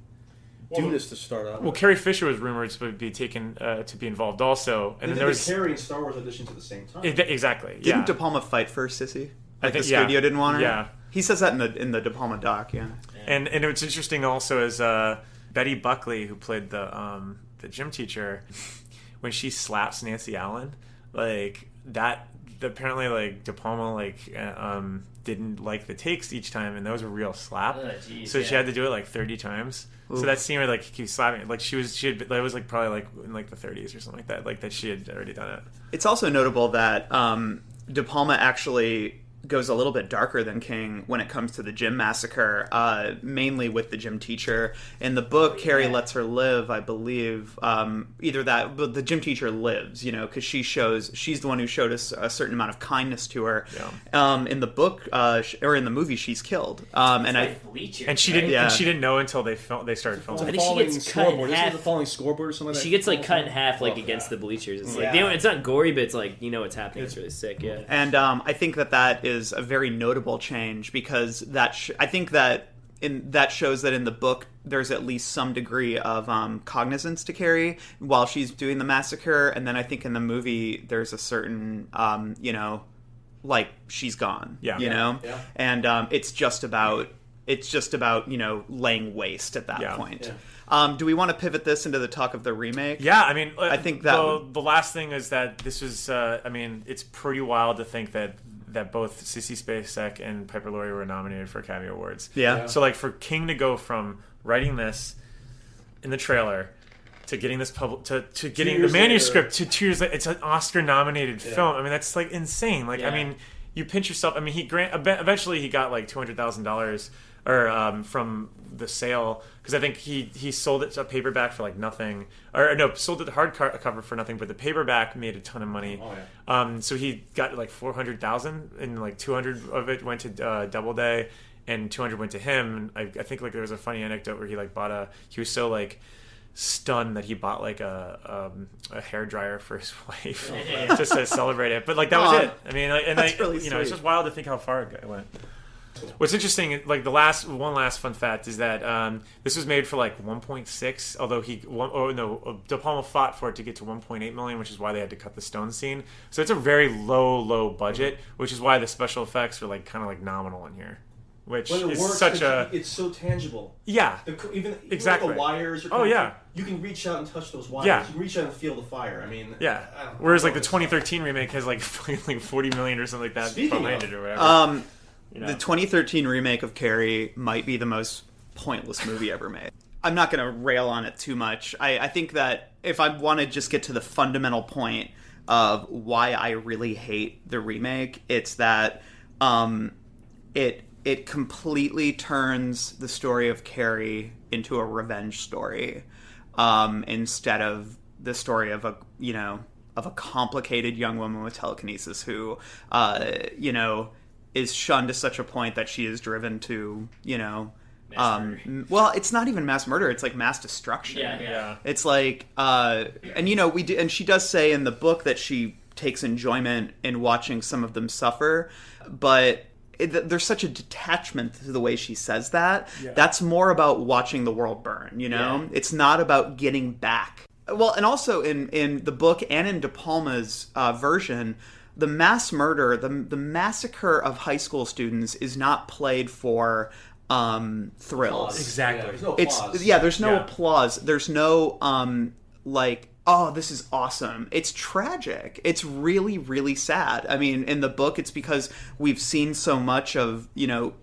Speaker 9: do this to start out.
Speaker 3: Well, Carrie Fisher was rumored to be taken to be involved also, and then there was
Speaker 9: Carrie and Star Wars auditions at the same time.
Speaker 3: Exactly.
Speaker 6: Didn't De Palma fight for Sissy?
Speaker 3: I
Speaker 6: Like
Speaker 3: think
Speaker 6: the studio didn't want her.
Speaker 3: Yeah,
Speaker 6: he says that in the De Palma doc. Yeah.
Speaker 3: And what's interesting also is Betty Buckley, who played the gym teacher, when she slaps Nancy Allen, like that. Apparently, like De Palma, didn't like the takes each time, and that was a real slap.
Speaker 8: Oh, geez,
Speaker 3: so she had to do it like 30 times. Oof. So that scene where like he keeps slapping, like she had, that was like probably like in like the 30s or something like that, like that she had already done it.
Speaker 6: It's also notable that De Palma actually goes a little bit darker than King when it comes to the gym massacre, mainly with the gym teacher. In the book, Carrie lets her live, I believe. Either that, but the gym teacher lives, because she's the one who showed us a certain amount of kindness to her. Yeah. In the book, or in the movie, she's killed.
Speaker 3: And she didn't know until they started filming.
Speaker 8: I think she gets cut in half.
Speaker 9: Isn't it the falling scoreboard or something like that?
Speaker 8: She gets like cut in half, against the bleachers. It's like it's not gory, but it's like what's happening. It's really sick. Yeah.
Speaker 6: And I think that is a very notable change because I think that that shows that in the book there's at least some degree of cognizance to Carrie while she's doing the massacre, and then I think in the movie there's a certain like she's gone. Yeah. And it's just about laying waste at that point. Yeah. Do we want to pivot this into the talk of the remake?
Speaker 3: Yeah, I mean,
Speaker 6: I think that
Speaker 3: the last thing is that this was. It's pretty wild to think that both Sissy Spacek and Piper Laurie were nominated for Academy Awards.
Speaker 6: Yeah.
Speaker 3: So like for King to go from writing this in the trailer to getting this to getting the manuscript to 2 years later, it's an Oscar-nominated film. I mean, that's like insane. Like, I mean, you pinch yourself. I mean, eventually he got like $200,000 or from the sale, because I think he sold it to a paperback for like nothing, or no, sold it to hardcover for nothing, but the paperback made a ton of money. So he got like $400,000, and like 200 of it went to Doubleday, and 200 went to him. And I think like there was a funny anecdote where he was so like stunned that he bought like a hairdryer for his wife just to celebrate it. But like that was it. I mean, really sweet. It's just wild to think how far it went. What's interesting, like one last fun fact is that this was made for like 1.6, although De Palma fought for it to get to 1.8 million, which is why they had to cut the stone scene. So it's a very low budget, which is why the special effects are like kind of like nominal in here. Which is
Speaker 9: it's so tangible.
Speaker 3: Yeah,
Speaker 9: even
Speaker 3: exactly.
Speaker 9: Like the wires. You can reach out and touch those wires.
Speaker 3: Yeah.
Speaker 9: You can reach out and feel the fire. I mean,
Speaker 3: Whereas like the 2013 remake has like 40 million or something like that behind it or whatever.
Speaker 6: The 2013 remake of Carrie might be the most pointless movie ever made. I'm not going to rail on it too much. I think that if I want to just get to the fundamental point of why I really hate the remake, it's that it it completely turns the story of Carrie into a revenge story, instead of the story of a complicated young woman with telekinesis who, is shunned to such a point that she is driven to, well, it's not even mass murder. It's like mass destruction.
Speaker 8: Yeah.
Speaker 6: It's like, and she does say in the book that she takes enjoyment in watching some of them suffer, but there's such a detachment to the way she says that. Yeah. That's more about watching the world burn, It's not about getting back. Well, and also in the book and in De Palma's version, the mass murder, the massacre of high school students is not played for thrills.
Speaker 16: Exactly.
Speaker 6: There's no applause. There's no oh, this is awesome. It's tragic. It's really, really sad. I mean, in the book, it's because we've seen so much of,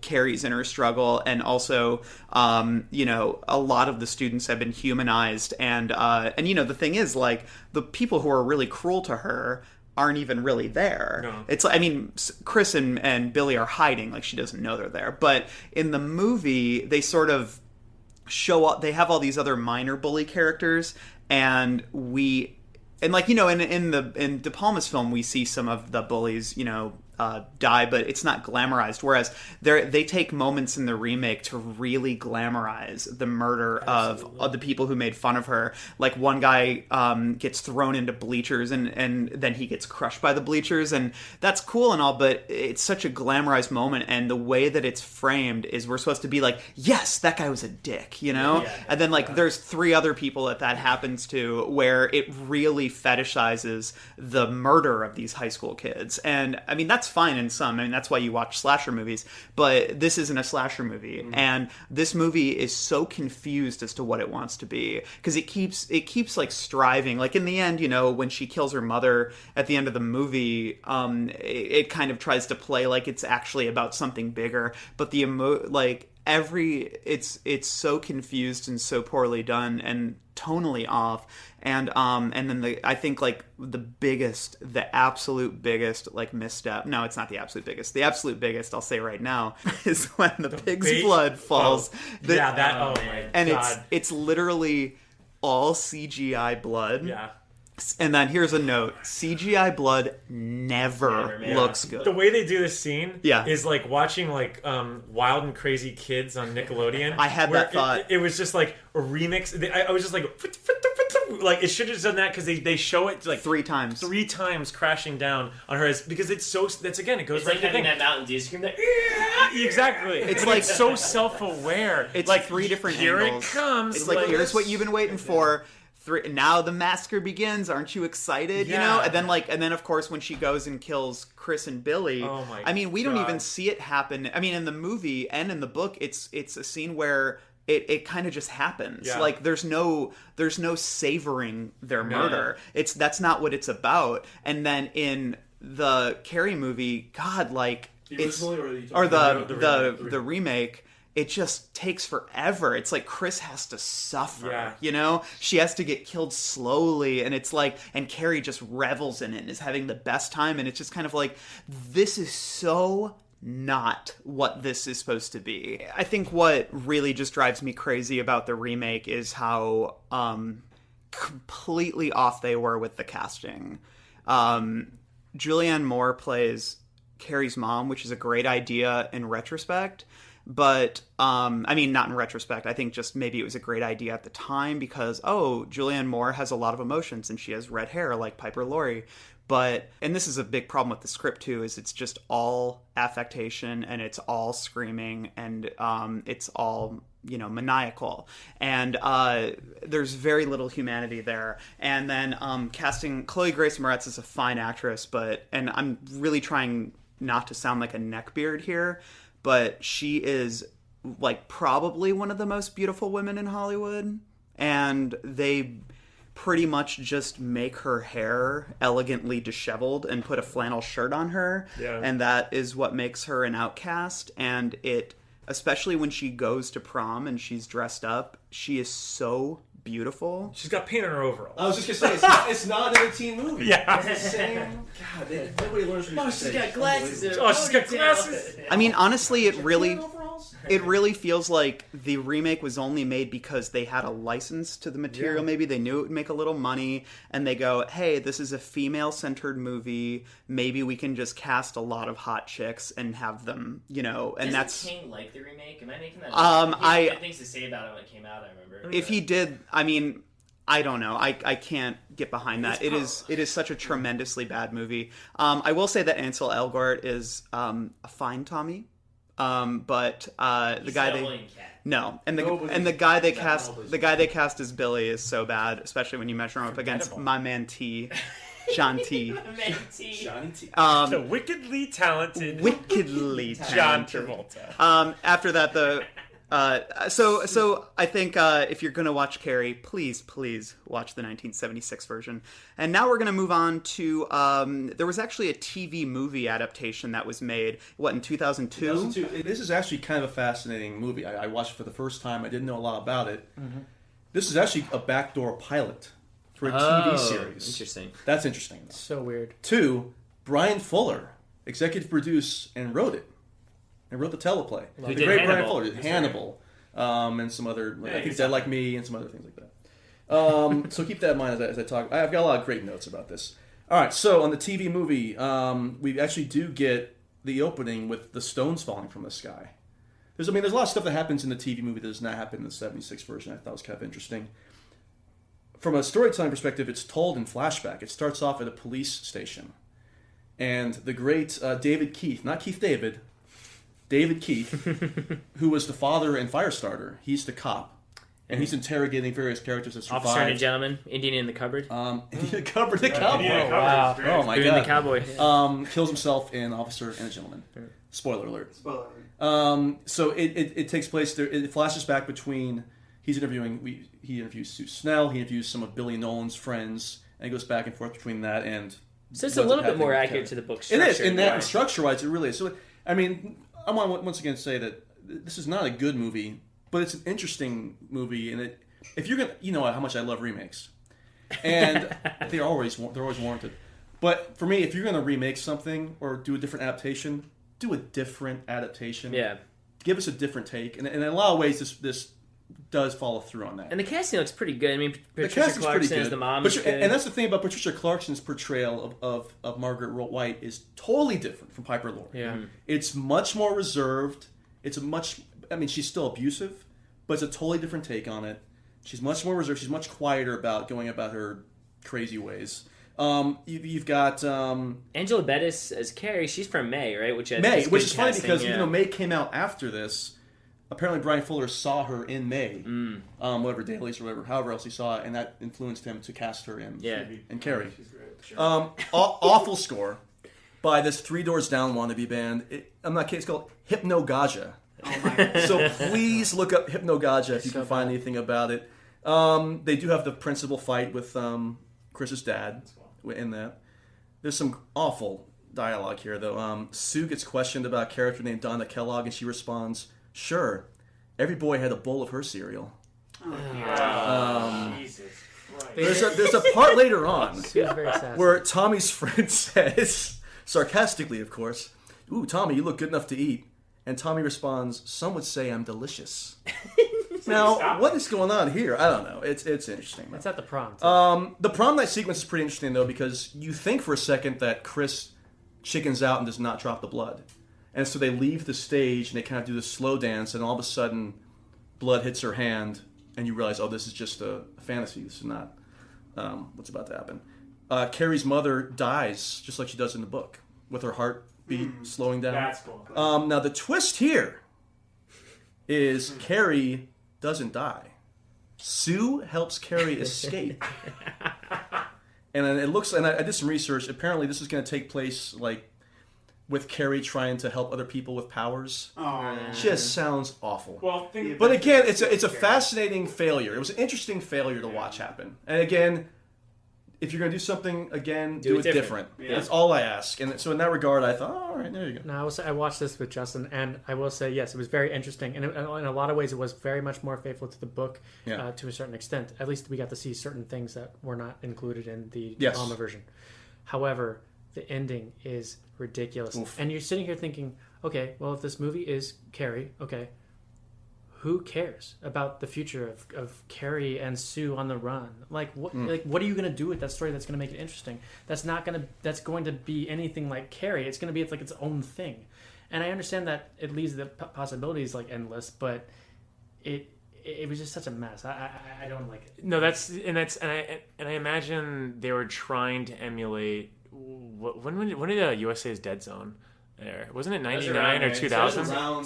Speaker 6: Carrie's inner struggle, and also, a lot of the students have been humanized. And the thing is, like, the people who are really cruel to her aren't even really there. No. It's, Chris and Billy are hiding, like she doesn't know they're there. But in the movie, they sort of show up, they have all these other minor bully characters, and in De Palma's film, we see some of the bullies, die, but it's not glamorized. Whereas they take moments in the remake to really glamorize the murder of the people who made fun of her. Like, one guy gets thrown into bleachers, and then he gets crushed by the bleachers, and that's cool and all, but it's such a glamorized moment, and the way that it's framed is we're supposed to be like, yes, that guy was a dick, and then there's 3 other people that happens to, where it really fetishizes the murder of these high school kids. And I mean, that's fine in some. I mean, that's why you watch slasher movies. But this isn't a slasher movie, and this movie is so confused as to what it wants to be, because it keeps like striving. Like, in the end, when she kills her mother at the end of the movie, it kind of tries to play like it's actually about something bigger. But it's so confused and so poorly done and tonally off. And then I think the absolute biggest misstep. No, it's not the absolute biggest. The absolute biggest, I'll say right now, is when the pig's blood falls.
Speaker 16: Oh my
Speaker 6: and
Speaker 16: God.
Speaker 6: it's literally all CGI blood.
Speaker 16: Yeah.
Speaker 6: And then here's a note: CGI blood never looks good.
Speaker 16: The way they do this scene is like watching Wild and Crazy Kids on Nickelodeon.
Speaker 6: I had that thought.
Speaker 16: It was just like a remix. I was just like it should have done that, because they show it
Speaker 6: 3 times.
Speaker 16: 3 times crashing down on her head, because it's so. That's again. It goes
Speaker 8: it's like having that Mountain Dew scream. That
Speaker 16: exactly.
Speaker 6: It's
Speaker 16: it's so self-aware.
Speaker 6: It's like 3 different
Speaker 16: here
Speaker 6: angles.
Speaker 16: It comes.
Speaker 6: It's like here's what you've been waiting for. Now the massacre begins. Aren't you excited?
Speaker 16: Yeah.
Speaker 6: And then of course when she goes and kills Chris and Billy.
Speaker 16: Oh my!
Speaker 6: I mean, we don't even see it happen. I mean, in the movie and in the book, it's a scene where it kind of just happens.
Speaker 16: Yeah.
Speaker 6: Like there's no savoring their murder. That's not what it's about. And then in the Carrie movie, God, the remake. It just takes forever. It's like Chris has to suffer, She has to get killed slowly, and it's like, and Carrie just revels in it and is having the best time, and it's just kind of like, this is so not what this is supposed to be. I think what really just drives me crazy about the remake is how completely off they were with the casting. Julianne Moore plays Carrie's mom, which is a great idea in retrospect. But, I mean, not in retrospect. I think just maybe it was a great idea at the time because, Julianne Moore has a lot of emotions and she has red hair like Piper Laurie. And this is a big problem with the script too, is it's just all affectation and it's all screaming and it's all, maniacal. And there's very little humanity there. And then casting Chloe Grace Moretz is a fine actress, and I'm really trying not to sound like a neckbeard here, but she is probably one of the most beautiful women in Hollywood, and they pretty much just make her hair elegantly disheveled and put a flannel shirt on her, and that is what makes her an outcast. And especially when she goes to prom and she's dressed up, she is so beautiful.
Speaker 16: She's got paint on her overalls.
Speaker 9: I was just gonna say it's not a teen movie.
Speaker 16: Yeah.
Speaker 9: It's the same. God, nobody learns from these
Speaker 8: she's
Speaker 9: mistakes.
Speaker 8: got glasses.
Speaker 16: Oh, she's got glasses.
Speaker 6: I mean, honestly, it really feels like the remake was only made because they had a license to the material.
Speaker 16: Yeah.
Speaker 6: Maybe they knew it would make a little money, and they go, "Hey, this is a female-centered movie. Maybe we can just cast a lot of hot chicks and have them, you know." And
Speaker 8: Doesn't King like the remake? Am I making that?
Speaker 6: I
Speaker 8: he had things to say about it when it came out. I remember.
Speaker 6: If he did, I mean, I don't know. I can't get behind that. It is such a tremendously bad movie. I will say that Ansel Elgort is a fine Tommy, but the guy the guy they cast as Billy is so bad, especially when you measure him up against my man T. John T.
Speaker 16: Johnny T.
Speaker 6: The
Speaker 16: the wickedly talented
Speaker 6: John
Speaker 16: Travolta.
Speaker 6: After that, so I think if you're gonna watch Carrie, please watch the 1976 version. And now we're gonna move on to there was actually a TV movie adaptation that was made in 2002.
Speaker 9: 2002. This is actually kind of a fascinating movie. I watched it for the first time. I didn't know a lot about it.
Speaker 6: Mm-hmm.
Speaker 9: This is actually a backdoor pilot for a TV series.
Speaker 8: Interesting.
Speaker 9: That's interesting.
Speaker 7: So weird.
Speaker 9: 2, Brian Fuller executive produced and wrote it. And wrote the teleplay.
Speaker 8: Who
Speaker 9: The
Speaker 8: did
Speaker 9: great
Speaker 8: Hannibal.
Speaker 9: Brian Fuller did Hannibal. And some other, I think Dead Like Me and some other things like that. So keep that in mind as I talk. I've got a lot of great notes about this. All right, so on the TV movie, we actually do get the opening with the stones falling from the sky. There's a lot of stuff that happens in the TV movie that does not happen in the 76 version. I thought was kind of interesting. From a storytelling perspective, it's told in flashback. It starts off at a police station. And the great David Keith, not Keith David, David Keith, who was the father in Firestarter, he's the cop. And he's interrogating various characters that survived.
Speaker 8: Officer and a Gentleman, Indian in the Cupboard.
Speaker 9: Indian in the Cupboard, the cowboy.
Speaker 8: Wow.
Speaker 9: Oh my
Speaker 8: Spoon
Speaker 9: god.
Speaker 8: the cowboy.
Speaker 9: Kills himself in Officer and a Gentleman. Spoiler alert. So it takes place there. It flashes back between he interviews Sue Snell, he interviews some of Billy Nolan's friends, and it goes back and forth between that and.
Speaker 8: So it's a little bit more accurate to the book structure.
Speaker 9: It is, in that structure-wise, it really is. So I mean, I want to once again say that this is not a good movie, but it's an interesting movie, and if you're gonna, you know how much I love remakes, and they're always warranted. But for me, if you're gonna remake something or do a different adaptation, do a different adaptation.
Speaker 8: Yeah.
Speaker 9: Give us a different take, and in a lot of ways, this does follow through on that.
Speaker 8: And the casting looks pretty good. I mean,
Speaker 9: The
Speaker 8: Patricia
Speaker 9: casting's pretty
Speaker 8: Clarkson
Speaker 9: good.
Speaker 8: as the mom.
Speaker 9: But
Speaker 8: is good.
Speaker 9: and that's the thing about Patricia Clarkson's portrayal of Margaret White is totally different from Piper Laurie.
Speaker 7: Yeah.
Speaker 9: It's much more reserved. She's still abusive, but it's a totally different take on it. She's much more reserved. She's much quieter about going about her crazy ways. You've got
Speaker 8: Angela Bettis as Carrie. She's from May, right? Which
Speaker 9: May,
Speaker 8: is
Speaker 9: which is funny
Speaker 8: casting,
Speaker 9: because
Speaker 8: yeah.
Speaker 9: even though May came out after this, apparently Brian Fuller saw her in May, whatever dailies or whatever, however else he saw it, and that influenced him to cast her in Carrie. Awful score by this Three Doors Down wannabe band. I'm not kidding. It's called Hypnogaja. So please look up Hypnogaja if you can find anything about it. They do have the principal fight with Chris's dad in that. There's some awful dialogue here, though. Sue gets questioned about a character named Donna Kellogg, and she responds, "Sure, every boy had a bowl of her cereal." There's a part later on where Tommy's friend says, sarcastically, of course, "Ooh, Tommy, you look good enough to eat." And Tommy responds, "Some would say I'm delicious." Now, what is going on here? I don't know. It's interesting.
Speaker 7: It's at the prom.
Speaker 9: The prom night sequence is pretty interesting, though, because you think for a second that Chris chickens out and does not drop the blood. And so they leave the stage and they kind of do this slow dance, and all of a sudden, blood hits her hand, and you realize, oh, this is just a fantasy. This is not what's about to happen. Carrie's mother dies, just like she does in the book, with her heartbeat slowing down.
Speaker 16: That's cool.
Speaker 9: Now, the twist here is Carrie doesn't die. Sue helps Carrie escape. And it looks, and I did some research, apparently this is going to take place, like, with Carrie trying to help other people with powers. Just sounds awful.
Speaker 16: Well,
Speaker 9: but again, it's a fascinating failure. It was an interesting failure to watch happen. And again, if you're going to do something again,
Speaker 8: Do
Speaker 9: do
Speaker 8: it
Speaker 9: it
Speaker 8: different.
Speaker 9: different. That's all I ask. And so in that regard, I thought, all right, there you go.
Speaker 7: No, I will say I watched this with Justin, and I will say yes, it was very interesting, and in a lot of ways, it was very much more faithful to the book to a certain extent. At least we got to see certain things that were not included in the De Palma version. However, the ending is ridiculous, and you're sitting here thinking, okay, well, if this movie is Carrie, okay, who cares about the future of Carrie and Sue on the run? Like, what are you going to do with that story that's going to make it interesting? That's going to be anything like Carrie. It's going to be like its own thing. And I understand that it leaves the possibilities like endless, but it was just such a mess. I don't like it.
Speaker 16: No, and I imagine they were trying to emulate when did USA's Dead Zone? There wasn't it 99 or 2000?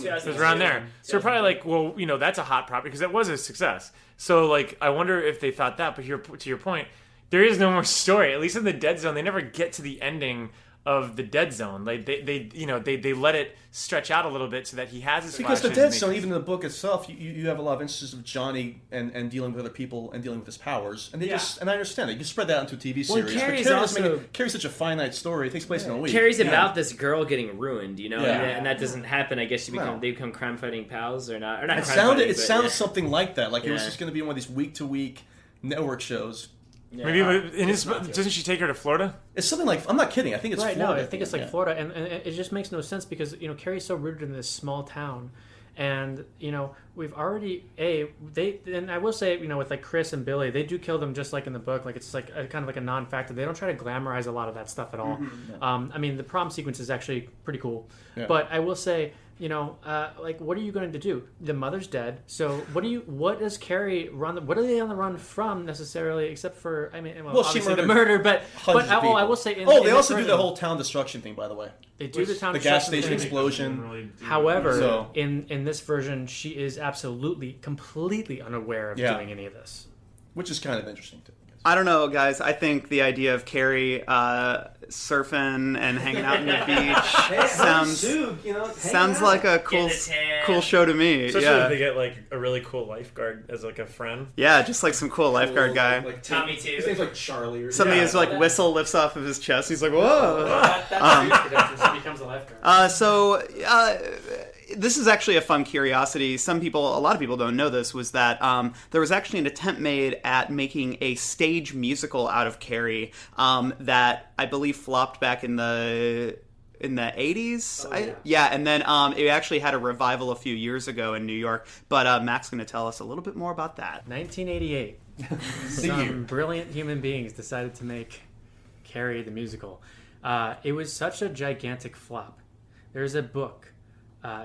Speaker 16: It was around there. So we're probably like, well, that's a hot property because it was a success. So like, I wonder if they thought that. But to your point, there is no more story. At least in the Dead Zone, they never get to the ending of the Dead Zone. Like they let it stretch out a little bit so that he has his
Speaker 9: because the
Speaker 16: flashes
Speaker 9: Dead Zone, even in the book itself, you have a lot of instances of Johnny and dealing with other people and dealing with his powers, and and I understand that you can spread that into a TV series. Carrie's such a finite story; it takes place in a week.
Speaker 8: Carrie's about this girl getting ruined, and that doesn't happen. I guess they become crime fighting pals or not? Or not
Speaker 9: it sounds something like that. Like it was just going to be one of these week to week network shows.
Speaker 16: Yeah. Maybe doesn't she take her to Florida?
Speaker 9: It's something like, I'm not kidding. I think it's
Speaker 7: right.
Speaker 9: Florida.
Speaker 7: No, I think it's like Florida, and it just makes no sense because Carrie's so rooted in this small town, and we've already and I will say with like Chris and Billy, they do kill them just like in the book. Like it's like kind of like a non-factor. They don't try to glamorize a lot of that stuff at all.
Speaker 9: Mm-hmm.
Speaker 7: I mean, the prom sequence is actually pretty cool,
Speaker 9: but
Speaker 7: I will say. Like what are you going to do? The mother's dead. So what does Carrie run? What are they on the run from necessarily? Except for
Speaker 9: she
Speaker 7: murdered the murder, but I will say.
Speaker 9: They also do the whole town destruction thing, by the way.
Speaker 7: They do the town
Speaker 9: the gas station explosion.
Speaker 7: However, in this version, she is absolutely completely unaware of doing any of this,
Speaker 9: which is kind of interesting too.
Speaker 6: I don't know, guys. I think the idea of Carrie surfing and hanging out on the beach sounds like a cool show to me.
Speaker 16: Especially if they get like a really cool lifeguard as like a friend.
Speaker 6: Yeah, just like some cool lifeguard guy.
Speaker 8: Like Tommy too.
Speaker 9: His name's like Charlie. Or
Speaker 6: something his like whistle lifts off of his chest. He's like, whoa.
Speaker 7: He becomes a lifeguard.
Speaker 6: This is actually a fun curiosity. A lot of people don't know this, was that there was actually an attempt made at making a stage musical out of Carrie that I believe flopped back in the 80s. And then it actually had a revival a few years ago in New York. But Mac's going to tell us a little bit more about that.
Speaker 7: 1988. Some brilliant human beings decided to make Carrie the musical. It was such a gigantic flop. There's a book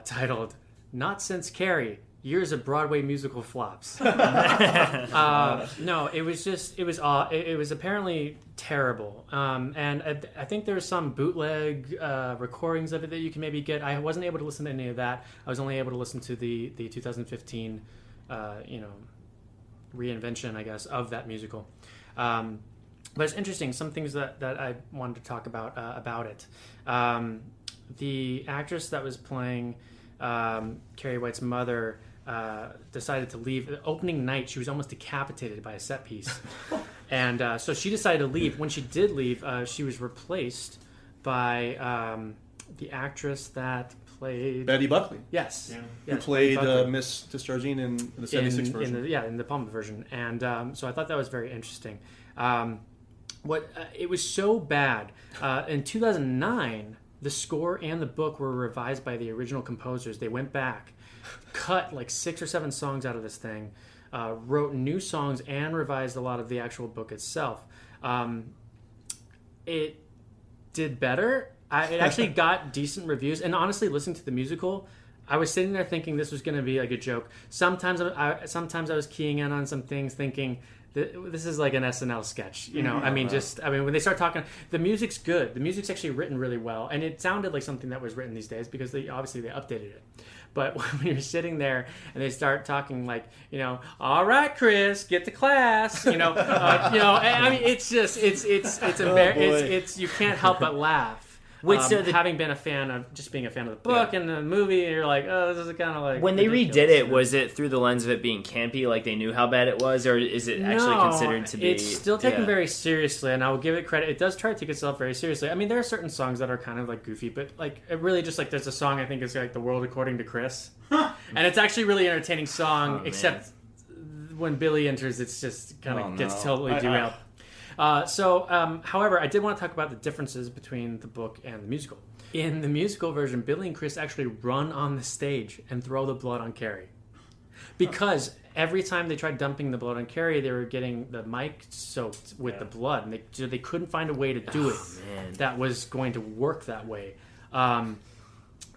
Speaker 7: titled "Not Since Carrie: Years of Broadway Musical Flops." No, it was apparently terrible, and I think there's some bootleg recordings of it that you can maybe get. I wasn't able to listen to any of that. I was only able to listen to the 2015 reinvention, I guess, of that musical. But it's interesting. Some things that I wanted to talk about it. The actress that was playing Carrie White's mother decided to leave. The opening night, she was almost decapitated by a set piece. And so she decided to leave. When she did leave, she was replaced by the actress that played...
Speaker 9: Betty Buckley.
Speaker 7: Yes.
Speaker 9: Who played Miss Disjardine in the 76 version.
Speaker 7: In the Palma version. And so I thought that was very interesting. It was so bad. In 2009... the score and the book were revised by the original composers. They went back, cut like 6 or 7 songs out of this thing, wrote new songs, and revised a lot of the actual book itself. It did better. It actually got decent reviews. And honestly, listening to the musical, I was sitting there thinking this was going to be like a joke. Sometimes I was keying in on some things, thinking... this is like an SNL sketch, when they start talking, the music's good. The music's actually written really well, and it sounded like something that was written these days because they updated it. But when you're sitting there and they start talking like, all right, Chris, get to class, I mean, it's just it's you can't help but laugh.
Speaker 8: Wait, so
Speaker 7: having been being a fan of the book and the movie, you're like, oh, this is kind of like
Speaker 8: when they
Speaker 7: ridiculous,
Speaker 8: redid it, was it through the lens of it being campy, like they knew how bad it was, or is it actually considered to be?
Speaker 7: It's still taken very seriously, and I will give it credit. It does try to take itself very seriously. I mean, there are certain songs that are kind of like goofy, but like it really just like there's a song I think is like "The World According to Chris," and it's actually a really entertaining song, except when Billy enters, it's just kind of gets totally derailed. However, I did want to talk about the differences between the book and the musical. In the musical version, Billy and Chris actually run on the stage and throw the blood on Carrie. Because every time they tried dumping the blood on Carrie, they were getting the mic soaked with the blood. And they couldn't find a way to do it that was going to work that way.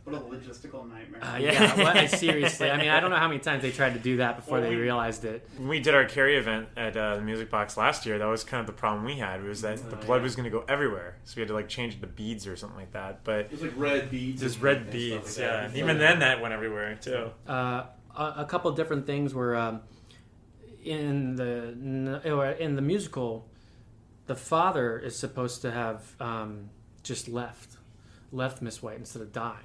Speaker 6: What a logistical nightmare.
Speaker 7: Seriously. I mean, I don't know how many times they tried to do that before they realized it.
Speaker 16: When we did our Carrie event at the Music Box last year, that was kind of the problem we had, was that the blood was going to go everywhere. So we had to like change it to beads or something like that. But
Speaker 9: it was like red beads.
Speaker 16: Just red beads, yeah. And even then that went everywhere too.
Speaker 7: A couple of different things were in the musical, the father is supposed to have just left Miss White instead of died.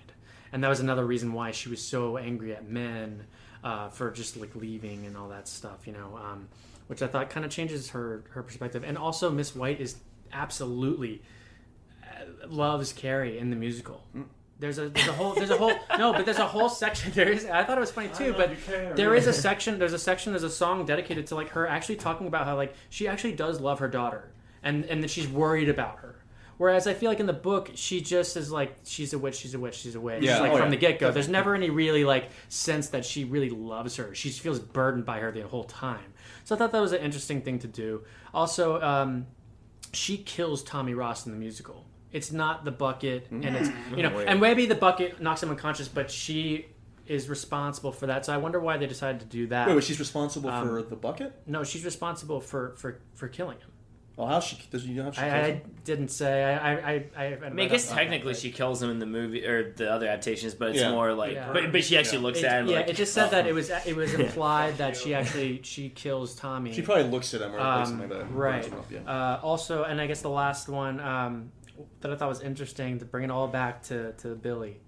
Speaker 7: And that was another reason why she was so angry at men for just like leaving and all that stuff, which I thought kind of changes her perspective. And also, Miss White is absolutely loves Carrie in the musical. There's a whole section. I thought it was funny too, but there's a song dedicated to like her actually talking about how like she actually does love her daughter and that she's worried about her. Whereas I feel like in the book, she just is like, she's a witch, she's a witch, she's a witch.
Speaker 9: Yeah.
Speaker 7: From the get-go. There's never any really like sense that she really loves her. She feels burdened by her the whole time. So I thought that was an interesting thing to do. Also, she kills Tommy Ross in the musical. It's not the bucket, and it's, and maybe the bucket knocks him unconscious, but she is responsible for that. So I wonder why they decided to do that.
Speaker 9: Wait, she's responsible for the bucket?
Speaker 7: No, she's responsible for killing him.
Speaker 9: Well, how she does you know how she kills
Speaker 7: I
Speaker 9: him?
Speaker 7: didn't say. I
Speaker 8: mean, I guess technically she kills him in the movie or the other adaptations, but it's more like, but she actually looks at him.
Speaker 7: Yeah,
Speaker 8: like,
Speaker 7: it just said that it was implied that she kills Tommy.
Speaker 9: She probably looks at him or something like that.
Speaker 7: Right. Also, and I guess the last one that I thought was interesting to bring it all back to Billy.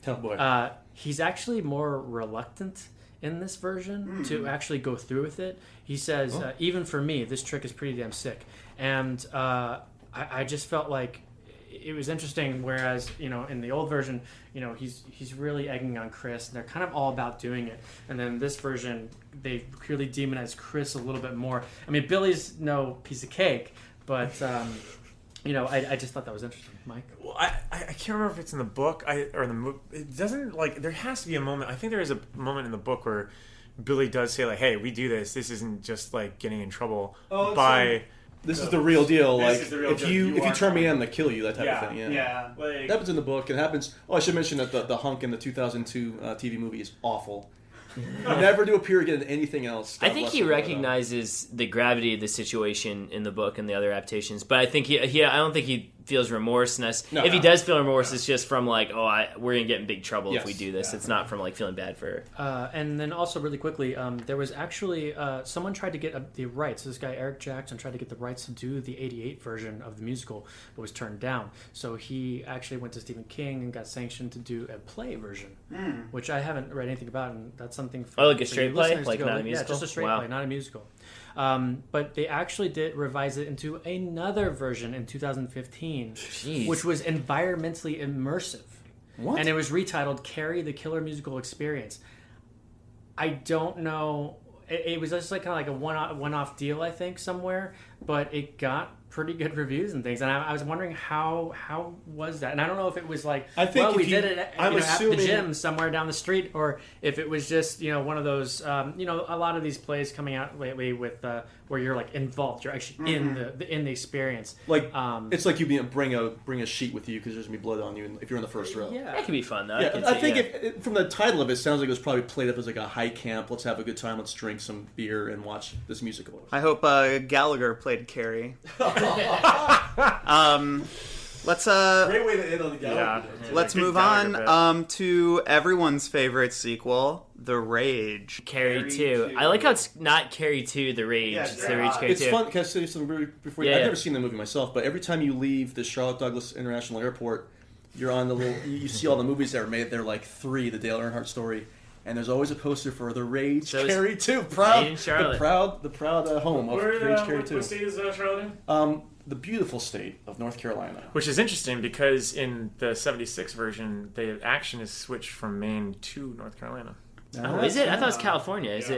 Speaker 9: Oh boy.
Speaker 7: He's actually more reluctant in this version to actually go through with it. He says, even for me, this trick is pretty damn sick. And I just felt like it was interesting, whereas, in the old version, he's really egging on Chris, and they're kind of all about doing it. And then this version, they clearly demonize Chris a little bit more. I mean, Billy's no piece of cake, but... I just thought that was interesting, Mike.
Speaker 16: Well, I can't remember if it's in the book or in the movie. It doesn't there has to be a moment. I think there is a moment in the book where Billy does say like, "Hey, we do this. This isn't just like getting in trouble by."
Speaker 9: This is the real deal. Like, if
Speaker 16: deal.
Speaker 9: you turn me in, they kill you. That type of thing.
Speaker 6: Yeah.
Speaker 9: Like, it happens in the book. It happens. Oh, I should mention that the hunk in the 2002 TV movie is awful. Never to appear again in anything else.
Speaker 8: I think he recognizes the gravity of the situation in the book and the other adaptations, but I think I don't think he feels remorse. If he does feel remorse, it's just from like, we're gonna get in big trouble if we do this. It's not from like feeling bad for.
Speaker 7: And then also really quickly, there was actually someone tried to get the rights. This guy Eric Jackson tried to get the rights to do the '88 version of the musical, but was turned down. So he actually went to Stephen King and got sanctioned to do a play version, which I haven't read anything about, and that's something.
Speaker 8: Like a straight play, like not a musical.
Speaker 7: Yeah, just a straight play, not a musical. But they actually did revise it into another version in 2015, which was environmentally immersive. What? And it was retitled Carrie, the Killer Musical Experience. I don't know. It was just like kind of like a one-off deal, I think, somewhere. But it got pretty good reviews and things. And I was wondering how was that? And I don't know if it was like, we did it at the gym somewhere down the street, or if it was just, one of those, a lot of these plays coming out lately with where you're like involved, you're actually in the experience.
Speaker 9: Like it's like you bring a sheet with you because there's gonna be blood on you if you're in the first row.
Speaker 8: Yeah, that could be fun though.
Speaker 9: Yeah, I think from the title of it, sounds like it was probably played up as like a high camp. Let's have a good time. Let's drink some beer and watch this musical.
Speaker 6: I hope Gallagher played Carrie. Let's
Speaker 9: great way to end on the Gallagher.
Speaker 6: Yeah. Let's move on to everyone's favorite sequel, The Rage.
Speaker 8: Carrie 2. I like how it's not Carrie 2, The Rage.
Speaker 6: Yeah,
Speaker 8: it's The Rage Carrie 2.
Speaker 9: It's fun. Can I say something before? I've never seen the movie myself, but every time you leave the Charlotte Douglas International Airport, you're on the little, you see all the movies that are made. They're like 3, the Dale Earnhardt story, and there's always a poster for the Rage Carrie 2.
Speaker 8: Made in Charlotte.
Speaker 9: The proud home of Rage Carrie 2.
Speaker 16: What state is Charlotte in?
Speaker 9: The beautiful state of North Carolina.
Speaker 16: Which is interesting because in the 76 version, the action is switched from Maine to North Carolina.
Speaker 8: Oh, is it? I thought it was California. Is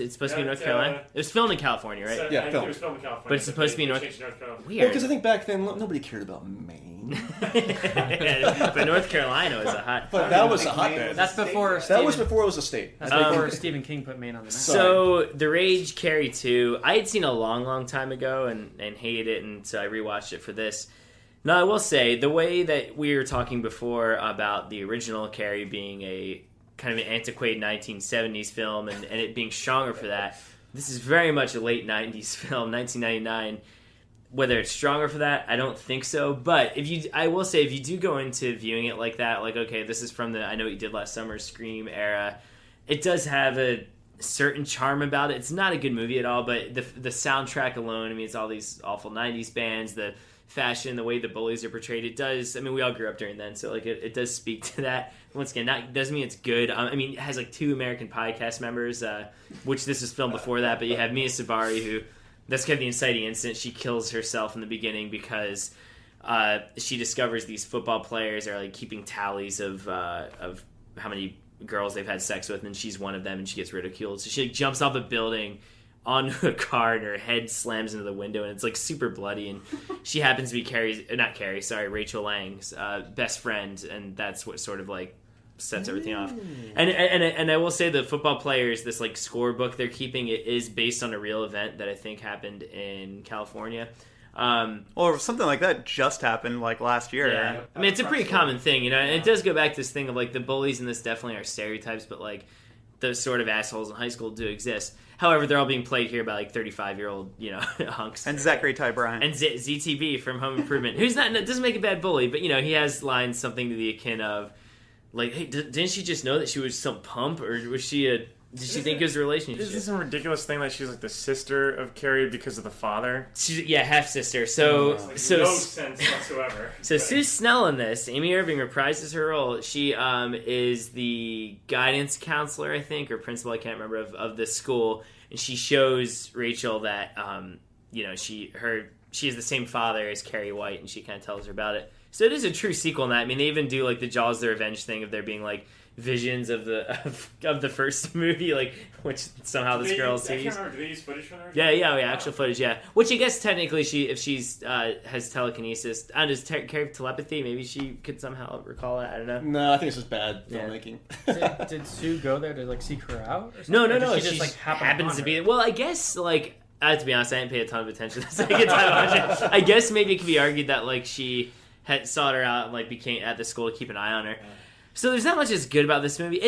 Speaker 8: it supposed to be North Carolina? It was filmed in California, right?
Speaker 16: So,
Speaker 9: Yeah,
Speaker 16: it was filmed in California.
Speaker 8: But it's supposed to be North
Speaker 16: Carolina.
Speaker 8: Weird.
Speaker 9: Well, because I think back then nobody cared about Maine.
Speaker 8: But North Carolina was a hot.
Speaker 9: But that was a hotbed.
Speaker 7: That's before.
Speaker 9: That was before it was a state.
Speaker 7: That's before Stephen King put Maine on the map.
Speaker 8: So The Rage Carrie 2, I had seen a long time ago and hated it, and so I rewatched it for this. Now I will say the way that we were talking before about the original Carrie being a kind of an antiquated 1970s film and it being stronger for that. This is very much a late 90s film, 1999. Whether it's stronger for that, I don't think so. But I will say, if you do go into viewing it like that, like, okay, this is from the I Know What You Did Last Summer Scream era, it does have a certain charm about it. It's not a good movie at all, but the soundtrack alone, I mean, it's all these awful 90s bands, the fashion, the way the bullies are portrayed, it does, I mean, we all grew up during then, so like it does speak to that. Once again, that doesn't mean it's good. I mean, it has like 2 American Pie cast members, which this was filmed before that, but you have Mia Savari, who, that's kind of the inciting incident. She kills herself in the beginning because she discovers these football players are like keeping tallies of how many girls they've had sex with, and she's one of them, and she gets ridiculed. So she like, jumps off a building onto a car, and her head slams into the window, and it's like super bloody. And she happens to be Rachel Lang's best friend, and that's what sort of like sets everything off. And I will say the football players, this like scorebook they're keeping, it is based on a real event that I think happened in California.
Speaker 6: Or something like that just happened like last year.
Speaker 8: Yeah. I mean, it's a pretty common thing, you know, and it does go back to this thing of like the bullies in this definitely are stereotypes, but like those sort of assholes in high school do exist. However, they're all being played here by like 35-year-old, you know, hunks.
Speaker 6: And Zachary Ty Bryan.
Speaker 8: And ZTB from Home Improvement, who's doesn't make a bad bully, but you know, he has lines something to the akin of like, hey, didn't she just know that she was some pump, or was she did she think it was a relationship?
Speaker 16: Is this some ridiculous thing that she's like the sister of Carrie because of the father?
Speaker 8: She's, half sister. So
Speaker 16: no sense whatsoever.
Speaker 8: So Sue Snell in this, Amy Irving reprises her role. She is the guidance counselor, I think, or principal, I can't remember, of this school, and she shows Rachel that you know, she has the same father as Carrie White, and she kind of tells her about it. So it is a true sequel in that. I mean, they even do like the Jaws the Revenge thing of there being like visions of the first movie, like, which somehow this girl sees.
Speaker 16: I can't remember. Do they use footage from her?
Speaker 8: Yeah, actual footage. Yeah, which I guess technically if she's has telekinesis, does carry telepathy? Maybe she could somehow recall it. I don't know.
Speaker 9: No, I think it's just bad filmmaking.
Speaker 7: Did Sue go there to like seek her out? Or
Speaker 8: No.
Speaker 7: She just like
Speaker 8: happens to be. Well, I guess like to be honest, I didn't pay a ton of attention the second time I watched it. I guess maybe it could be argued that like she had sought her out and like became at the school to keep an eye on her. So there's not much that's good about this movie.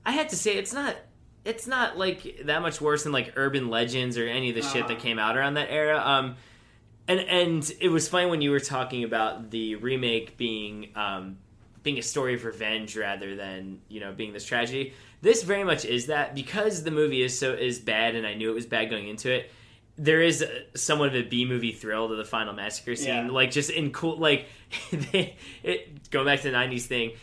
Speaker 8: I have to say, it's not like that much worse than like Urban Legends or any of the shit that came out around that era. And it was funny when you were talking about the remake being a story of revenge rather than, you know, being this tragedy. This very much is that, because the movie is bad, and I knew it was bad going into it. There is somewhat of a B-movie thrill to the final massacre scene, like just in cool, like going back to the 90s thing.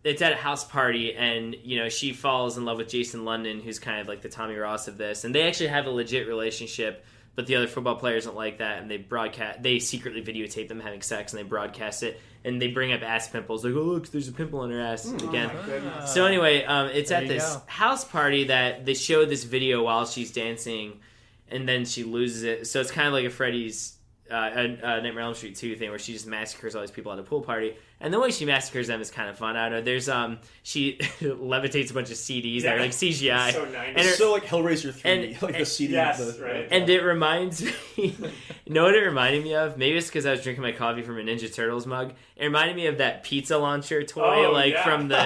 Speaker 8: It's at a house party, and you know, she falls in love with Jason London, who's kind of like the Tommy Ross of this, and they actually have a legit relationship. But the other football players don't like that, and they secretly videotape them having sex, and they broadcast it, and they bring up ass pimples, like, oh look, there's a pimple on her ass again. So anyway, it's at this house party that they show this video while she's dancing, and then she loses it. So it's kind of like a Freddy's Nightmare on Elm Street 2 thing, where she just massacres all these people at a pool party. And the way she massacres them is kind of fun. I don't know. There's she levitates a bunch of CDs that are like CGI.
Speaker 9: So 90s. And it's so like Hellraiser 3, like the CD.
Speaker 16: Yes, right.
Speaker 8: And it reminds me, you know what it reminded me of? Maybe it's because I was drinking my coffee from a Ninja Turtles mug. It reminded me of that pizza launcher toy, from the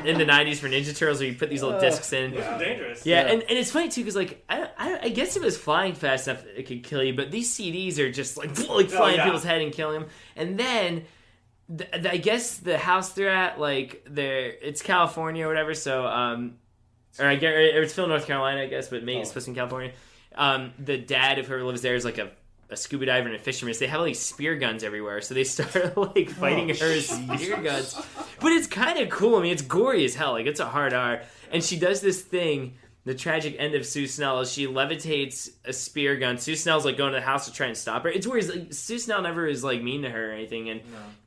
Speaker 8: in the 90s for Ninja Turtles, where you put these little discs in.
Speaker 16: Which is dangerous.
Speaker 8: Yeah, and it's funny too, because like I guess if it was flying fast enough, it could kill you. But these CDs are just like flying people's head and killing them. And then I guess the house they're at, like it's California or whatever. So or I guess it's still North Carolina, I guess, but maybe it's supposed to be in California. The dad of whoever lives there is like a a scuba diver and a fisherman. So they have like spear guns everywhere. So they start like fighting her with spear guns. But it's kind of cool. I mean, it's gory as hell. Like it's a hard R. And she does this thing. The tragic end of Sue Snell is she levitates a spear gun. Sue Snell's like going to the house to try and stop her. It's weird. Like, Sue Snell never is like mean to her or anything,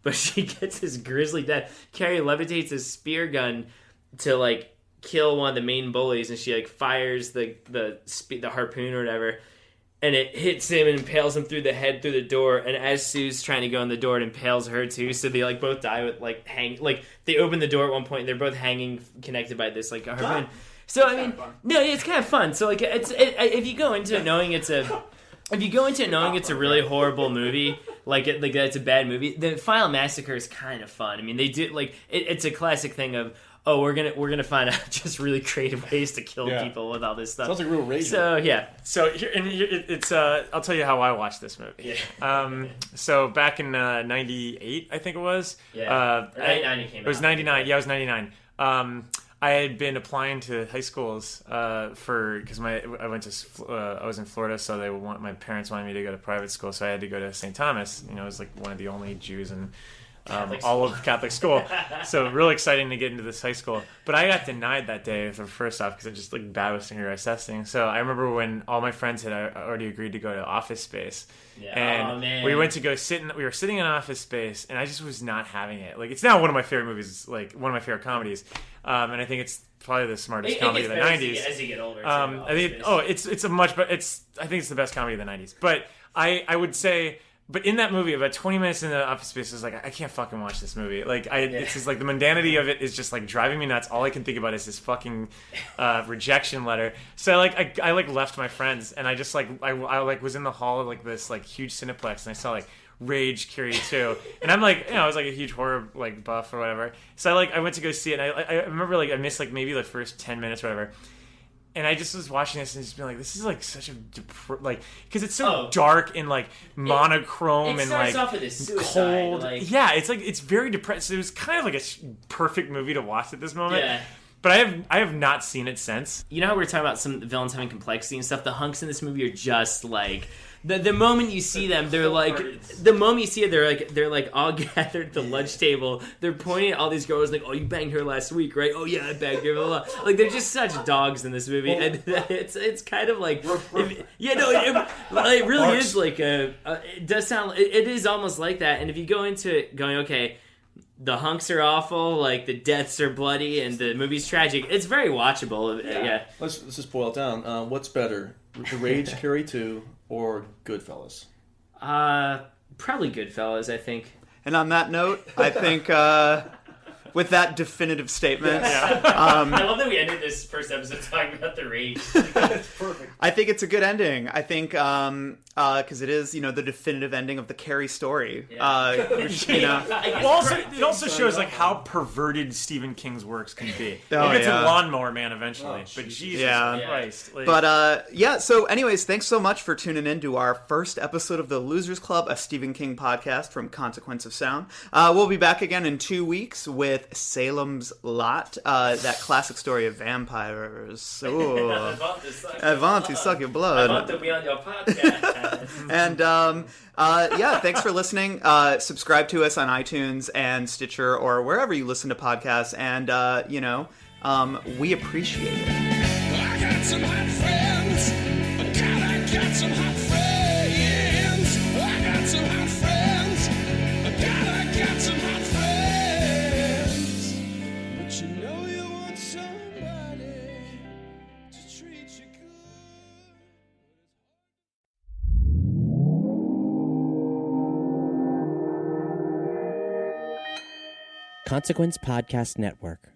Speaker 8: but she gets this grisly death. Carrie levitates a spear gun to like kill one of the main bullies, and she like fires the harpoon or whatever, and it hits him and impales him through the head through the door. And as Sue's trying to go in the door, it impales her too. So they like both die with like they open the door at one point, and they're both hanging connected by this like harpoon. So I mean, no, it's kind of fun. So like, if you go into it knowing it's a really horrible movie, like it's a bad movie, the final massacre is kind of fun. I mean, they do like it's a classic thing of we're gonna find out just really creative ways to kill people with all this stuff.
Speaker 9: Sounds like real rage.
Speaker 16: So it's I'll tell you how I watched this movie.
Speaker 8: Yeah.
Speaker 16: So back in '98, I think it was.
Speaker 8: Yeah. 99 it came out.
Speaker 16: It was '99. Yeah, it was '99. I had been applying to high schools because I was in Florida, so my parents wanted me to go to private school, so I had to go to St. Thomas. You know, it was like one of the only Jews in all of Catholic school. So really exciting to get into this high school. But I got denied that day first off because I just like bad with standardized testing. So I remember when all my friends had already agreed to go to Office Space.
Speaker 8: Yeah.
Speaker 16: And we went to go we were sitting in Office Space, and I just was not having it. Like, it's now one of my favorite movies, like one of my favorite comedies. And I think it's probably the smartest comedy of the 90s.
Speaker 8: As you get older.
Speaker 16: I think I think it's the best comedy of the 90s. But I would say, but in that movie, about 20 minutes in the Office Space, I was like, I can't fucking watch this movie. Like, it's just like the mundanity of it is just like driving me nuts. All I can think about is this fucking rejection letter. So I left my friends, and I just I was in the hall of like this like huge Cineplex, and I saw like Rage, Carrie 2, and I'm like, I was like a huge horror like buff or whatever. So I went to go see it, and I remember like I missed like maybe the first 10 minutes or whatever. And I just was watching this and just being like, this is like such a because it's so dark and like monochrome and like
Speaker 8: off with a suicide,
Speaker 16: cold.
Speaker 8: like...
Speaker 16: Yeah, it's like it's very depressed. It was kind of like a perfect movie to watch at this moment.
Speaker 8: Yeah.
Speaker 16: But I have not seen it since.
Speaker 8: You know how we were talking about some villains having complexity and stuff? The hunks in this movie are just like the moment you see them, they're like they're like all gathered at the lunch table. They're pointing at all these girls like, oh, you banged her last week, right? Oh yeah, I banged her. Blah, blah. Like they're just such dogs in this movie, and it's kind of like it really is like it does sound it is almost like that. And if you go into it going, okay, the hunks are awful, like the deaths are bloody, and the movie's tragic, it's very watchable. Yeah.
Speaker 9: Let's just boil it down. What's better, Rage, Carrie 2, or Goodfellas?
Speaker 8: Probably Goodfellas, I think.
Speaker 6: And on that note, I think with that definitive statement,
Speaker 8: I love that we ended this first episode talking about the Rage.
Speaker 6: That's perfect. I think it's a good ending. I think because it is, the definitive ending of the Carrie story.
Speaker 8: Yeah.
Speaker 16: Well, it also shows like how perverted Stephen King's works can be.
Speaker 6: Oh,
Speaker 16: We'll get to Lawnmower Man eventually, but Jesus Christ. Like...
Speaker 6: But so anyways, thanks so much for tuning in to our first episode of the Losers Club, a Stephen King podcast from Consequence of Sound. We'll be back again in 2 weeks with Salem's Lot, that classic story of vampires. Ooh. I want to suck your blood.
Speaker 8: I want to be on your podcast.
Speaker 6: And thanks for listening. Subscribe to us on iTunes and Stitcher or wherever you listen to podcasts, and we appreciate it.
Speaker 2: I got some hot friends. God, I got some hot friends. I got some hot friends. God, I got some hot friends. But you want somebody to treat you good.
Speaker 1: Consequence Podcast Network.